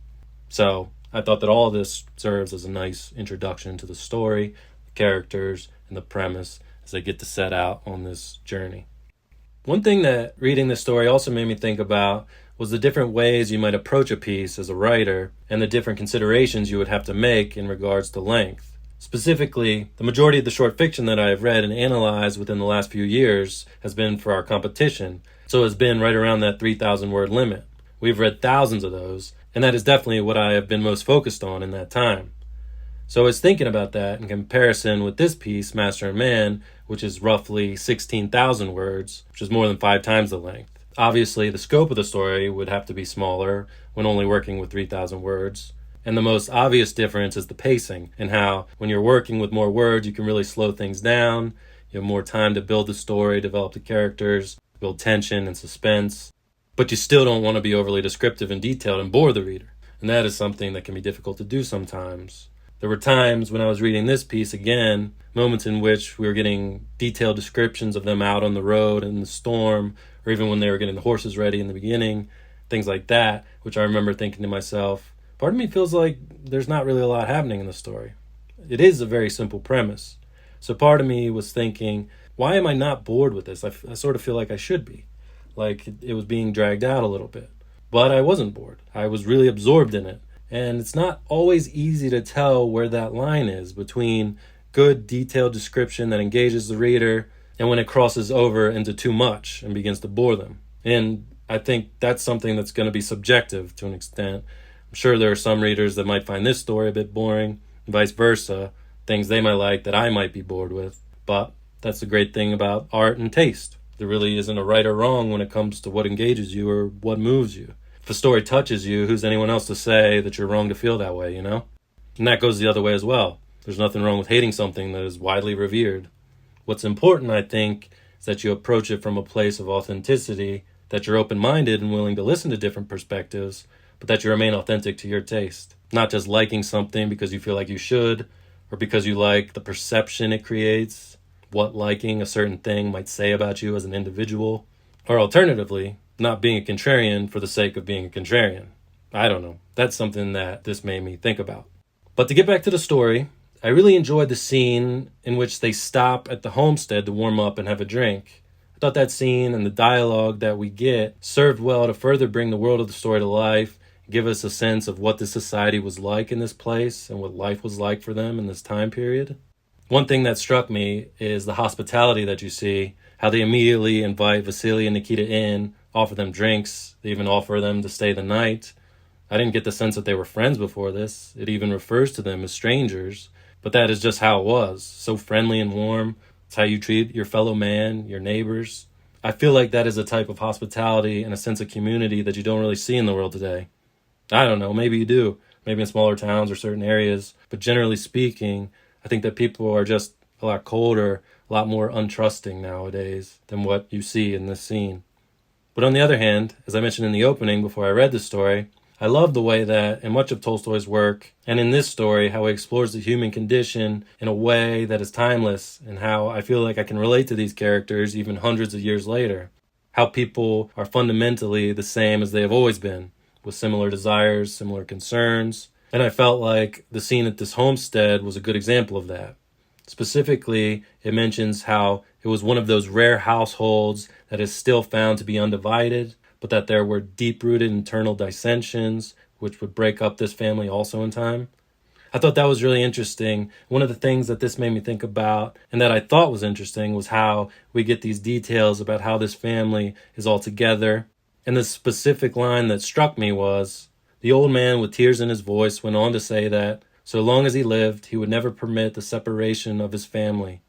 So I thought that all of this serves as a nice introduction to the story, the characters, and the premise as they get to set out on this journey. One thing that reading this story also made me think about was the different ways you might approach a piece as a writer and the different considerations you would have to make in regards to length. Specifically, the majority of the short fiction that I have read and analyzed within the last few years has been for our competition, so has been right around that 3,000 word limit. We've read thousands of those, and that is definitely what I have been most focused on in that time. So I was thinking about that in comparison with this piece, Master and Man, which is roughly 16,000 words, which is more than 5 times the length. Obviously, the scope of the story would have to be smaller when only working with 3,000 words. And the most obvious difference is the pacing, and how when you're working with more words, you can really slow things down. You have more time to build the story, develop the characters, build tension and suspense. But you still don't want to be overly descriptive and detailed and bore the reader. And that is something that can be difficult to do sometimes. There were times when I was reading this piece again, moments in which we were getting detailed descriptions of them out on the road in the storm, or even when they were getting the horses ready in the beginning, things like that, which I remember thinking to myself, part of me feels like there's not really a lot happening in the story. It is a very simple premise. So part of me was thinking, why am I not bored with this? I sort of feel like I should be. Like it was being dragged out a little bit. But I wasn't bored. I was really absorbed in it. And it's not always easy to tell where that line is between good detailed description that engages the reader and when it crosses over into too much and begins to bore them. And I think that's something that's going to be subjective to an extent. I'm sure there are some readers that might find this story a bit boring, and vice versa, things they might like that I might be bored with. But that's the great thing about art and taste. There really isn't a right or wrong when it comes to what engages you or what moves you. If a story touches you, who's anyone else to say that you're wrong to feel that way, you know? And that goes the other way as well. There's nothing wrong with hating something that is widely revered. What's important, I think, is that you approach it from a place of authenticity, that you're open-minded and willing to listen to different perspectives, but that you remain authentic to your taste. Not just liking something because you feel like you should, or because you like the perception it creates, what liking a certain thing might say about you as an individual, or alternatively, not being a contrarian for the sake of being a contrarian. I don't know. That's something that this made me think about. But to get back to the story, I really enjoyed the scene in which they stop at the homestead to warm up and have a drink. I thought that scene and the dialogue that we get served well to further bring the world of the story to life, give us a sense of what the society was like in this place and what life was like for them in this time period. One thing that struck me is the hospitality that you see, how they immediately invite Vasily and Nikita in, offer them drinks, they even offer them to stay the night. I didn't get the sense that they were friends before this. It even refers to them as strangers. But that is just how it was. So friendly and warm. It's how you treat your fellow man, your neighbors. I feel like that is a type of hospitality and a sense of community that you don't really see in the world today. I don't know, maybe you do. Maybe in smaller towns or certain areas. But generally speaking, I think that people are just a lot colder, a lot more untrusting nowadays than what you see in this scene. But on the other hand, as I mentioned in the opening before I read the story, I love the way that in much of Tolstoy's work, and in this story, how he explores the human condition in a way that is timeless, and how I feel like I can relate to these characters even hundreds of years later. How people are fundamentally the same as they have always been, with similar desires, similar concerns. And I felt like the scene at this homestead was a good example of that. Specifically, it mentions how it was one of those rare households that is still found to be undivided, but that there were deep-rooted internal dissensions, which would break up this family also in time. I thought that was really interesting. One of the things that this made me think about, and that I thought was interesting, was how we get these details about how this family is all together. And the specific line that struck me was, the old man with tears in his voice went on to say that, so long as he lived, he would never permit the separation of his family,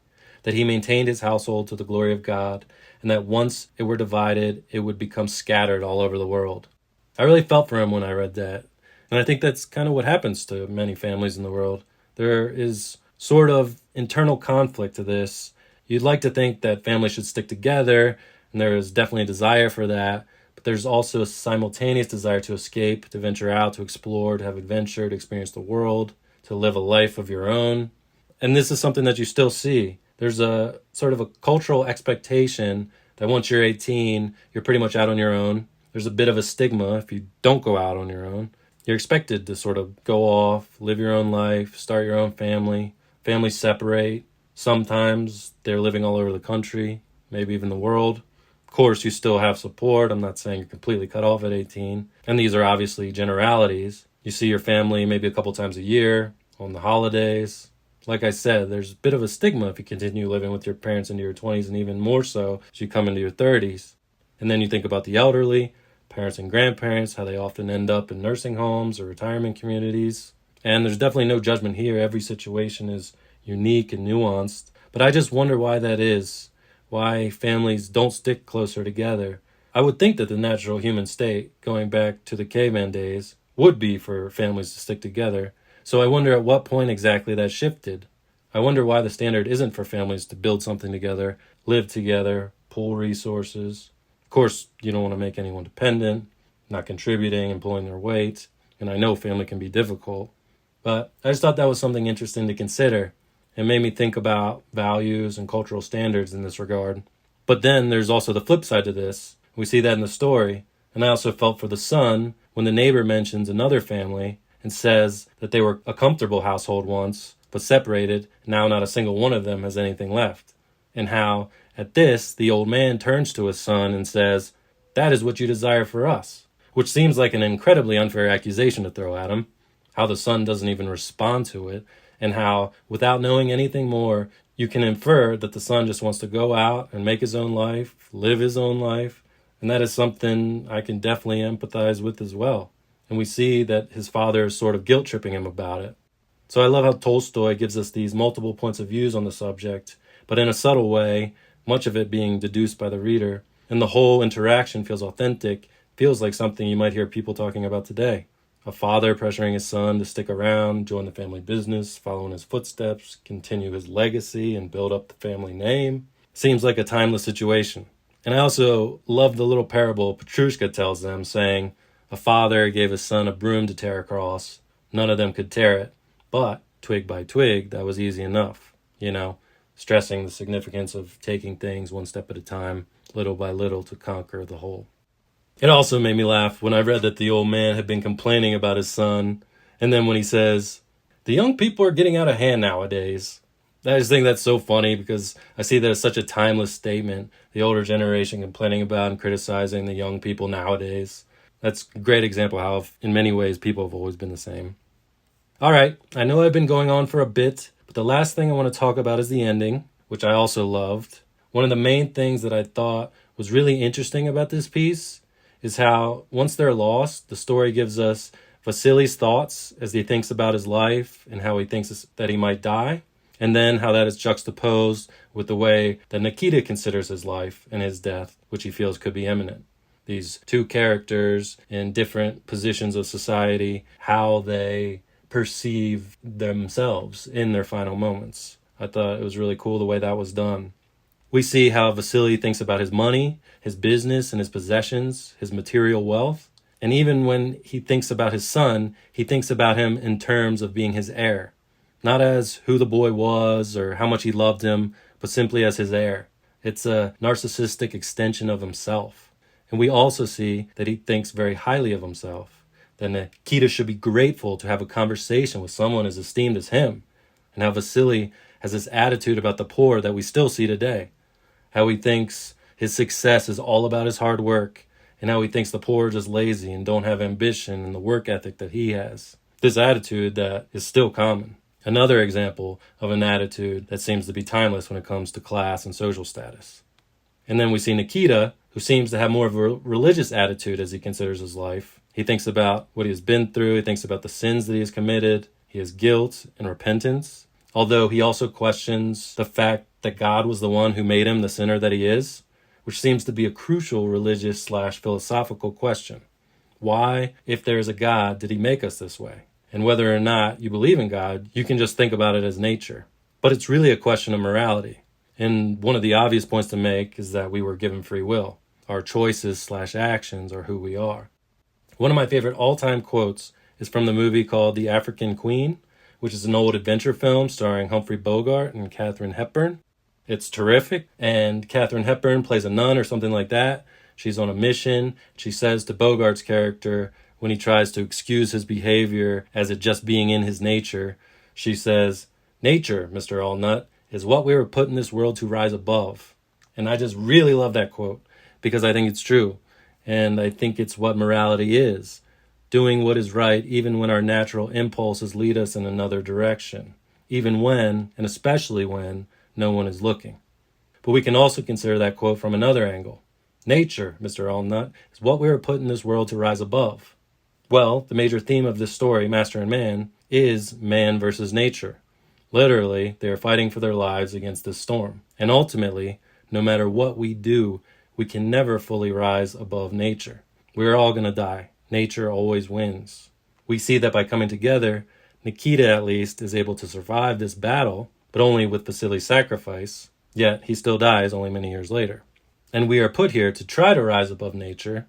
that he maintained his household to the glory of God, and that once it were divided, it would become scattered all over the world. I really felt for him when I read that. And I think that's kind of what happens to many families in the world. There is sort of internal conflict to this. You'd like to think that families should stick together, and there is definitely a desire for that, but there's also a simultaneous desire to escape, to venture out, to explore, to have adventure, to experience the world, to live a life of your own. And this is something that you still see. There's a sort of a cultural expectation that once you're 18, you're pretty much out on your own. There's a bit of a stigma if you don't go out on your own. You're expected to sort of go off, live your own life, start your own family. Families separate. Sometimes they're living all over the country, maybe even the world. Of course, you still have support. I'm not saying you're completely cut off at 18. And these are obviously generalities. You see your family maybe a couple times a year, on the holidays. Like I said, there's a bit of a stigma if you continue living with your parents into your 20s, and even more so as you come into your 30s. And then you think about the elderly, parents and grandparents, how they often end up in nursing homes or retirement communities. And there's definitely no judgment here. Every situation is unique and nuanced. But I just wonder why that is, why families don't stick closer together. I would think that the natural human state, going back to the caveman days, would be for families to stick together. So I wonder at what point exactly that shifted. I wonder why the standard isn't for families to build something together, live together, pool resources. Of course, you don't want to make anyone dependent, not contributing and pulling their weight. And I know family can be difficult. But I just thought that was something interesting to consider. It made me think about values and cultural standards in this regard. But then there's also the flip side to this. We see that in the story. And I also felt for the son when the neighbor mentions another family and says that they were a comfortable household once, but separated, now not a single one of them has anything left. And how, at this, the old man turns to his son and says, that is what you desire for us. Which seems like an incredibly unfair accusation to throw at him. How the son doesn't even respond to it, and how, without knowing anything more, you can infer that the son just wants to go out and make his own life, live his own life. And that is something I can definitely empathize with as well. And we see that his father is sort of guilt-tripping him about it. So I love how Tolstoy gives us these multiple points of views on the subject, but in a subtle way, much of it being deduced by the reader, and the whole interaction feels authentic, feels like something you might hear people talking about today. A father pressuring his son to stick around, join the family business, follow in his footsteps, continue his legacy, and build up the family name. Seems like a timeless situation. And I also love the little parable Petrushka tells them, saying, a father gave his son a broom to tear across. None of them could tear it, but twig by twig, that was easy enough. Stressing the significance of taking things one step at a time, little by little, to conquer the whole. It also made me laugh when I read that the old man had been complaining about his son, and then when he says, the young people are getting out of hand nowadays. I just think that's so funny because I see that as such a timeless statement, the older generation complaining about and criticizing the young people nowadays. That's a great example how, in many ways, people have always been the same. All right, I know I've been going on for a bit, but the last thing I want to talk about is the ending, which I also loved. One of the main things that I thought was really interesting about this piece is how, once they're lost, the story gives us Vasily's thoughts as he thinks about his life and how he thinks that he might die, and then how that is juxtaposed with the way that Nikita considers his life and his death, which he feels could be imminent. These two characters in different positions of society, how they perceive themselves in their final moments. I thought it was really cool the way that was done. We see how Vasily thinks about his money, his business, and his possessions, his material wealth. And even when he thinks about his son, he thinks about him in terms of being his heir. Not as who the boy was or how much he loved him, but simply as his heir. It's a narcissistic extension of himself. And we also see that he thinks very highly of himself. That Nikita should be grateful to have a conversation with someone as esteemed as him. And how Vasily has this attitude about the poor that we still see today. How he thinks his success is all about his hard work, and how he thinks the poor are just lazy and don't have ambition and the work ethic that he has. This attitude that is still common. Another example of an attitude that seems to be timeless when it comes to class and social status. And then we see Nikita, who seems to have more of a religious attitude as he considers his life. He thinks about what he has been through. He thinks about the sins that he has committed. He has guilt and repentance. Although he also questions the fact that God was the one who made him the sinner that he is, which seems to be a crucial religious/philosophical question. Why, if there is a God, did he make us this way? And whether or not you believe in God, you can just think about it as nature. But it's really a question of morality. And one of the obvious points to make is that we were given free will. Our choices/actions are who we are. One of my favorite all-time quotes is from the movie called The African Queen, which is an old adventure film starring Humphrey Bogart and Katharine Hepburn. It's terrific, and Katharine Hepburn plays a nun or something like that. She's on a mission. She says to Bogart's character, when he tries to excuse his behavior as it just being in his nature, she says, "Nature, Mr. Allnut, is what we were put in this world to rise above." And I just really love that quote because I think it's true. And I think it's what morality is. Doing what is right even when our natural impulses lead us in another direction. Even when, and especially when, no one is looking. But we can also consider that quote from another angle. Nature, Mr. Allnut, is what we were put in this world to rise above. Well, the major theme of this story, Master and Man, is man versus nature. Literally, they are fighting for their lives against this storm. And ultimately, no matter what we do, we can never fully rise above nature. We're all going to die. Nature always wins. We see that by coming together, Nikita at least is able to survive this battle, but only with Vasily's sacrifice, yet he still dies only many years later. And we are put here to try to rise above nature,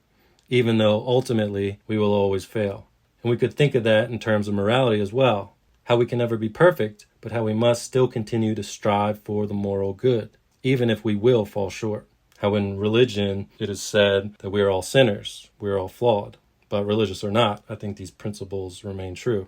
even though ultimately we will always fail. And we could think of that in terms of morality as well. How we can never be perfect, but how we must still continue to strive for the moral good, even if we will fall short. How in religion it is said that we are all sinners, we are all flawed. But religious or not, I think these principles remain true.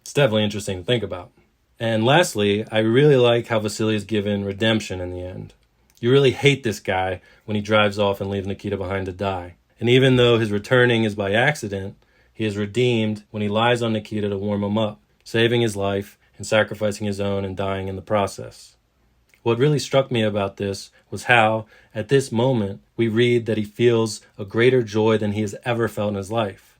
It's definitely interesting to think about. And lastly, I really like how Vasily is given redemption in the end. You really hate this guy when he drives off and leaves Nikita behind to die. And even though his returning is by accident, he is redeemed when he lies on Nikita to warm him up, saving his life and sacrificing his own and dying in the process. What really struck me about this was how, at this moment, we read that he feels a greater joy than he has ever felt in his life.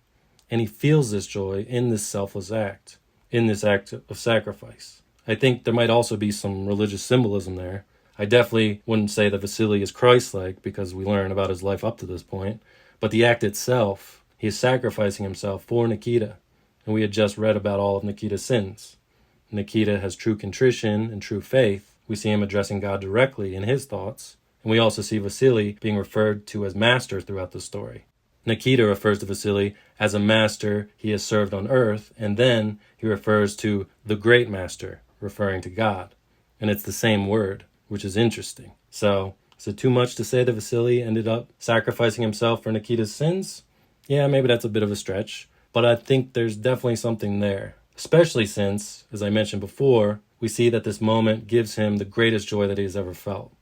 And he feels this joy in this selfless act, in this act of sacrifice. I think there might also be some religious symbolism there. I definitely wouldn't say that Vasily is Christ-like because we learn about his life up to this point. But the act itself, he is sacrificing himself for Nikita. And we had just read about all of Nikita's sins. Nikita has true contrition and true faith. We see him addressing God directly in his thoughts. And we also see Vasily being referred to as master throughout the story. Nikita refers to Vasily as a master he has served on earth, and then he refers to the great master, referring to God. And it's the same word, which is interesting. So, is it too much to say that Vasily ended up sacrificing himself for Nikita's sins? Yeah, maybe that's a bit of a stretch, but I think there's definitely something there. Especially since, as I mentioned before, we see that this moment gives him the greatest joy that he has ever felt.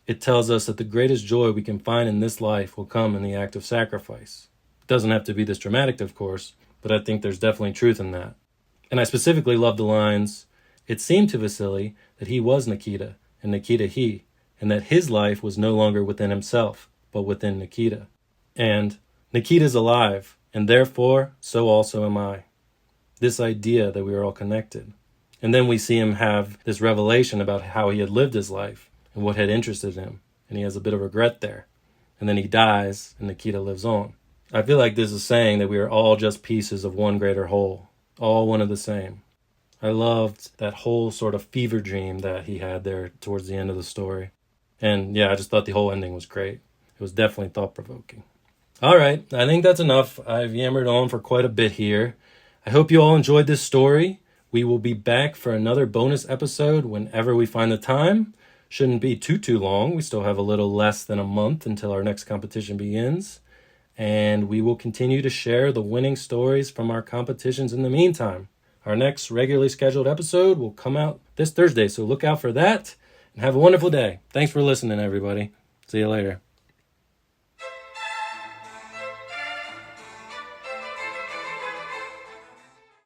It tells us that the greatest joy we can find in this life will come in the act of sacrifice. It doesn't have to be this dramatic, of course, but I think there's definitely truth in that. And I specifically love the lines, "It seemed to Vasily that he was Nikita, and Nikita he, and that his life was no longer within himself, but within Nikita. And Nikita's alive, and therefore, so also am I." This idea that we are all connected. And then we see him have this revelation about how he had lived his life and what had interested him, and he has a bit of regret there. And then he dies, and Nikita lives on. I feel like this is saying that we are all just pieces of one greater whole, all one of the same. I loved that whole sort of fever dream that he had there towards the end of the story. And yeah, I just thought the whole ending was great. It was definitely thought-provoking. All right, I think that's enough. I've yammered on for quite a bit here. I hope you all enjoyed this story. We will be back for another bonus episode whenever we find the time. Shouldn't be too long. We still have a little less than a month until our next competition begins. And we will continue to share the winning stories from our competitions in the meantime. Our next regularly scheduled episode will come out this Thursday, so look out for that. And have a wonderful day. Thanks for listening, everybody. See you later.